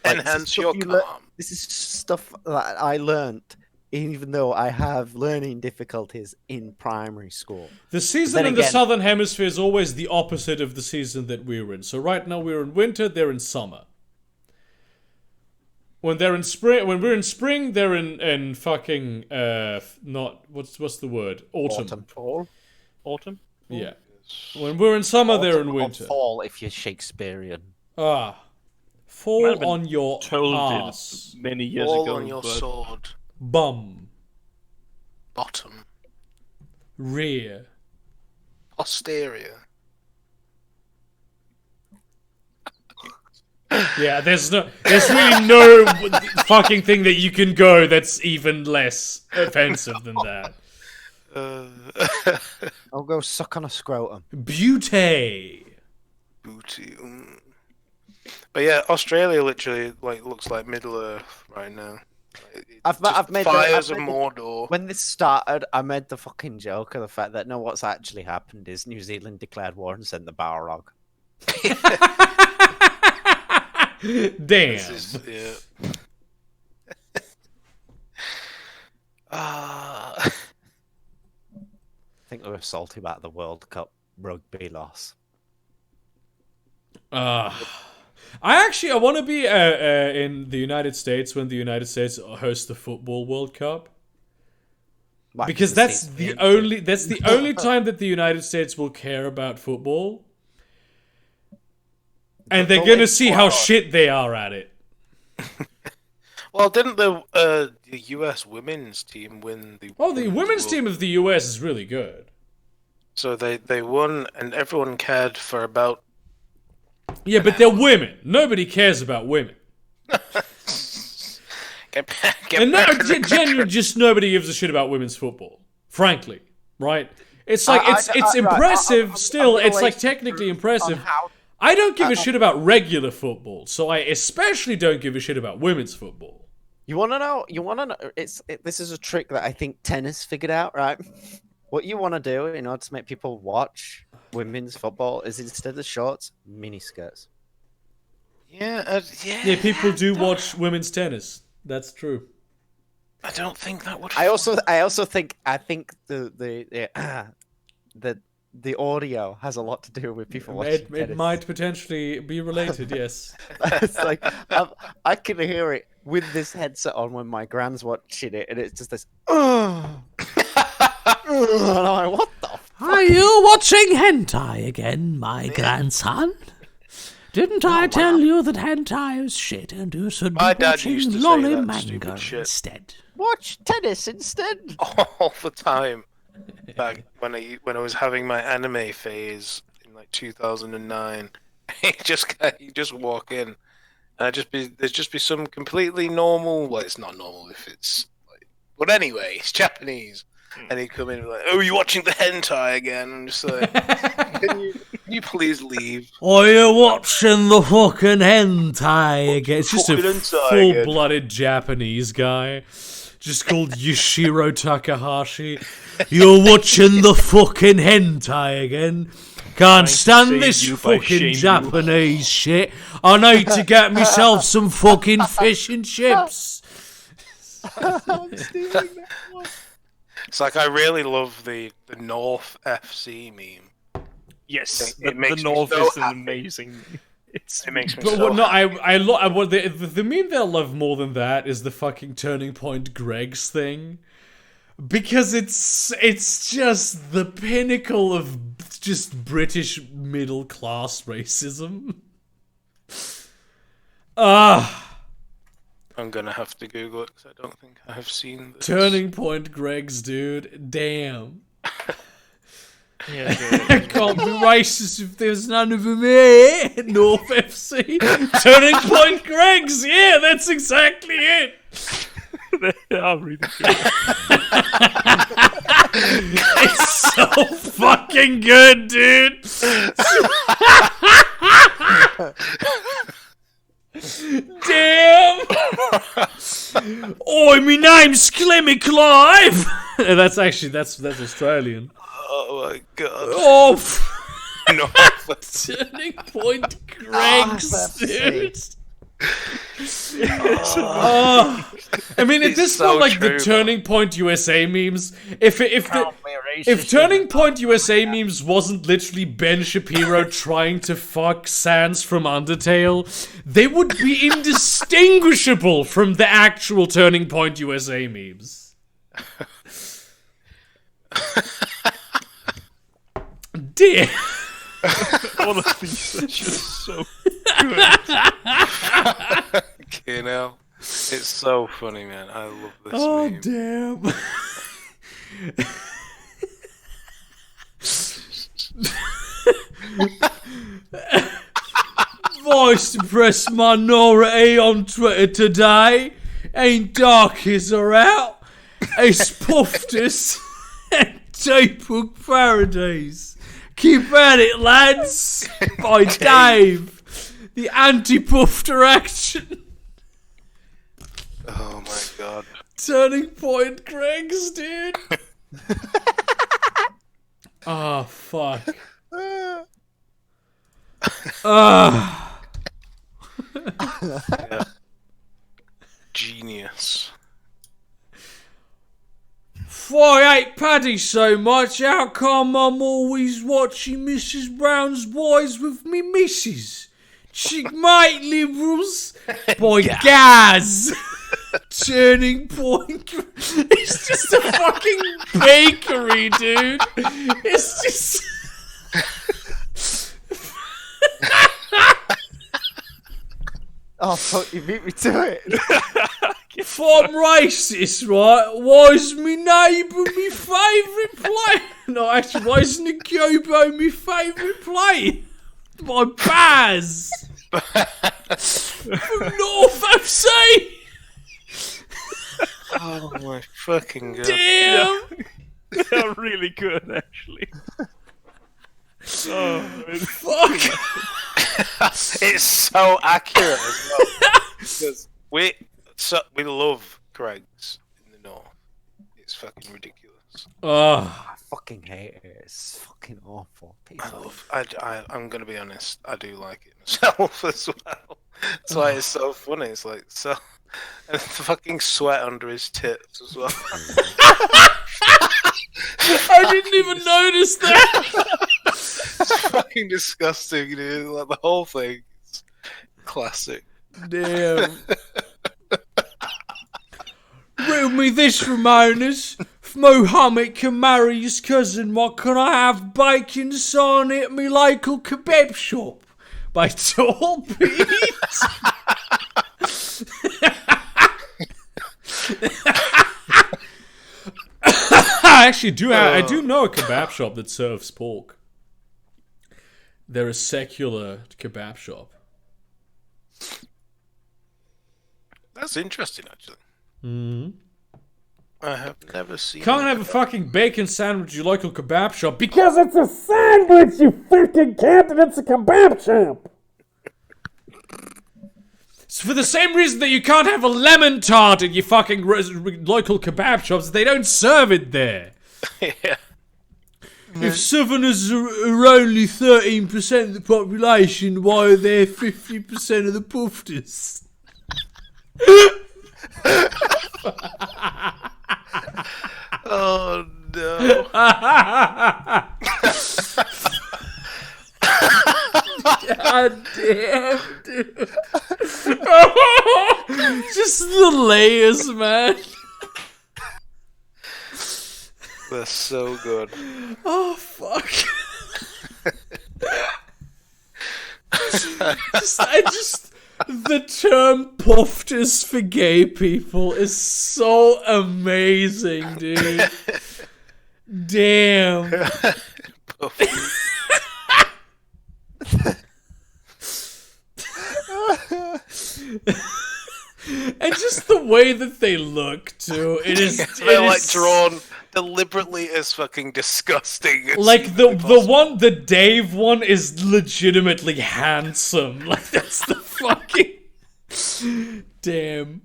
Speaker 1: Like,
Speaker 5: Enhance your
Speaker 1: you lear-
Speaker 5: calm.
Speaker 1: This is stuff that I learnt, even though I have learning difficulties in primary school.
Speaker 2: The season
Speaker 1: Then
Speaker 2: in the
Speaker 1: again-
Speaker 2: southern hemisphere is always the opposite of the season that we're in. So right now we're in winter, they're in summer. When we're in spring, they're in fucking not what's the word? Autumn.
Speaker 1: Fall.
Speaker 4: Autumn?
Speaker 2: Yeah. When we're in summer, they're in
Speaker 1: Autumn or
Speaker 2: winter.
Speaker 1: fall, if you're Shakespearean.
Speaker 2: Ah.
Speaker 4: Might
Speaker 2: Fall
Speaker 4: have been
Speaker 2: on your
Speaker 4: Told
Speaker 2: ass.
Speaker 4: it many years
Speaker 5: All
Speaker 4: ago.
Speaker 5: on your
Speaker 4: but
Speaker 5: sword.
Speaker 2: Bum.
Speaker 5: Bottom.
Speaker 2: Rear.
Speaker 5: Posterior.
Speaker 2: Yeah, there's really no fucking thing that you can go that's even less offensive than that.
Speaker 1: I'll go suck on a scrotum.
Speaker 2: Beauty.
Speaker 5: Booty. But yeah, Australia literally looks like Middle Earth right now.
Speaker 1: I've made
Speaker 5: fires
Speaker 1: I've
Speaker 5: of
Speaker 1: made
Speaker 5: Mordor.
Speaker 1: When this started, I made the fucking joke of the fact that no, what's actually happened is New Zealand declared war and sent the Balrog.
Speaker 2: Damn.
Speaker 5: This is, yeah.
Speaker 1: I think they were salty about the World Cup rugby loss.
Speaker 2: I want to be in the United States when the United States hosts the Football World Cup.
Speaker 1: Why?
Speaker 2: Because
Speaker 1: the
Speaker 2: that's
Speaker 1: seats
Speaker 2: the
Speaker 1: empty.
Speaker 2: only time that the United States will care about football. And they're
Speaker 1: Football
Speaker 2: gonna
Speaker 1: is
Speaker 2: see how
Speaker 1: squad.
Speaker 2: shit they are at it.
Speaker 5: Well, didn't the U.S. women's team win the?
Speaker 2: Oh, the women's team of the US is really good.
Speaker 5: So they won, and everyone cared for about.
Speaker 2: Yeah, but they're women. Nobody cares about women. And genuinely, just nobody gives a shit about women's football. Frankly, right? It's like it's
Speaker 1: right,
Speaker 2: impressive. Still,
Speaker 1: I'm
Speaker 2: it's like
Speaker 1: always
Speaker 2: technically
Speaker 1: on
Speaker 2: impressive.
Speaker 1: how
Speaker 2: I don't give a shit about regular football, so I especially don't give a shit about women's football.
Speaker 1: you want to know? You want to know? This is a trick that I think tennis figured out, right? What you want to do in order to make people watch women's football is instead of shorts, mini skirts.
Speaker 5: Yeah,
Speaker 2: Yeah, people do watch women's tennis. That's true.
Speaker 5: I don't think that would.
Speaker 1: I also think the the audio has a lot to do with people watching
Speaker 2: It
Speaker 1: tennis.
Speaker 2: might potentially be related, yes.
Speaker 1: It's like I can hear it with this headset on when my grand's watching it, and it's just this. And I'm like, what the?
Speaker 6: Are you watching hentai again, my grandson? Didn't I tell you that hentai is shit and you should be
Speaker 5: My dad
Speaker 6: watching
Speaker 5: used to say
Speaker 6: lolly
Speaker 5: that
Speaker 6: manga
Speaker 5: stupid shit.
Speaker 6: instead?
Speaker 1: Watch tennis instead.
Speaker 5: All the time. Back when I was having my anime phase in like 2009, you just walk in, and there's just be some completely normal. Well, it's not normal if it's like, but anyway, it's Japanese, and he'd come in and be like, "Oh, you watching the hentai again?" I'm just like, can you please leave?
Speaker 6: Are you watching the fucking hentai again?
Speaker 2: It's just a
Speaker 5: Fucking hentai again.
Speaker 2: full-blooded Japanese guy, just called Yoshiro Takahashi. You're watching the fucking hentai again. Can't stand
Speaker 4: save
Speaker 2: this
Speaker 4: you by
Speaker 2: fucking
Speaker 4: shame
Speaker 2: Japanese shit. I need to get myself some fucking fish and chips.
Speaker 1: I'm stealing that one.
Speaker 5: It's like I really love the North FC meme.
Speaker 4: Yes,
Speaker 5: It makes
Speaker 4: the
Speaker 5: me
Speaker 4: North
Speaker 5: so
Speaker 4: is an
Speaker 5: happy.
Speaker 4: amazing.
Speaker 5: It makes me
Speaker 2: But
Speaker 5: so
Speaker 2: what, no,
Speaker 5: happy.
Speaker 2: the meme that I love more than that is the fucking Turning Point Greg's thing. Because it's just the pinnacle of just British middle class racism.
Speaker 5: I'm gonna have to Google it because I don't think I have seen this.
Speaker 2: Turning Point Greg's, dude. Damn.
Speaker 4: Yeah,
Speaker 2: Can't be racist if there's none of them here. North FC. Turning Point Greg's. Yeah, that's exactly it.
Speaker 4: they are really good.
Speaker 2: It's so fucking good, dude. Damn. Oi, me name's Clemmy Clive. that's Australian.
Speaker 5: Oh my god.
Speaker 2: Oh,
Speaker 5: No.
Speaker 2: Turning Point Greg's,
Speaker 1: that's
Speaker 2: dude. I mean, at
Speaker 5: It's
Speaker 2: this
Speaker 5: so
Speaker 2: point, like
Speaker 5: true,
Speaker 2: the Turning Point USA memes, if Turning Point USA memes wasn't literally Ben Shapiro trying to fuck Sans from Undertale, they would be indistinguishable from the actual Turning Point USA memes. Dear.
Speaker 4: All of these are just so
Speaker 5: You know, it's so funny, man. I love this
Speaker 2: Oh,
Speaker 5: meme.
Speaker 2: damn. Voice oppressed minority on Twitter today. Ain't darkies are out. It's puffed and Deep parodies. Keep at it, lads. By Dave. The anti-puffter action.
Speaker 5: Oh my god.
Speaker 2: Turning Point Greg's, dude. Oh, fuck.
Speaker 5: Yeah. Genius.
Speaker 2: Why I hate Paddy so much? How come I'm always watching Mrs. Brown's Boys with me missus? Checkmate, liberals. By Gaz. Turning Point. It's just a fucking bakery, dude. It's just.
Speaker 1: Oh fuck! You beat me to it.
Speaker 2: If I'm racist, right? Why's me neighbour me favourite player? No, actually, why isn't it Gyobo me favourite player? My Baz from North FC.
Speaker 5: Oh my fucking god.
Speaker 2: Damn.
Speaker 4: they're really good, actually. Oh, it's
Speaker 2: Fuck.
Speaker 5: It's so accurate as well. Because we love Greg's in the north. It's fucking ridiculous.
Speaker 2: Oh,
Speaker 1: I fucking hate it. It's fucking awful.
Speaker 5: I'm gonna be honest, I do like it myself as well. That's why it's so funny. It's like so, and the fucking sweat under his tits as well.
Speaker 2: I didn't even notice that.
Speaker 5: It's fucking disgusting, dude. Like the whole thing. It's classic.
Speaker 2: Damn. Riddle me this, Ramonas. If Mohammed can marry his cousin, what can I have bacon sarnie at me local kebab shop? By Tall Pete. I do know a kebab shop that serves pork. They're a secular kebab shop.
Speaker 5: That's interesting, actually.
Speaker 2: Mm-hmm.
Speaker 5: I have never seen.
Speaker 2: Can't have a fucking bacon sandwich at your local kebab shop because it's a sandwich, you fucking cunt, and it's a kebab shop. It's for the same reason that you can't have a lemon tart at your fucking local kebab shops. They don't serve it there.
Speaker 5: Yeah.
Speaker 2: If Southerners are only 13% of the population, why are they 50% of the pufters?
Speaker 5: Oh no.
Speaker 2: God damn, dude. Just the layers, man.
Speaker 5: They're so good.
Speaker 2: Oh, fuck. The term pufters for gay people is so amazing, dude. Damn. And just the way that they look, too.
Speaker 5: They're like drawn deliberately as fucking disgusting.
Speaker 2: Like the Dave one is legitimately handsome. Like that's the fucking damn.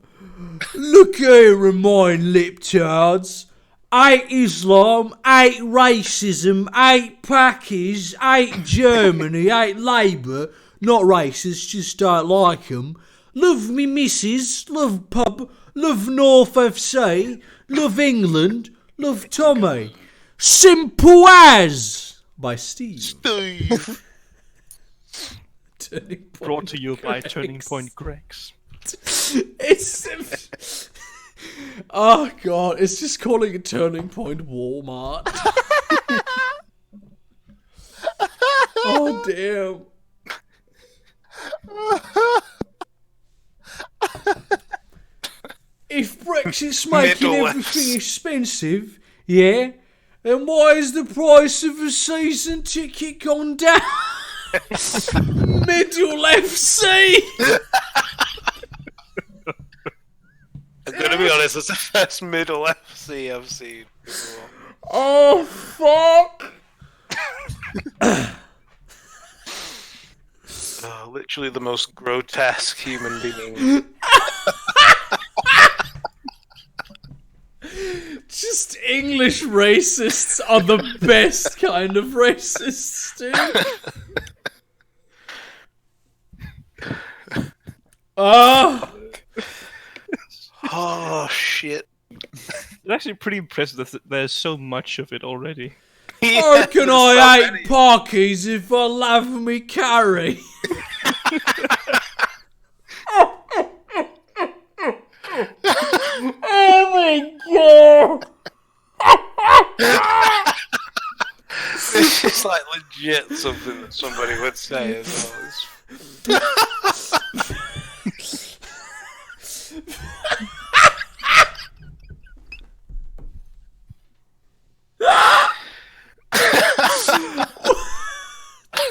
Speaker 2: Look here, mine liptards. Ain't Islam, ain't racism, ain't Pakis, ain't Germany, ain't Labour. Not racist, just don't like 'em. Love me missus, love pub, love North FC, love England, love Tommy. Simple as! By Steve. Turning Point
Speaker 4: Brought to you by
Speaker 2: Greggs.
Speaker 4: Turning Point Greggs.
Speaker 2: It's... Oh god, it's just calling a Turning Point Walmart. Oh damn. If Brexit's making
Speaker 5: Middle
Speaker 2: everything
Speaker 5: lefts.
Speaker 2: expensive, yeah, then why is the price of a season ticket gone down? Middle FC!
Speaker 5: I'm gonna be honest, that's the first middle FC I've seen before.
Speaker 2: Oh, fuck!
Speaker 5: Literally the most grotesque human being.
Speaker 2: Just English racists are the best kind of racists, dude. Oh!
Speaker 5: Oh shit.
Speaker 4: It's actually pretty impressive that there's so much of it already.
Speaker 2: How can
Speaker 5: there's
Speaker 2: I
Speaker 5: so
Speaker 2: hate Parkies if I love me curry? Oh my god!
Speaker 5: It's just like legit something that somebody would say as well.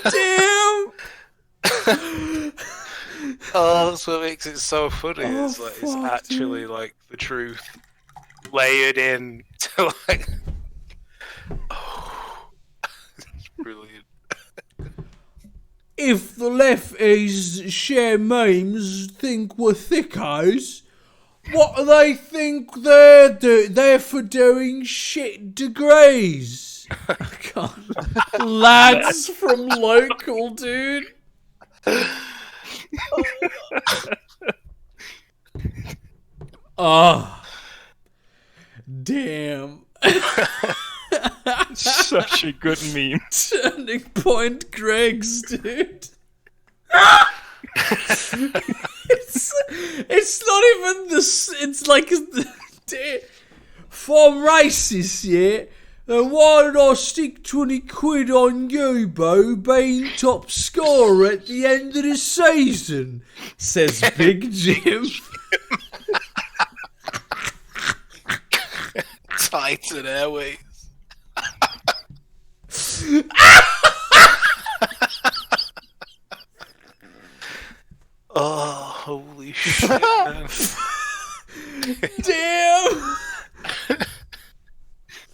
Speaker 2: Damn!
Speaker 5: Oh, that's what makes it so funny.
Speaker 2: Oh,
Speaker 5: It's like it's
Speaker 2: fuck,
Speaker 5: actually like the truth layered in to like. Oh, it's brilliant.
Speaker 2: If the lefties share memes think we're thickos, what do they think they're for doing shit degrees? God. Lads from local, dude. Oh. Damn.
Speaker 4: Such a good meme.
Speaker 2: Turning Point Greg's, dude. it's not even this. It's like if I'm racist, yeah. Then why did I stick 20 quid on you, Bo, being top scorer at the end of the season? Says Big Jim.
Speaker 5: Titan Airways. Oh, holy shit, man.
Speaker 2: Damn.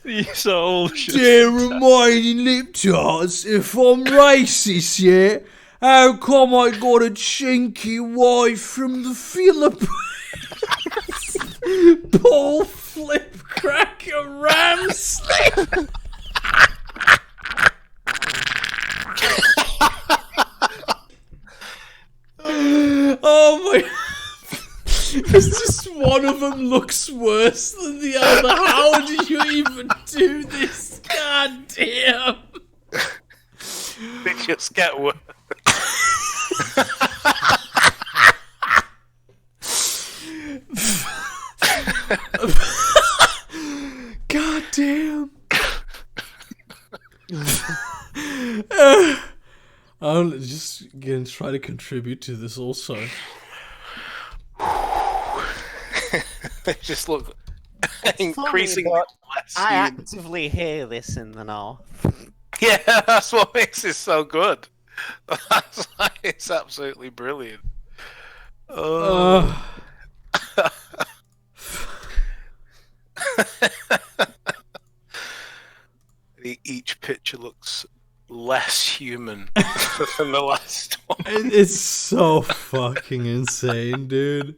Speaker 4: These are all shit.
Speaker 2: Dear remaining lip-tarts, if I'm racist, yeah, how come I got a chinky wife from the Philippines? Paul Flipcracker Ramsley. Oh my. It's just one of them looks worse than the other. How do you even do this? God damn.
Speaker 5: They just get worse.
Speaker 2: God damn. I'm just gonna try to contribute to this also.
Speaker 5: They just look
Speaker 1: Funny,
Speaker 5: increasingly
Speaker 1: but
Speaker 5: less
Speaker 1: I
Speaker 5: human.
Speaker 1: actively hear this in the north.
Speaker 5: Yeah, that's what makes it so good. That's why it's absolutely brilliant. Oh. Each picture looks less human than the last one.
Speaker 2: It's so fucking insane, dude.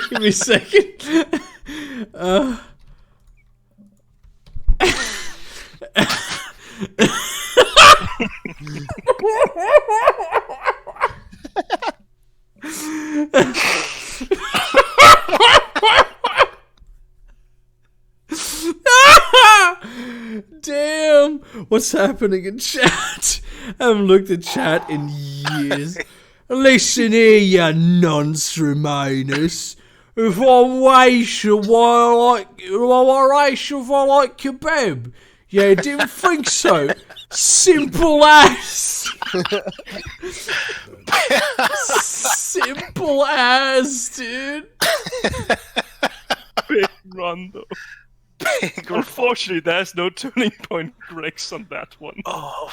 Speaker 2: Give me a second. Damn! What's happening in chat? I haven't looked at chat in years. Listen here, you nonce Remainers. If I'm racial, why I like kebab? Yeah, didn't think so. Simple as. Simple as, dude.
Speaker 4: Big Rondo. Unfortunately, there's no turning point Gregs on that one.
Speaker 5: Oh.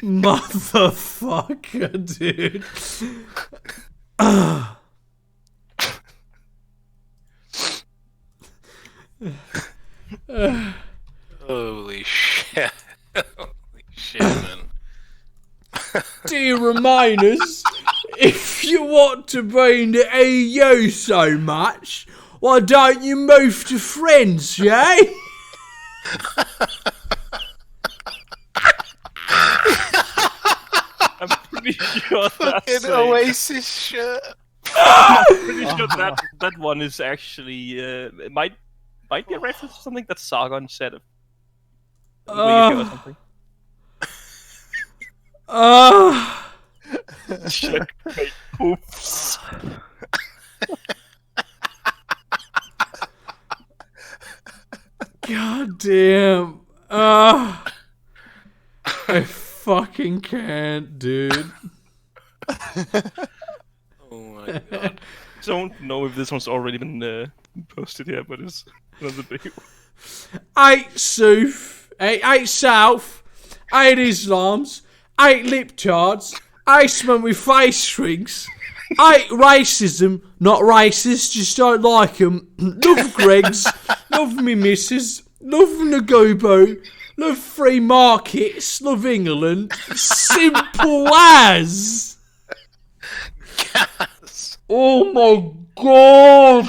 Speaker 2: Motherfucker, dude.
Speaker 5: Holy shit. Holy shit, man.
Speaker 2: Dear Remainers, if you want to be in the EU so much, why don't you move to France, yeah?
Speaker 4: I'm pretty sure
Speaker 5: Fucking
Speaker 4: that's
Speaker 5: Oasis shirt.
Speaker 4: pretty sure that one is actually it might be a reference to something that Sargon said a week ago or something. Shit, great poops.
Speaker 2: God damn. I fucking can't, dude.
Speaker 5: Oh my god.
Speaker 4: Don't know if this one's already been posted here, but it's another big one.
Speaker 2: 8 Sooth, 8 South, 8 Islams, 8 Liptards, 8 men with face shrinks, 8 racism, not racist, just don't like them. Love Greg's, love me missus, love Nagobo, love free markets, love England. Simple as.
Speaker 5: Yes.
Speaker 2: Oh my god.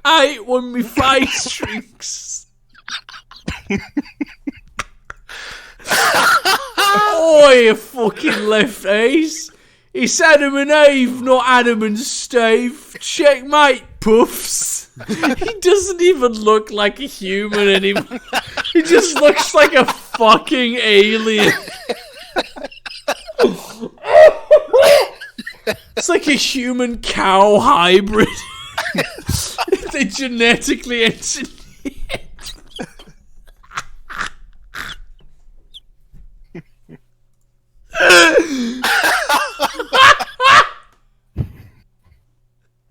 Speaker 2: 8 when me face shrinks.
Speaker 6: boy here, fucking lefties. It's Adam and Eve, not Adam and Steve. Checkmate, puffs. He doesn't even look like a human anymore. He just looks like a fucking alien. It's like a human cow hybrid. They genetically engineered.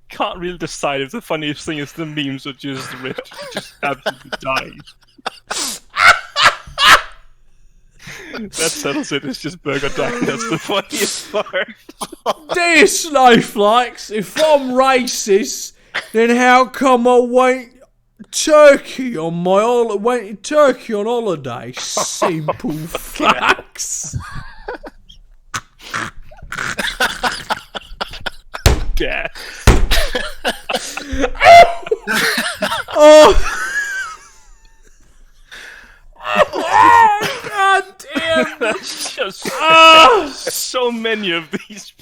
Speaker 4: Can't really decide if the funniest thing is the memes or just ripped, just absolutely dying. That settles it. It's just Burger dying. That's the funniest part.
Speaker 6: Dear snowflakes, if I'm racist, then how come I went Turkey on went to Turkey on holiday? Simple facts.
Speaker 4: Yeah.
Speaker 6: Oh. Oh, God damn.
Speaker 4: That's just so many of these.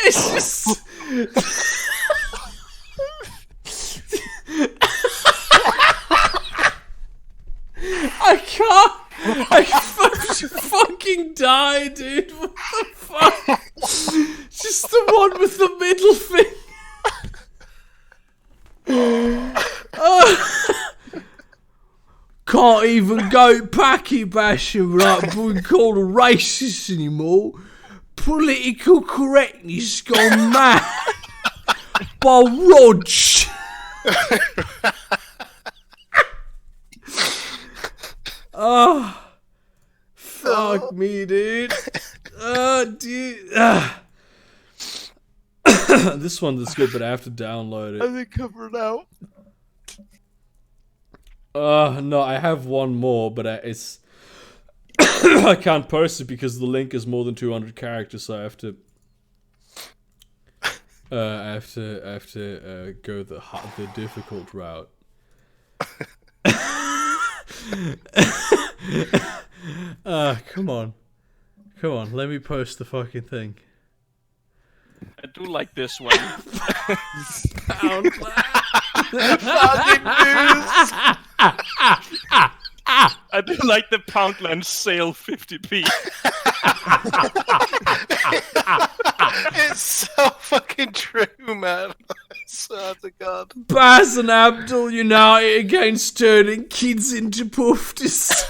Speaker 6: It's just I can't. I fucking die, dude. What the fuck? Just the one with the middle finger. Can't even go packy bashing right being called a racist anymore. Political correctness gone mad. By Rog. Oh, fuck me, dude. Dude. This one is good, but I have to download it.
Speaker 1: I think I've run out.
Speaker 6: No, I have one more, but it's I can't post it because the link is more than 200 characters, so I have to go the difficult route. Come on, let me post the fucking thing.
Speaker 4: I do like this one. I do like the Poundland sale 50p.
Speaker 5: It's so fucking true, man. I swear to God.
Speaker 6: Baz and Abdul unite against turning kids into pufties.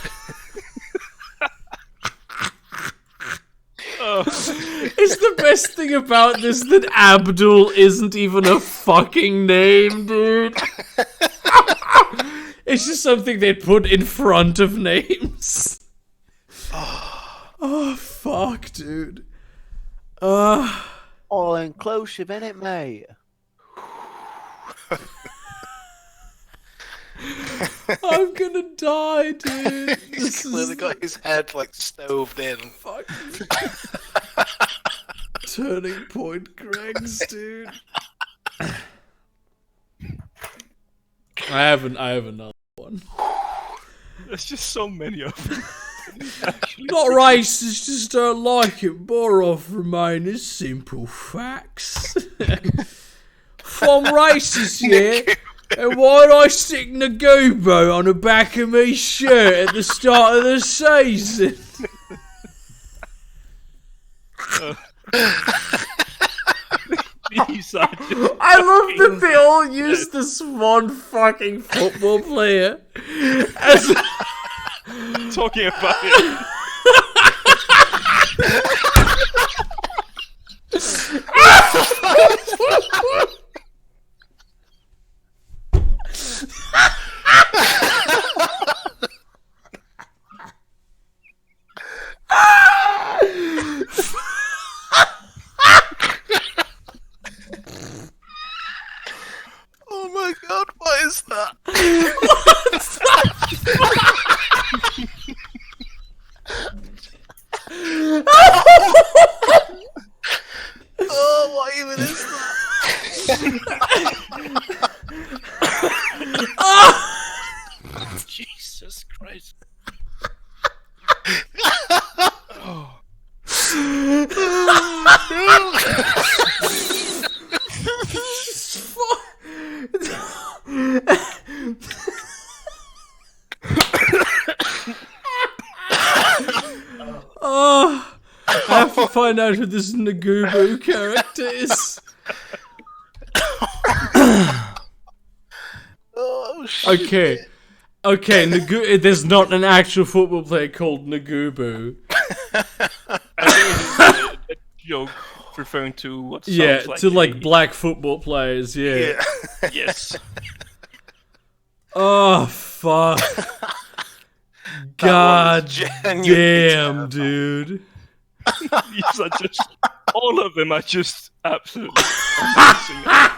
Speaker 6: It's the best thing about this that Abdul isn't even a fucking name, dude. It's just something they put in front of names. Oh, fuck, dude.
Speaker 1: All inclusive, innit, mate?
Speaker 6: I'm gonna die, dude.
Speaker 5: He's clearly got his head like stoved in.
Speaker 6: Fuck. Turning point Greg's, dude. I have another one.
Speaker 4: There's just so many of them.
Speaker 6: Not racist, just don't like it. More of Remainers, simple facts. If I'm racist, yeah, and why'd I stick Nagubo on the back of me shirt at the start of the season?
Speaker 4: These are just
Speaker 6: I love that they all use this one fucking football player as
Speaker 4: talking about it.
Speaker 5: Oh my God, what is that?
Speaker 6: What's that? find out who this Nagubu character is.
Speaker 5: Oh shit.
Speaker 6: Okay, there's not an actual football player called Nagubu.
Speaker 4: I think it's a joke referring to what sounds
Speaker 6: Yeah,
Speaker 4: like
Speaker 6: to like
Speaker 4: a-
Speaker 6: black football players, yeah.
Speaker 4: Yes.
Speaker 6: Oh, fuck. God damn, dude.
Speaker 4: These are just all of them are just absolutely amazing.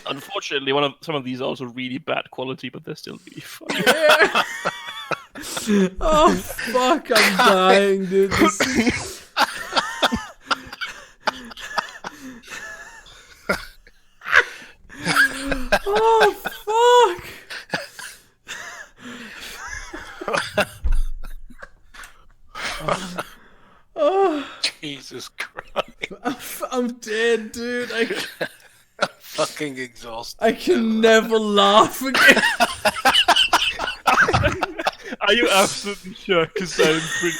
Speaker 4: Unfortunately, some of these are also really bad quality, but they're still really funny.
Speaker 6: Oh, fuck, I'm dying, dude. This is... Oh, fuck.
Speaker 5: Jesus Christ.
Speaker 6: I'm dead, dude.
Speaker 5: I'm fucking exhausted.
Speaker 6: I can never laugh again.
Speaker 4: Are you absolutely sure? Because I'm pretty.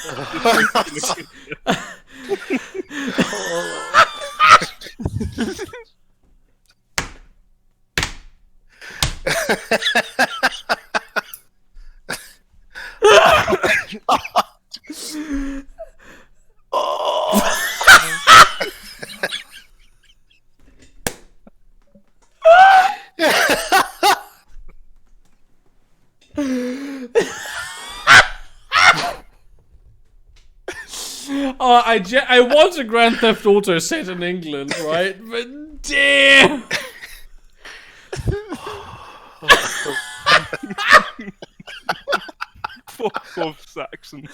Speaker 6: I want a Grand Theft Auto set in England, right? But damn!
Speaker 4: Fuck off, Saxon.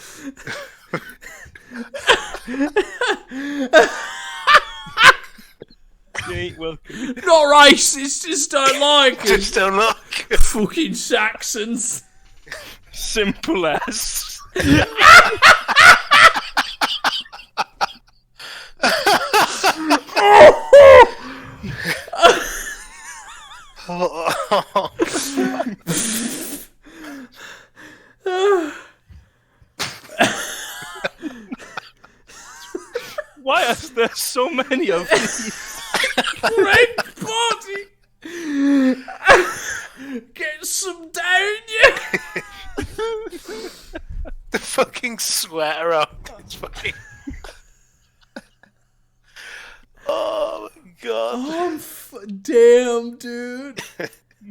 Speaker 4: You ain't welcome.
Speaker 6: Not racist, just don't like it.
Speaker 5: Just don't look.
Speaker 6: Fucking Saxons.
Speaker 4: Simple as. Why are there so many of these?
Speaker 6: Red body! Get some down, you!
Speaker 5: The fucking sweater on. It's fucking. Oh my god.
Speaker 6: Damn, dude.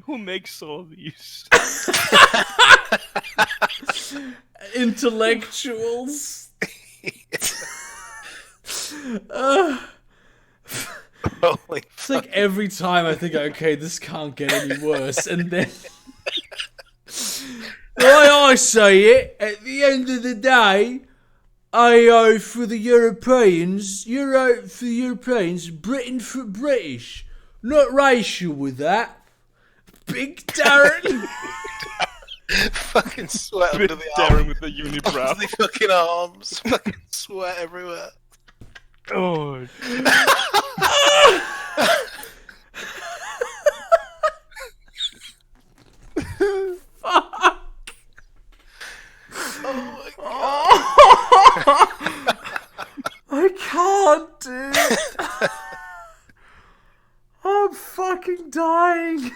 Speaker 4: Who makes all these?
Speaker 6: Intellectuals.
Speaker 5: Holy
Speaker 6: It's like every time I think, okay, this can't get any worse, and then... The way I say it, at the end of the day, for the Europeans, Euro for the Europeans, Britain for British. Not racial with that. Big Darren.
Speaker 5: fucking sweat
Speaker 4: Bit
Speaker 5: under the
Speaker 4: Darren
Speaker 5: arm.
Speaker 4: with the unibrow.
Speaker 5: The fucking arms. Fucking sweat everywhere.
Speaker 4: Oh.
Speaker 6: I can't, dude. I'm fucking dying.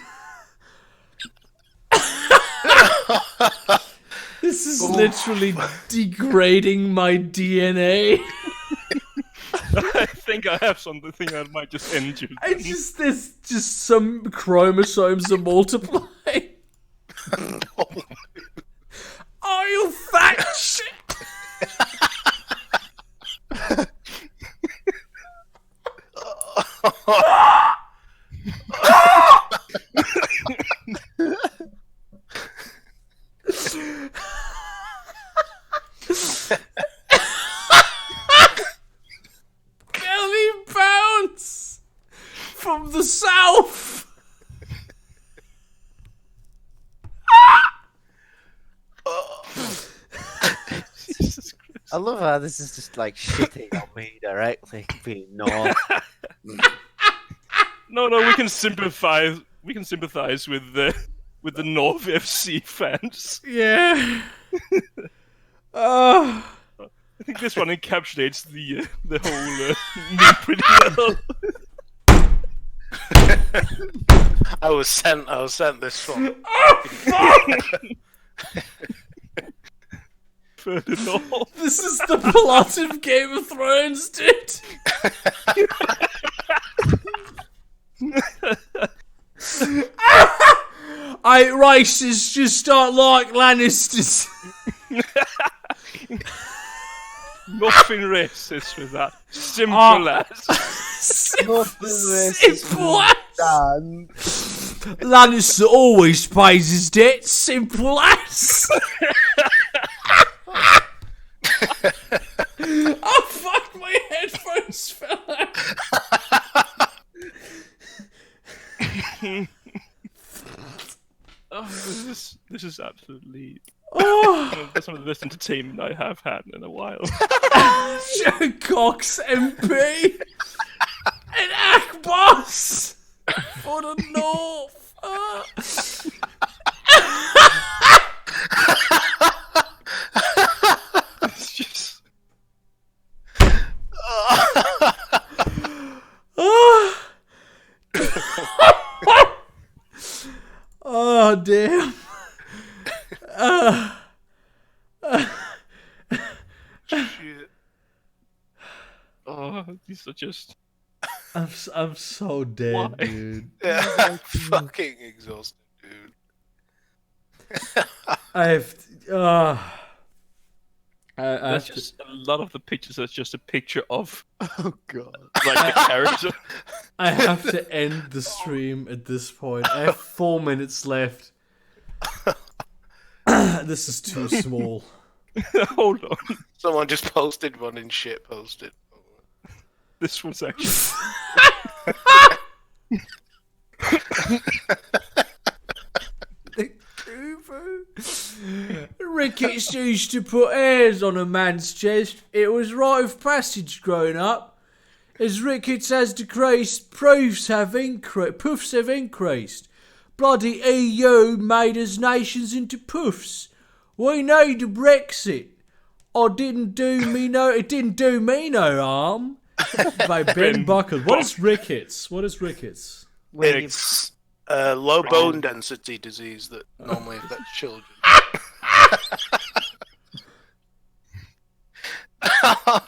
Speaker 6: This is literally degrading my DNA.
Speaker 4: I think I have something that might just end you.
Speaker 6: There's just some chromosomes are multiplying. Oh, you fat shit! Belly bounce from the south.
Speaker 4: Jesus Christ.
Speaker 1: I love how this is just like shitting on me directly, being north.
Speaker 4: No, we can sympathize. We can sympathize with the North FC fans.
Speaker 6: Yeah.
Speaker 4: I think this one encapsulates the whole meme pretty well.
Speaker 5: I was sent this one.
Speaker 4: Ferdinand.
Speaker 6: This is the plot of Game of Thrones, dude. Racists just don't like Lannisters.
Speaker 4: Nothing racist with that. Simple as.
Speaker 6: Simple as. Lannister always pays his debts. Simple as. Oh fuck! My headphones fell out.
Speaker 4: Oh, this is absolutely.
Speaker 6: Oh,
Speaker 4: That's one of the best entertainment I have had in a while.
Speaker 6: Joe Cox MP and Akbos for the North.
Speaker 4: It's just.
Speaker 6: Oh damn.
Speaker 5: Shit.
Speaker 4: Oh, these are just.
Speaker 6: I'm so dead,
Speaker 4: Why?
Speaker 6: dude.
Speaker 5: Yeah, I'm fucking exhausted, dude.
Speaker 4: That's just a lot of the pictures. That's just a picture of
Speaker 1: Oh god.
Speaker 4: like the character.
Speaker 6: I have to end the stream at this point. I have 4 minutes left. This is too small.
Speaker 4: Hold on,
Speaker 5: Someone just posted one in shit posted.
Speaker 4: this was actually.
Speaker 6: Ricketts used to put hairs on a man's chest. It was rite of passage growing up. As Ricketts has decreased, puffs have increased. Bloody EU made us nations into puffs. We need a Brexit. It didn't do me no harm. By Ben Buckle. What is Ricketts?
Speaker 5: It's a low bone density disease that normally affects children. I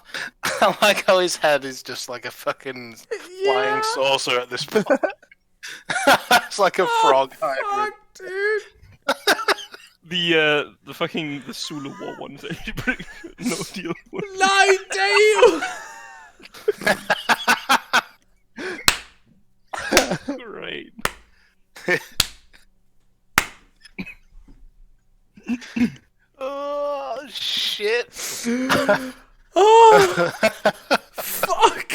Speaker 5: like how his head is just like a fucking flying saucer at this point. It's like a frog hybrid.
Speaker 6: Fuck, dude.
Speaker 4: The fucking the Sulu War one is actually pretty good. No deal one.
Speaker 6: No deal.
Speaker 4: Great.
Speaker 5: Oh shit!
Speaker 6: Oh, fuck.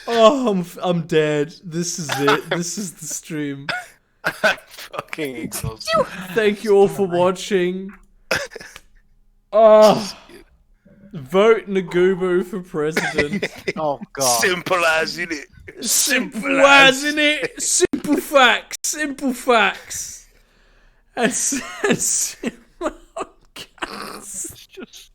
Speaker 6: Oh, I'm dead. This is it. This is the stream.
Speaker 5: I'm fucking exhausted.
Speaker 6: Thank you all for watching. Oh, vote Nagubu for president.
Speaker 1: Oh god.
Speaker 5: Simple as it.
Speaker 6: Simple as, innit? Simple facts. Simple facts. And
Speaker 4: It's just